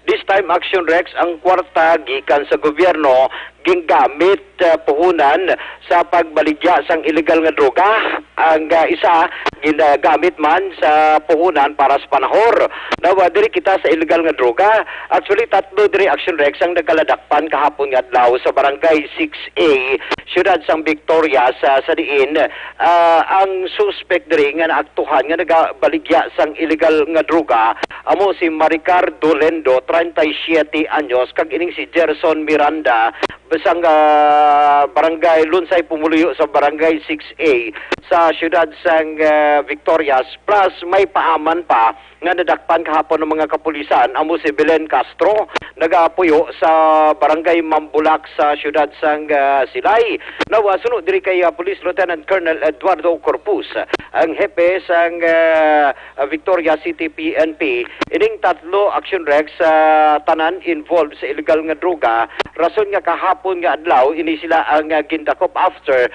This time Action Rex ang kwarta gikan sa gobyerno gingamit puhunan sa pagbaligya sang illegal nga droga. Ang isa ginagamit man sa puhunan para sa panahor. Nawa diri kita sa illegal nga droga. Actually tatlo diri Action Rex ang nagaladakpan kahapon nga adlaw sa barangay 6A siyudad San Victorias sa diin. Ang suspect diri nga naaktuhan nga nagabaligya sang illegal nga droga amo si Maricar Dolendo 37 anyos kag ining si Gerson Miranda sang barangay Lunsay Pumuluyo sa barangay 6A sa siyudad sang Victorias plus may paaman pa nga nadakpan kahapon ng mga kapulisan amo si Belen Castro nagaapuyo sa barangay Mambulak sa siyudad sang Silay. Nawa sunod diri kay Police Lieutenant Colonel Eduardo Corpus ang hepe sang Victoria City PNP. Ining tatlo Action Rex tanan involved sa illegal nga droga. Rason nga kahapon nga adlaw ini sila ang gindakop after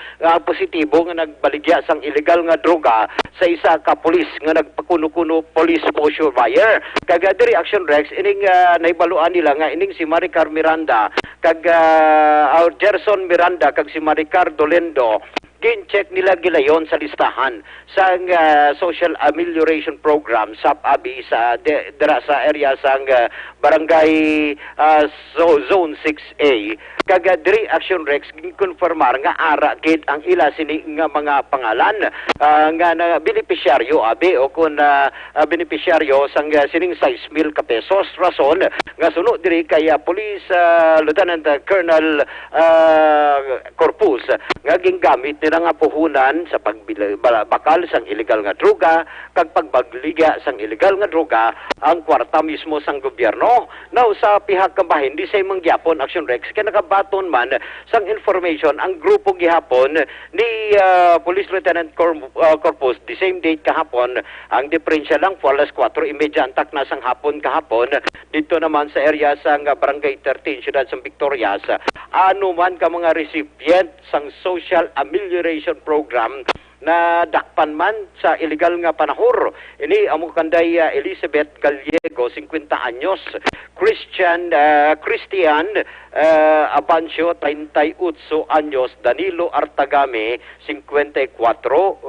positibo nga nagbaligya sang illegal nga droga sa isa ka pulis nga nagpakuno-kuno police motion buyer. Kag diri Action Rex ining naibaluan nila nga ining si Maricar Miranda kag Gerson Miranda kag si Maricar Dolendo gin-check nila gilayon sa listahan sa Social Amelioration Program SAP-ABI sa area sa barangay Zone 6A. Kaga diri Action Rex ginkonfirmar nga ara gid ang ila sini nga mga pangalan nga na benepisyaryo abi o kun benepisyaryo sang sining 6,000 ka pesos. Rason nga suno diri kay Police Lieutenant Colonel Corpus nga gingamit nila nga puhunan sa pagbakal sang illegal nga droga kag pagbagliga sang illegal nga droga ang kwarta mismo sang gobyerno. Now sa pihak kabahin di say mangyapon Action Rex kay nakabaton man sang information ang grupo gihapon ni Police Lieutenant Corpus the same date kahapon. Ang diferensya lang 4:30 antak na sang hapon kahapon dito naman sa area sang Barangay 13 Siyudad sang Victorias. Ano man ka mga recipient sang Social Amelioration Program na dakpan man sa illegal nga panahor. Ini amo kanday Elizabeth Gallego 50 anyos, Christian Abancio 38 anyos, Danilo Artagame 54,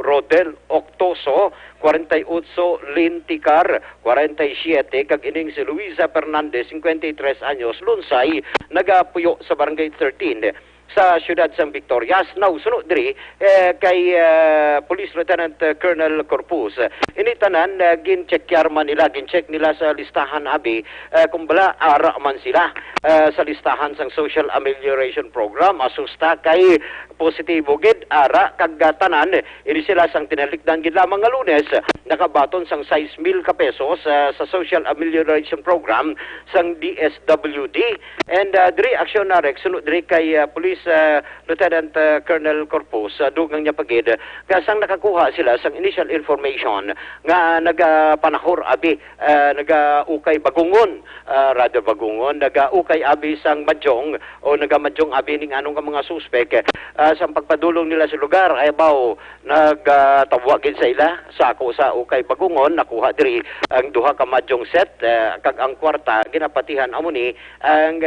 Rodel Octoso 48, Lynn Ticar 47, kag ining si Luisa Fernandez 53 anyos, Lunsay nagapuyo sa Barangay 13 sa siyudad sang Victorias. Now sunod diri kay Police Lieutenant Colonel Corpus. Ini tanan gin-check nila sa listahan abi kung bala ara man sila sa listahan sang Social Amelioration Program. Asusta kay positibo gid ara kag tanan ini sila sang tinalikdan gid lamang nga Lunes nakabaton sang 6,000 ka pesos sa Social Amelioration Program sang DSWD. And diri Action Rex sunod diri kay Police Lieutenant Colonel Corpus dugang niya pagid kasang nakakuha sila sang initial information nga nagapanahor abi nagaukay bagungon rather bagungon nagaukay abi sang Madjong o nagamadjong abi ning anong mga suspek sang pagpadulong nila sa lugar ay bao nagtawagin sa ila sa ako sa ukay bagungon nakuha diri ang duha ka Madjong set kag ang kwarta ginapatihan amo ni ang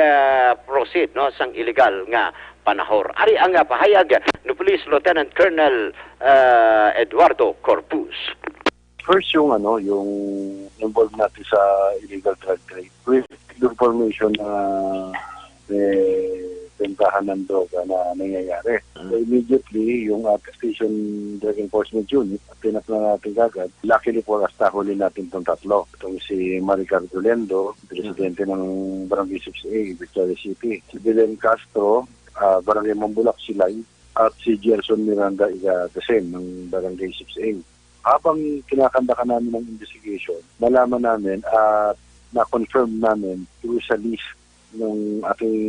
proceed no sang illegal nga panahor. Ari ang pahayag ni Police Lieutenant Colonel Eduardo Corpus. First yung involved natin sa illegal drug trade. With information na bentahan ng droga na nangyayari. So immediately, yung Station Drug Enforcement Unit, pinat na natin kagad. Luckily for us, nahuli natin itong tatlo. Itong si Maricar Dolendo, presidente ng Barangay 6A, Victoria City. Si Belen Castro, Barangay Mambulak, Silay, at si Gerson Miranda, the same, ng Barangay 6A. Habang kinakanda namin ng investigation, nalaman namin at na-confirm namin through sa list ng ating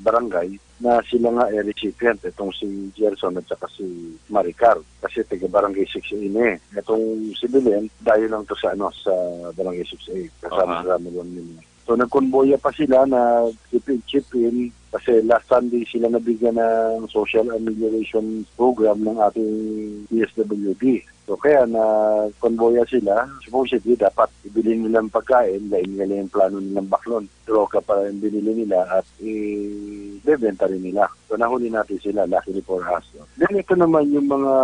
barangay na sila nga ay recipient. Itong si Gerson at saka si Maricar. Kasi taga Barangay 6A na eh. Itong si Belen, dahil lang to sa Barangay 6A. Kasama-sama lang nila. So nagkonboya pa sila na chip-in kasi last Sunday sila nabigyan ng Social Amelioration Program ng ating DSWD. So kaya na konboya sila, supposedly dapat ibili nilang pagkain, lain nila yung plano nilang baklon. Droga pa yung binili nila at i-bebenta rin nila. So nahuli natin sila, luckily for us. Then ito naman yung mga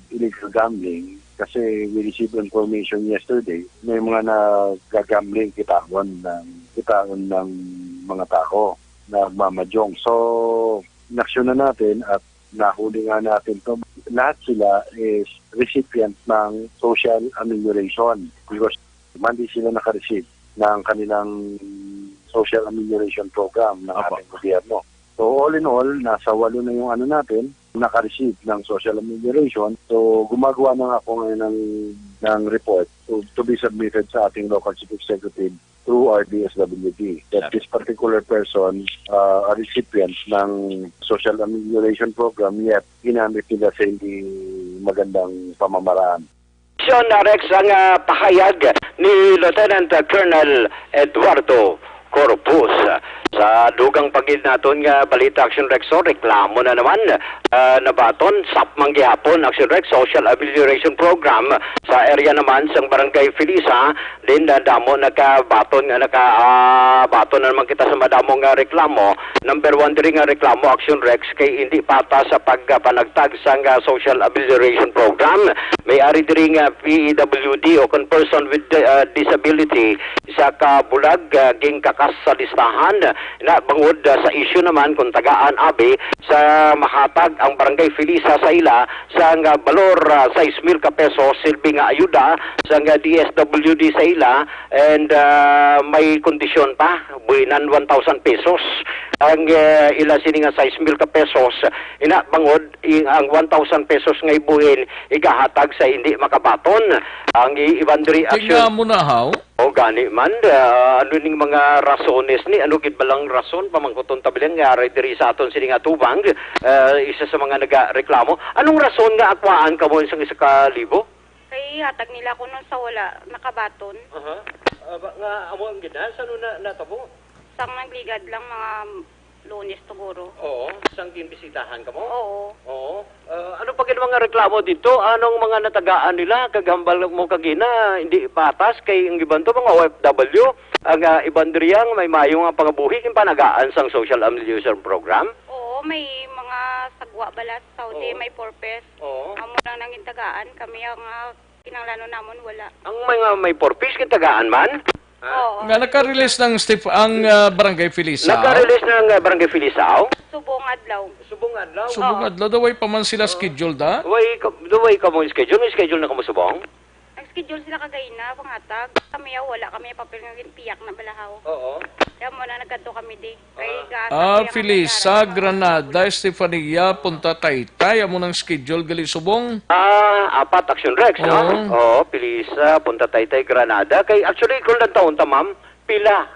illegal gambling. Kasi we received information yesterday, may mga nagagambling kitawan ng mga tao na mamajong. So, inaksyon na natin at nahuli nga natin to. Lahat sila is recipient ng Social Amelioration because hindi sila nakareceive ng kanilang Social Amelioration Program ng ating gobyerno. So all in all, nasa 8 na yung natin, naka-receive ng Social Amelioration. So gumagawa na ako ngayon ng report to be submitted sa ating local chief executive through our DSWD. That this particular person, a recipient ng Social Amelioration Program, yet ginamit nila sa hindi magandang pamamaraan. Action Rex ang pahayag ni Lieutenant Colonel Eduardo Corpus. Sa dugang pagid naton nga balita Action Rexo, reklamo na naman nabaton sapmang gihapon Action Rex Social Amelioration Program sa area naman sang Barangay Felisa din damo nakabaton nga nakabaton na naman kita sa madamong nga reklamo. Number 1 diri nga reklamo Action Rex kay hindi pata sa pagpanagtag sang Social Amelioration Program. May ari diri nga PWD o person with disability sa kabulag ging kakas sa listahan na bangod sa issue naman kung tagaan abi sa mahatag ang Barangay Felisa sa ila sa nga balor 6,000 ka pesos silbi nga ayuda sa nga DSWD sa ila and may kondisyon pa buinan 1,000 pesos ang ila sini nga 6,000 ka pesos ina bangod ang 1,000 pesos nga ibuhin igahatag sa hindi makabaton ang ibandri action. Tingnan mo na how? O gani man, ano ning mga rasones ni, ano gid balang rason pamangkuton tabilang nga diri sa aton sini nga tubang, isa sa mga nagareklamo. Anong rason nga akwaan ka mo isang 1,000? Kay hatag nila ko nun sa wala nakabaton. Nga amo ang gina, saan na natabo? Sang nagligad lang mga Lunes siguro. Oo, sang ginbisitahan ka mo? Oo. Ano pa gid mga reklamo dito? Anong mga natagaan nila kagambal mo kagina hindi patas kay ang iban to mga OFW ang iban diriyang may mayong nga pangabuhi kin panagaan sang Social Amelioration Program? Oo, may mga sagwa balas Saudi, may purpose. Amo lang nang intagaan kami ang kinanglano namon wala. Ang mga may purpose kin tagaan man? Nga naka-release ng ang Barangay Felisa. Naka-release ng Barangay Felisa? Subong adlaw. Subong adlaw? Subong adlaw, daway pa man sila schedule da? Daway ka mo schedule? May schedule na ka mo subong? Nag-schedule sila kagay na, pangatag. Kami wala kami papel nga piyak na balahaw. Oo. Kaya mo na nagkanto kami di. Kay Felisa, Granada, Estefania, Punta Taytay, amo ng schedule gali subong. Apat Action Rex, no? Oo, Felisa, Punta Taytay, Granada. Kay actually kung lang taon ta ma'am, pila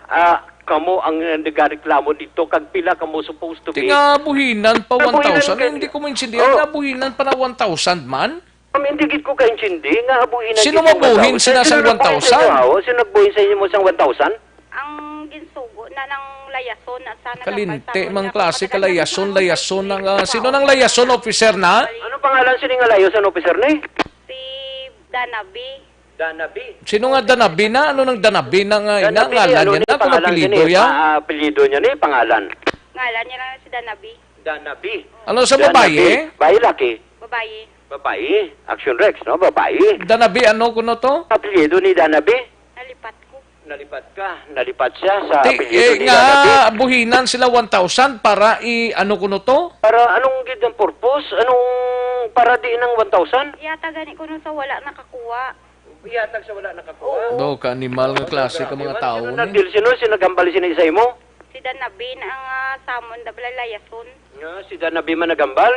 kamo ang nagareklamo dito kag pila kamo supposed to be. Tinga buhinan pa 1,000. Hindi ko maintindihan nga buhinan pa na 1,000 man. Hindi gid ko kaintindi nga buhinan. Sino mabuhin sila sa 1,000? Sino nagbuhin sa inyo mo sang 1,000? Ang ginsugo na ng layason at sana Kalinte mang klase ka layason ng sino nang layason officer na? Ano pangalan sini nga layason officer ni? Si Danabi. Danabi. Sino nga Danabi na? Ano nang Danabi na nga ngalan niya? Ano na apelyido niya? Apelyido niya ni pangalan. Ngalan niya lang si Danabi. Danabi. Ano sa babae? Babae laki. Babae. Action Rex, no? Babae. Danabi, ano kuno to? Apelyido ni Danabi? Nalipat ka. Nalipat siya sa apelyido ni Danabi. Nga, buhinan sila 1,000 para ano kuno to? Para anong gid ang purpose? Anong para di ng 1,000? Yata gani ko nung sa wala nakakuha. Yata sa wala nakakuha? Do, ka animal nga klase ka mga tao ni. Sino nagambali sila sa imo? Si Danabi na ang samon dabla layason. Si Danabi man nagambal?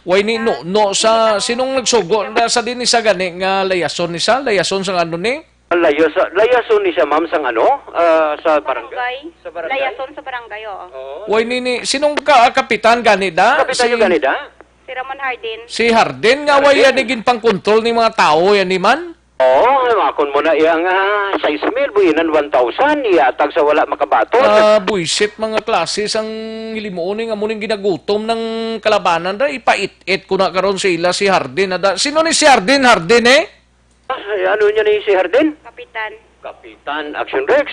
Way ni no sa sinong nagsugo sa din sa gani nga layason ni sa layason sa ano ni? Layason ni siya ma'am sang ano sa barangay. Sa barangay. Layason sa barangay Way ni sinong kapitan gani da? Kapitan yung gani da? Si Ramon Hardin. Si Hardin nga way naging pang-control ni mga tao yan ni man? Makon mo na iyang 6,000 buhinan 1,000 iyatag sa wala makabaton. Buisit mga klase sang hilimuon nga muning ginagutom ng kalabanan da ipait-it ko na karon sa ila si Hardin da. Sino ni si Hardin Ano niya ni si Hardin? Kapitan Action Rex.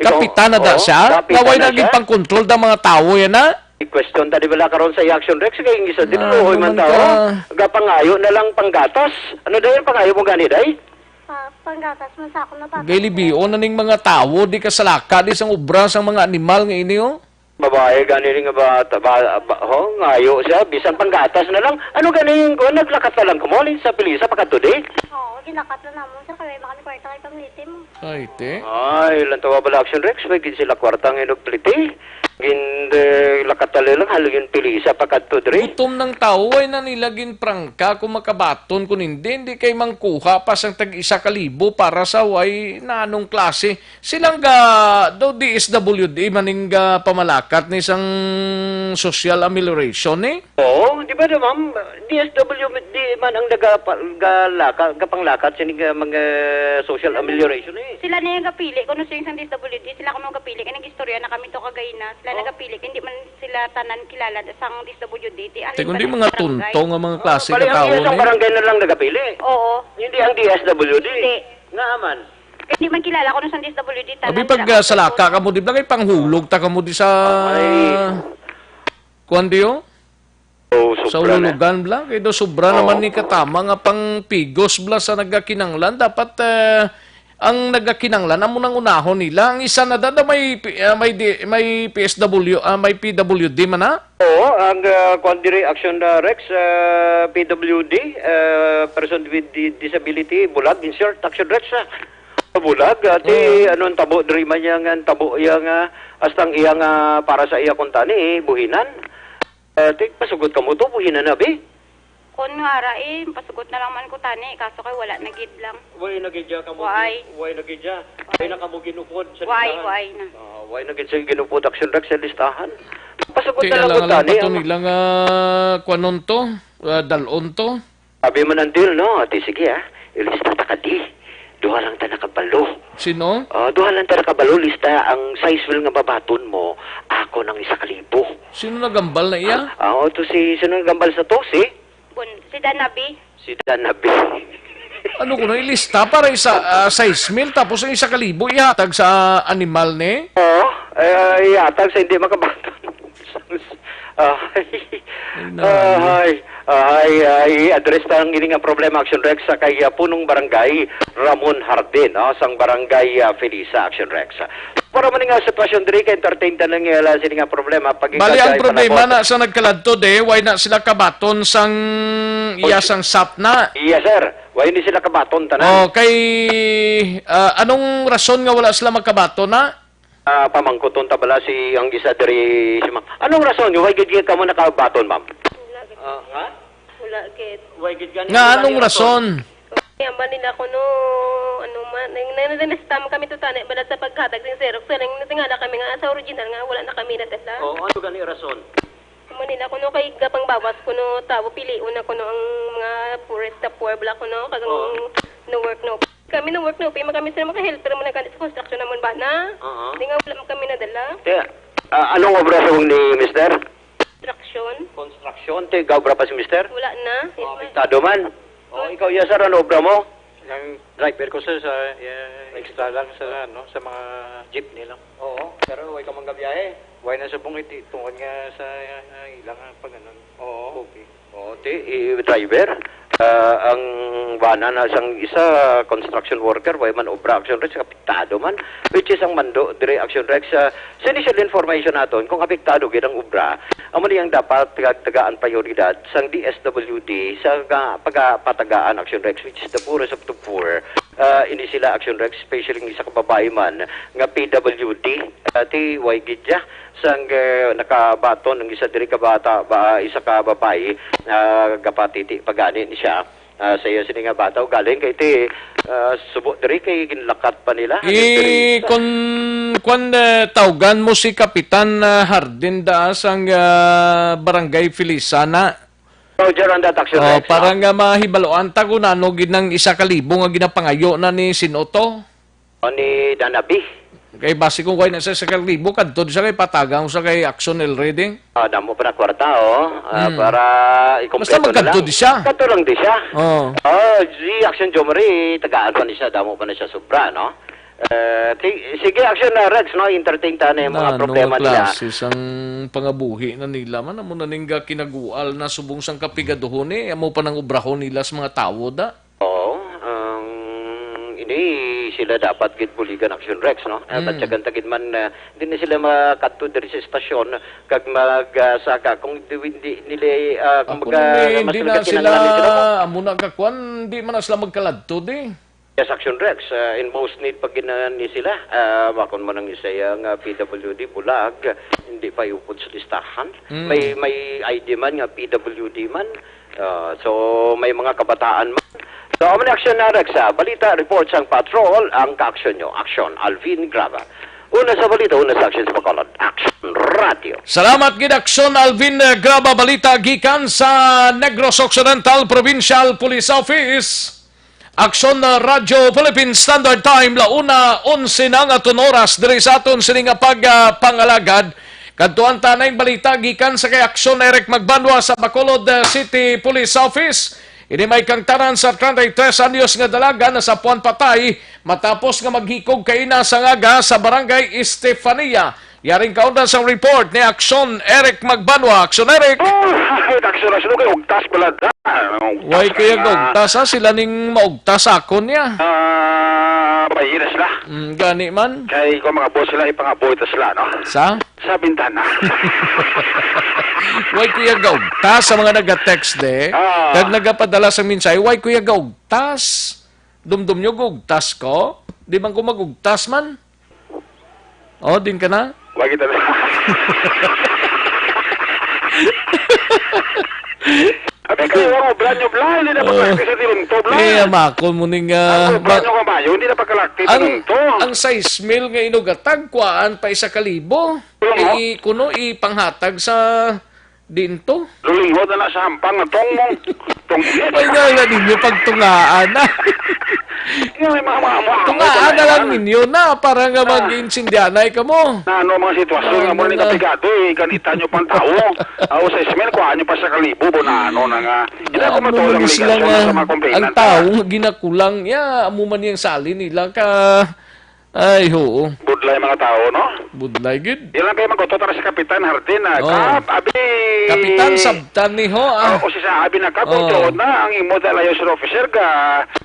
Kapitan na da siya? Naway naging pang-control da mga tao yan na? Question tadi wala karon sa Action Rex kay isa din luhoy man tao. Gapangayo na lang panggatas. Ano dayon pangayo mo gani day? Panggatas mo sa ako na pa. Gailibio na ning mga tao di kasalaka di sang obra sang mga animal nga ini Babae gani nga bata ngayo siya bisan panggatas na lang. Ano gani ko naglakat na lang kumolin sa Pilisa pagkatudi? Ginakat na namon sa kay makani kwarta kay pamiliti mo. Ay, lantawa bala Action Rex may gid sila kwarta nga inugpliti. Lakatali lang halagin Pilisa pagkatudri. Gutom ng tao ay nanilagin prangka kung makabaton kung hindi kay mangkuha pa sang tag-1,000 para sa way na anong klase. Silang do DSWD maning pamalakat ni isang social amelioration Oo, di ba ma'am? DSWD man ang kapanglakat lakat sining mga social amelioration eh. Sila na yung gapili, kung sa isang DSWD, sila kung gapili, kaya nag-istorya na kami to kagayna, sila nagapili, hindi man sila tanan kilala sang DSWD. Kundi mga tuntong ang mga klase Bali, na tao ang isang ni. barangay na lang nagapili. Oo. Hindi ang DSWD. Hindi. Nga man. Kaya hindi man kilala kung sa DSWD, tanan Abi pag salaka ka mo di ba kay panghulog ta ka mo di sa kuan diyo? Sa ululugan bla kay do sobra naman ni katama nga pang pigos bla sa nagakinanglan dapat ang nagakinanglan amo nang unahon nila ang isa na dada may PSW may PWD man na. Oo, ang Quandary Action Rex, PWD, Person with Disability, Bulag, in short, Action Rex, Bulag, ati anong tabo, diri man yang tabo, yang astang iyang para sa iya kuntani, buhinan. Ati, pasugot ka mo to, buhinan na, be? Kung nga pasugot na lang man ko tani, kaso kay wala nagid lang. Way nagidya ka mo. Why? Way nagidya. Way na ka mo ginupod sa Why listahan. na? Way nagid sa ginupod Action Rex sa listahan. Pasugot Kaya na lang ko lang tani. pa to nilang kuanon to, dalon to. Sabi man until, no? Ati, sige ilista ta ka di. Duha lang ta nakabalo. Sino? Duha lang ta nakabalo, lista ang size will nga babaton mo. Ako ng 1,000. Sino nagambal na iya? To sino nagambal sa to? Si Danabi. Si Danabi. Ano ko na ilista para isa 6,000 tapos ang 1,000 ihatag sa animal ni? Oo, ihatag sa hindi makabaton. Address tang ini nga problema Action Rex sa kay punong barangay Ramon Hardin, sang barangay Felisa Action Rex. Para man nga sitwasyon diri kay entertain ta lang nga sini nga problema pag Bali ang problema na sa nagkaladto de why na sila kabaton sang iyasang sap na. Yes sir, why hindi sila kabaton tanan? Kay anong rason nga wala sila magkabaton na? Pamangkuton ta bala si ang isa diri si ma'am. Anong rason nyo? Why gid ka mo nakabaton, ma'am? Ha? Wala gid. Why gid ka Nga anong rason? Yan ba nila ko no ano man nang kami to tani bala sa paghatag sing Xerox sa ning tingala kami nga sa original nga wala na kami na tala. Ano gani rason? Manila ko no kay gapang bawas ko no tao piliun na ko no ang mga poorest ta poor bala ko no kagang no work no. Kami no work no pay kami sila maka-help pero man nagkandis sa construction naman ba na? Di nga wala man kami nadala. Anong obra sa ni mister? Construction. Obra pa si mister? Wala na. Tado man. Ikaw sir, ano obra mo? Ang driver ko sir, extra lang sa mga jeep nila. Oo, pero huwag ka manggabiyahe. Huwag na sa bungit, tungkol nga sa ilang pag ganun. Oo. Okay. Driver. Ang bana na sang isa construction worker, why man obra Action Rex, apektado man, which is ang mando, dire Action Rex, sa initial information naton, kung apektado ginang obra, amo niyang dapat tagaan prioridad sang DSWD sa pagpatagaan Action Rex, which is the poorest of the poor. Hindi sila Action Rex, especially ng isa kababae man, nga PWD, ti way gidya, sang nakabaton ng isa diri kabata, isa ka babae, gapatiti pagani ni siya. Sa iyo sini nga bata, galing kay ti subo diri kay ginlakat pa nila. Kung tawgan mo si Kapitan Hardin da sang barangay Felisana. Roger on that Action Rex. Parang mahibaloan ta kung ano ginang 1,000 nga ginapangayo na ni Sinoto. Ni Danabi. Kay base kung kaya na sa 1,000 kadto sa kay patagang sa kay Action El Reading. Damo pa na kwarta para ikumpleto basta magkadto di siya. Kadto lang di siya. Si Action Jomari tagaan pa ni siya, damo pa na siya sobra, no? Sige Action Rex, no, entertain ta na yung mga problema nila. Ang pangabuhi na nila man amo na ning kinagual na subong sang kapigaduhon amo pa nang obrahon nila sa mga tawo da. Ini sila dapat gid buligan Action Rex, no? Batyagan tagid man hindi na sila makadto diri sa estasyon kag magsaka kung hindi nila hindi na sila amo na kakwan di man sila magkaladto di. Yes, Action Rex, in most need pag ni sila, makon man ang isa nga PWD Bulag, hindi pa iupod sa listahan. May ID man nga PWD man, so may mga kabataan man. So, ang Action Rex, balita, report sang patrol, ang ka-action nyo. Action, Alvin Grava. Una sa balita, una sa action sa Bacolod. Action Radio. Salamat gid Action Alvin Grava, balita gikan sa Negros Occidental Provincial Police Office. Aksyon na Radyo Philippine Standard Time, launa 11 na nga oras diri sa aton sini nga pagpangalagad. Kadtuan tanay balita gikan sa kay Aksyon na Eric Magbanwa sa Bacolod City Police Office. Ini may kang tanan sa 33 anyos nga dalaga na sa puan patay matapos nga maghikog kaina sa ngaga sa barangay Estefania. Yaring kaundan sa report ni Aksyon Eric Magbanwa. Aksyon Eric! Aksyon kay ugtas balad. Way kaya gugtas ha? Sila ning maugtas akon niya. Bayiras na. Gani man. Kay kung mga boss sila, ipangaboy ta sila, no? Sa? Sa bintana. Way kuya gaugtas sa mga nag-text de. Kag nagapadala sa minsay, way kuya gaugtas. Dumdum nyo gugtas ko? Di man ko magugtas man? Oh, din ka na? Wag kita na. Abi kayo ang brand new blind, hindi na pagkalakti sa tinunto blind. Makon mo ning... Ang brand new kabayo, hindi na pagkalakti sa tinunto. Ang 6 mil nga inugatag, kuaan pa 1,000. Kuno ipanghatag sa dinto. Lulinghod na sa hampang na tong mong. Ay nga ninyo pagtungaan na. Tungaan na lang ninyo na para nga mag-insindyanay ka mo. Na ano mga sitwasyon nga mo ni kapigado ganita nyo pang tao. Ako sa ismel, kuhaan nyo pa sa kalibo na ano na nga. Hindi ako matulang ligasyon sa mga komplainan. Ang tao ginakulang niya, amuman niyang sali nila ka. Ay, oo. Budlay mga tao, no? Budlay, good. Ilang kayo magkototara sa Kapitan Hardin, Kap, abi... Kapitan, sabtan ni ho, O si sa abi na Kap, na ang imo da liaison officer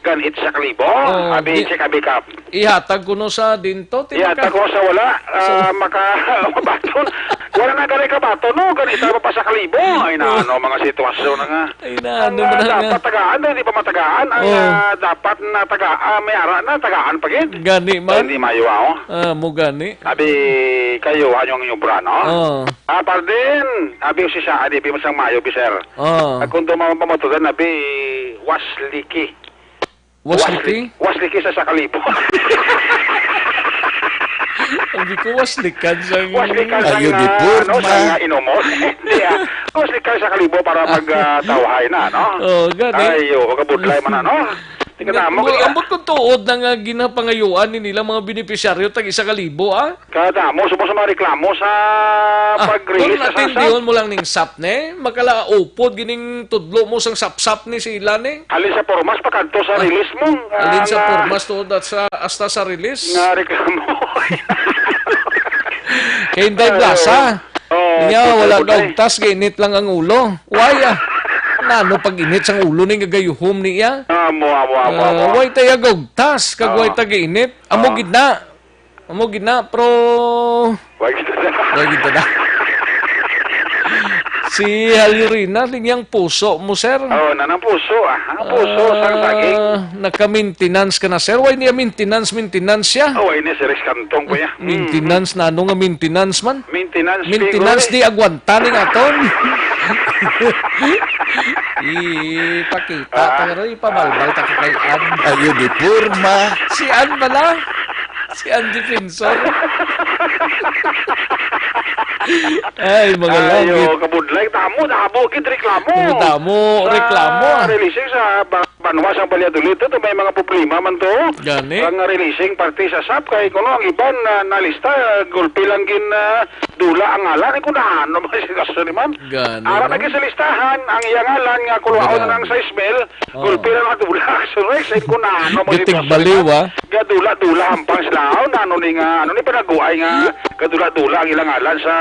ganit sa kalibo. Abi, check abi Kap. Ihatag ko no sa dinto. Ihatag ko sa wala, makabaton. Wala na gani ka bato, no? Ganita pa sa kalibo. Ay na, ano, mga sitwasyon na nga. Ay na, ano na nga. Dapat tagaan, hindi pa matagaan. Ang dapat na tagaan, may ara na, tagaan pagid. Gani man. Hindi mayo ako. Mo gani. Abi, kayo, anyong inyong bra, no? Pardin. Abi, si sa adi, bimasang mayo, biser. Kung dumamamatugan, abi, wasliki. Wasliki? Wasliki sa kalibo. Hindi ko waslikan sa inomos. Waslikan sa kalibo para magtawahay na, no? Gani. Ayo, kabudlay man na, no? Ambot kong tuod na nga ginapangayuan ni nila mga benepisyaryo tag 1,000, Kada mo, subo sa mga reklamo sa pag-release sa SAP. Kung mo lang ning SAP ne, makalaupod gining tudlo mo sang SAP ni sila ne. Alin sa formas pagkanto sa release mo. Alin sa formas tuod at hasta sa release. Nga reklamo. Kaya hindi blasa. Niya, wala gaugtas, ginit lang ang ulo. Why Nano pag init sang ulo ning gagayuhom niya. Way tayo gaugtas, kag way tayo init. Amo gidna, pro... Way gidna na. Si Halurina, linyang puso mo, sir. Nanang puso, puso, saging. Naka-maintenance ka na, sir. Way niya maintenance siya. Way niya, sir, kantong ko ya. Maintenance na, ano nga maintenance man? Maintenance di agwanta ni aton. Ipakita, pero ipabalbal ta kay An. Ayun, di purma. Si An bala? Si An Defensor. Ay, mga langit. Ayo, kabudlay. Tamo, gid reklamo. Releasing sa Banwas ang Valladolid. Ito may mga problema man to. Gani. Ang releasing party sa SAP. Kaya kung ang iban na lista, gulpi lang dula ang ngalan. Kung ano ba si kaso ni man? Gani. Ara na sa listahan, ang iyang ngalan nga kuluaon na ng 6 mil, gulpi lang ang dula. So, kung ano mo si kaso ni man? Gadula-dula hampang sila. Ano ni panaguay nga gadula-dula ang ilang ngalan sa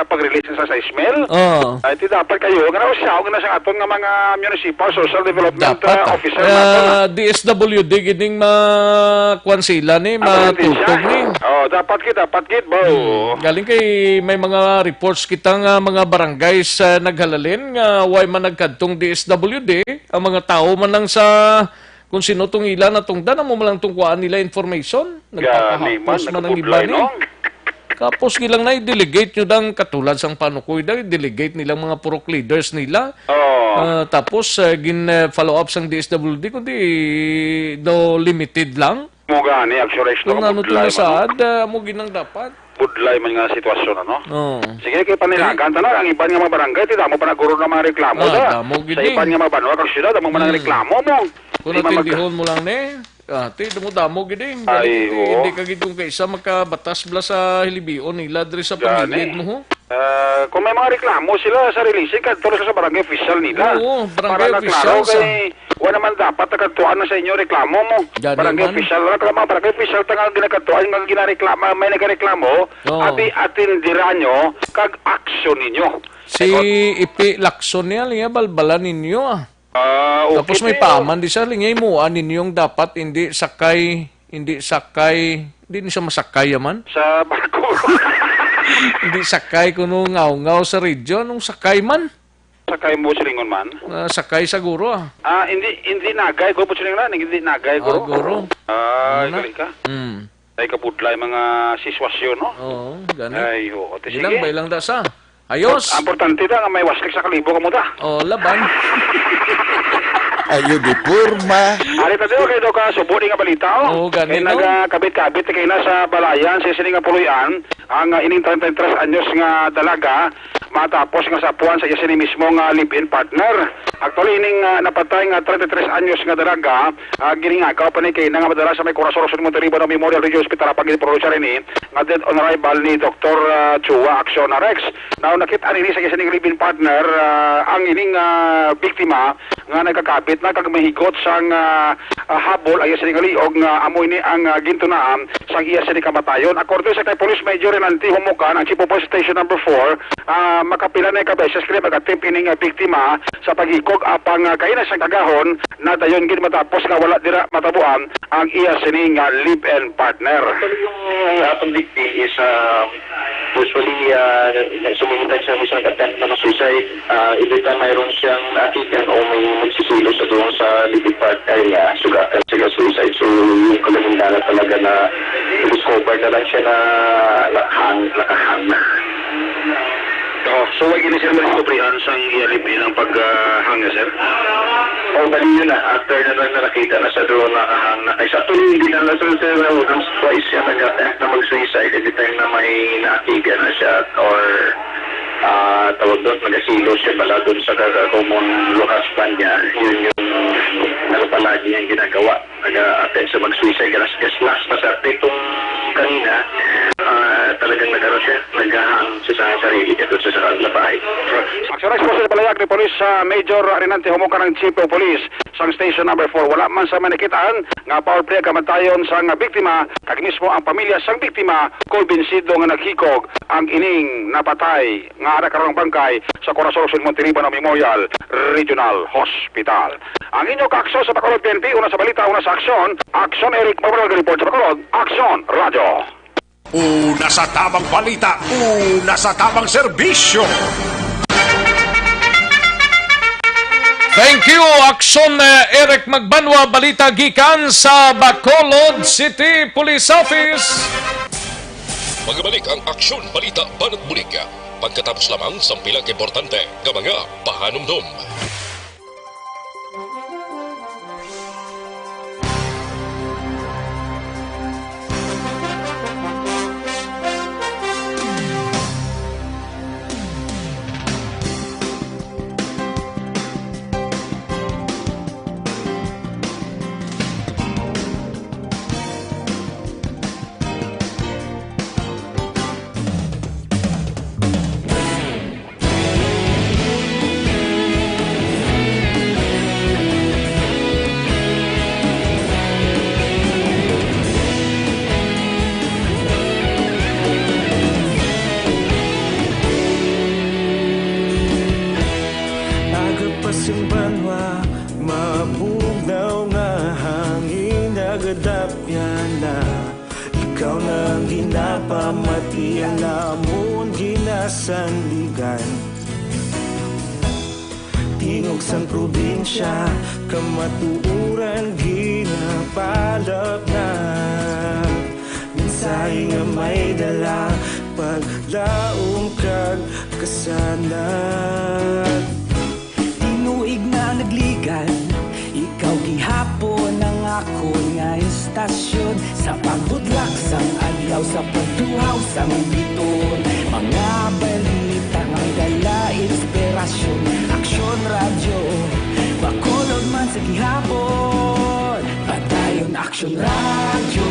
pag-release sa 6 mil. Ito dapat kayo. Ganaw siya. Ganaw sa aton nga mga municipal social development officer. DSWD gining makuan sila ni, matutog ni. Dapat kid. Galing kay may mga reports kita nga mga barangays naghalalin nga way man nagkadtong DSWD. Ang mga tao man lang sa kung sino tong ilan na tungdan mo malang tungkuan nila information. Nagpapahapos man ang iba ni. Kapos gilang na i-delegate nyo dang katulad sang panukoy daw, i-delegate nilang mga purok leaders nila. Tapos, follow up sang DSWD, kundi limited lang. Mo gani action rex Kung ano ito nasaad, mo ginang dapat. Budlay man nga sitwasyon, ano? Oo. Sige, kay panilagan, tanang, ang iban nga mga barangay, tidak mo pa naguro ng mga reklamo damo sa iban nga mga banwa, kang syudad, ang mga reklamo mo. Kung natindihon mo lang ti damo gid hindi ka gid kung kaisa makabatas bla sa hilibion nila diri sa pamilid mo ho. Kung may mga reklamo sila sa release, tuloy sa barangay official nila. Oo, barangay official kay wala naman dapat nagkatuan na sa inyo reklamo mo. Barangay official na mga barangay official tangal ginakatuan nga ginareklamo, may nagareklamo, atindiran nyo kag action ninyo. Si Ipi Lacson niya balbalan ninyo Okay, tapos may paaman di sa lingay mo ninyong dapat hindi ni siya masakay yaman. Sa barko. Hindi sakay kuno ngaw sa region nung sakay man. Sakay mo silingon man? Sakay siguro hindi nagay go po silingon hindi nagay guro. Guro. Gali ka. Ay kabudlay mga siswasyon no. Oo, ganun. Ay ho, sige. Ilang bailang dasa. Ayos. Importante da nga may waslik sa kalibo ka mo da. Laban. Ayo di porma. Ari tayo kay do ka subo nga balita ganito. Kay nagakabit-kabit kay na sa balayan sa sining nga puluyan ang ining 33 anyos nga dalaga matapos nga sapuan sa isa ni mismo nga live-in partner. Actually ining napatay nga 33 anyos nga dalaga giningagaw pa ni kay nga madala sa may Corazon Monterriba no Memorial Regional Hospital pag iprodusya rin nga dead on arrival ni Dr. Chua Acciona Rex. Now nakita ni sa isa ning live-in partner ang ining biktima nga nagkakabit na kag mahigot sang habol ay sa liog nga amoy ni ang gintunaan sang iya sa kamatayon. According sa kay Police Major Renanti Humukan ang Chief of Police Station number 4 makapila na kabeses kaya magatimp ining biktima sa paghikog apang kaina sa kagahon na dayon gid matapos nga wala dira matabuan ang iya sining live-in partner. Yung atong victim is usually sumimutay siya isang attempt na suicide. Every time mayroon siyang akikan o may magsisilo sa doon sa live-in partner niya, sugatan siya suicide. So yung kalamindanan talaga na discover na lang siya na nakahang na. So wag ini sila ma-discoveryhan sang live-in ang paghanga, sir? Bali yun na. After na nakita na sa doon nakahang na. Ay sa tuloy hindi na sir once twice siya nag-attempt na mag-suicide every time na may naakigan na siya or tawag doon, nagasilo siya pala doon sa common lukas pa niya. Yun yung palagi niyang ginagawa. Nag-attempt sa mag-suicide. Last na sa itong kanina, talagang nagkaroon siya. Naghahang siya sa sarili niya doon sa labahay. Aksyon exposed palayag ni Police Major Renante Humukan ng Chief of Police sang Station number 4. Wala man sa manikitaan nga power play kamatayon sang biktima kag mismo ang pamilya sang biktima kulbinsido nga naghikog ang ining napatay nga ara karong bangkay sa Corazon Monterriba Memorial Regional Hospital. Ang inyo kaakso sa Bacolod PNP, una sa balita, una sa aksyon. Aksyon Eric Mabural report sa Bacolod. Aksyon Radio. Una sa tamang balita, una sa tamang serbisyo. Thank you, Aksyon Eric Magbanwa, balita gikan sa Bacolod City Police Office. Magbalik ang Aksyon Balita Banat Bulig. Pagkatapos lamang sa pilang importante ng mga pahanumdum. Sandigan tingog sang probinsya kamatuuran ginapalap na minsay nga may dala paglaom kag kasanat tinuig na nagligan ikaw gihapon ang ako nga istasyon istasyon sa pagbudlak sang adlaw sa pagtuhaw sang biton. Mga balita nga dala inspirasyon, aksyon radyo, bakulod man sa gihapon. Padayon aksyon radyo,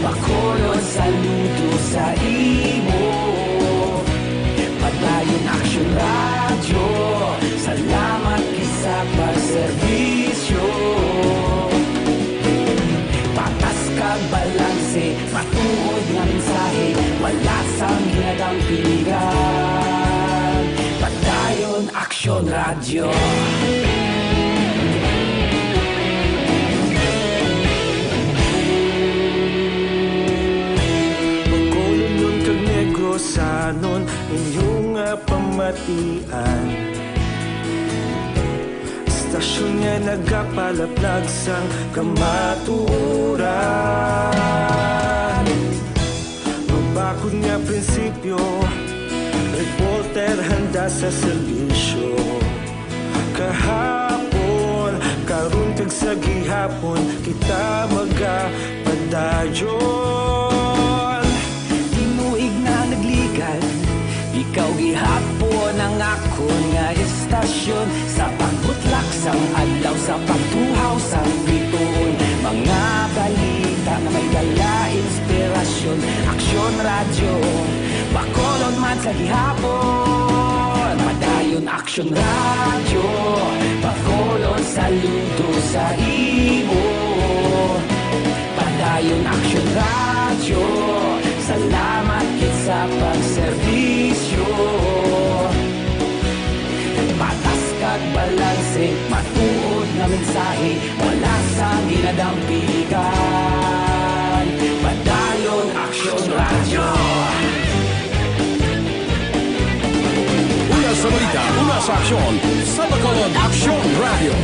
bakulod saludo sa imo. Padayon aksyon radyo, salamat kisa pagserbisyo. Patas kag balanse, matuod nga mensahe, wala sang hinagang piligan. Padayon aksyon radyo. Pagkulunod kag negosanon inyong pamatian. Istasyon nga nagapalaplag sang kamatuuran. Magbakod nga prinsipyo, reporter handa sa serbisyo. Kahapon, karon kag sa gihapon, kita magapadayon. Tinuig na nagligal, ikaw gihapon ang ako nga istasyon sa pagbutlak sang adlaw sa pagtuhaw sang bituon. Mga balita na may dala inspirasyon, aksyon radyo, bakolod man sa gihapon. Padayon aksyon radyo, bakolod saludo sa imo. Padayon aksyon radyo, salamat sa pagserbisyo. Patas kag balanse, matuod nga mensahe, wala sang ginadampigan. Padayon aksyon radyo. Una sa balita, una sa aksyon, sa Bacolod Aksyon Radio.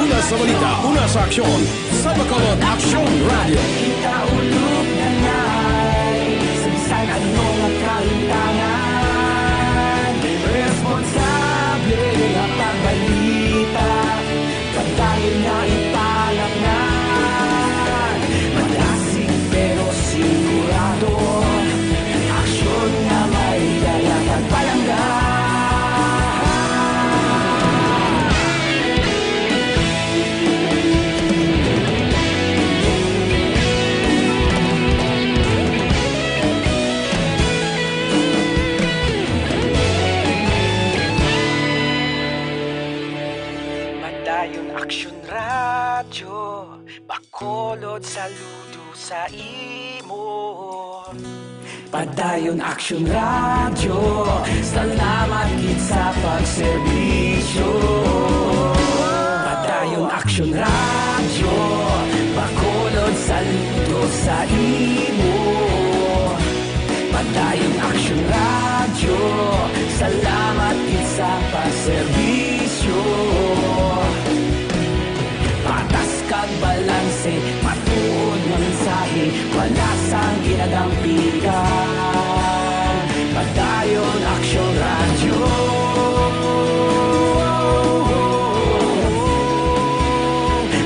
Una sa balita, una sa aksyon, sa Bacolod Aksyon Radio. Kita ulog na ngay, sabsan ano nga kalintangan. Responsable nga pagbalita, pagdayon na ipalaknan. Malasig pero sigurado, aksyon nga may dala pagpalanggan. Aksyon radyo, bakolod saludo sa imo. Padayon aksyon radyo, salamat gid sa pagserbisyo. Padayon aksyon radyo, bakolod saludo sa imo. Padayon aksyon radyo, salamat gid sa pagserbisyo. Patas kag balanse, matuod nga mensahe, wala sang ginadampigan. Padayon aksyon radyo.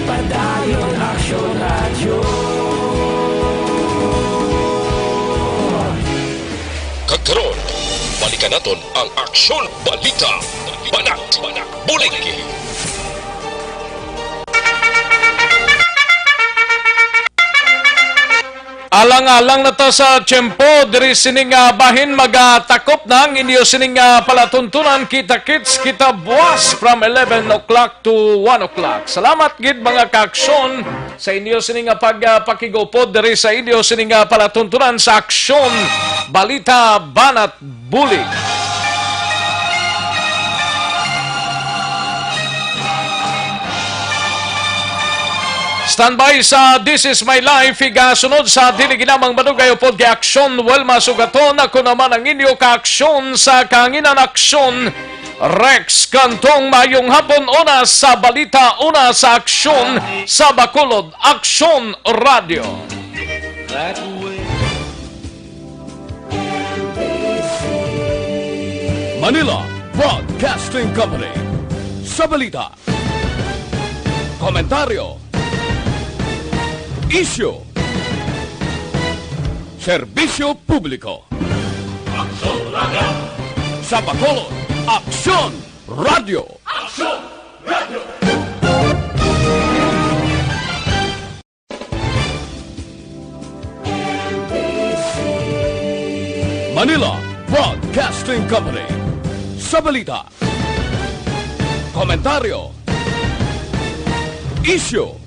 Padayon aksyon radyo. Kagkaroon, balikan naton ang Aksyon Balita. Banat, bulig. Alang-alang na to sa tiyempo, diri sining bahin magatakop na ang inyo sining palatuntunan, kita-kits, kita buwas from 11 o'clock to 1 o'clock. Salamat gid mga kaaksyon sa inyo sining pagpakigupod diri sa inyo sining palatuntunan sa Aksyon Balita Banat Bulig. Standby sa This Is My Life, sunod sa diniginamang madugay upod kay Aksyon Welma Sugaton. Ako naman ang inyo kaaksyon sa Kanginan Aksyon, Rex Kantong. Mayong hapon, una sa balita, una sa aksyon sa Bacolod Aksyon Radio. Manila Broadcasting Company. Sa balita, Komentaryo. Isyu. Serbisyo publiko. Aksyon Radio. Sa Bacolod, Aksyon Radio. Aksyon Radio. Manila Broadcasting Company. Sa balita. Komentaryo. Isyu.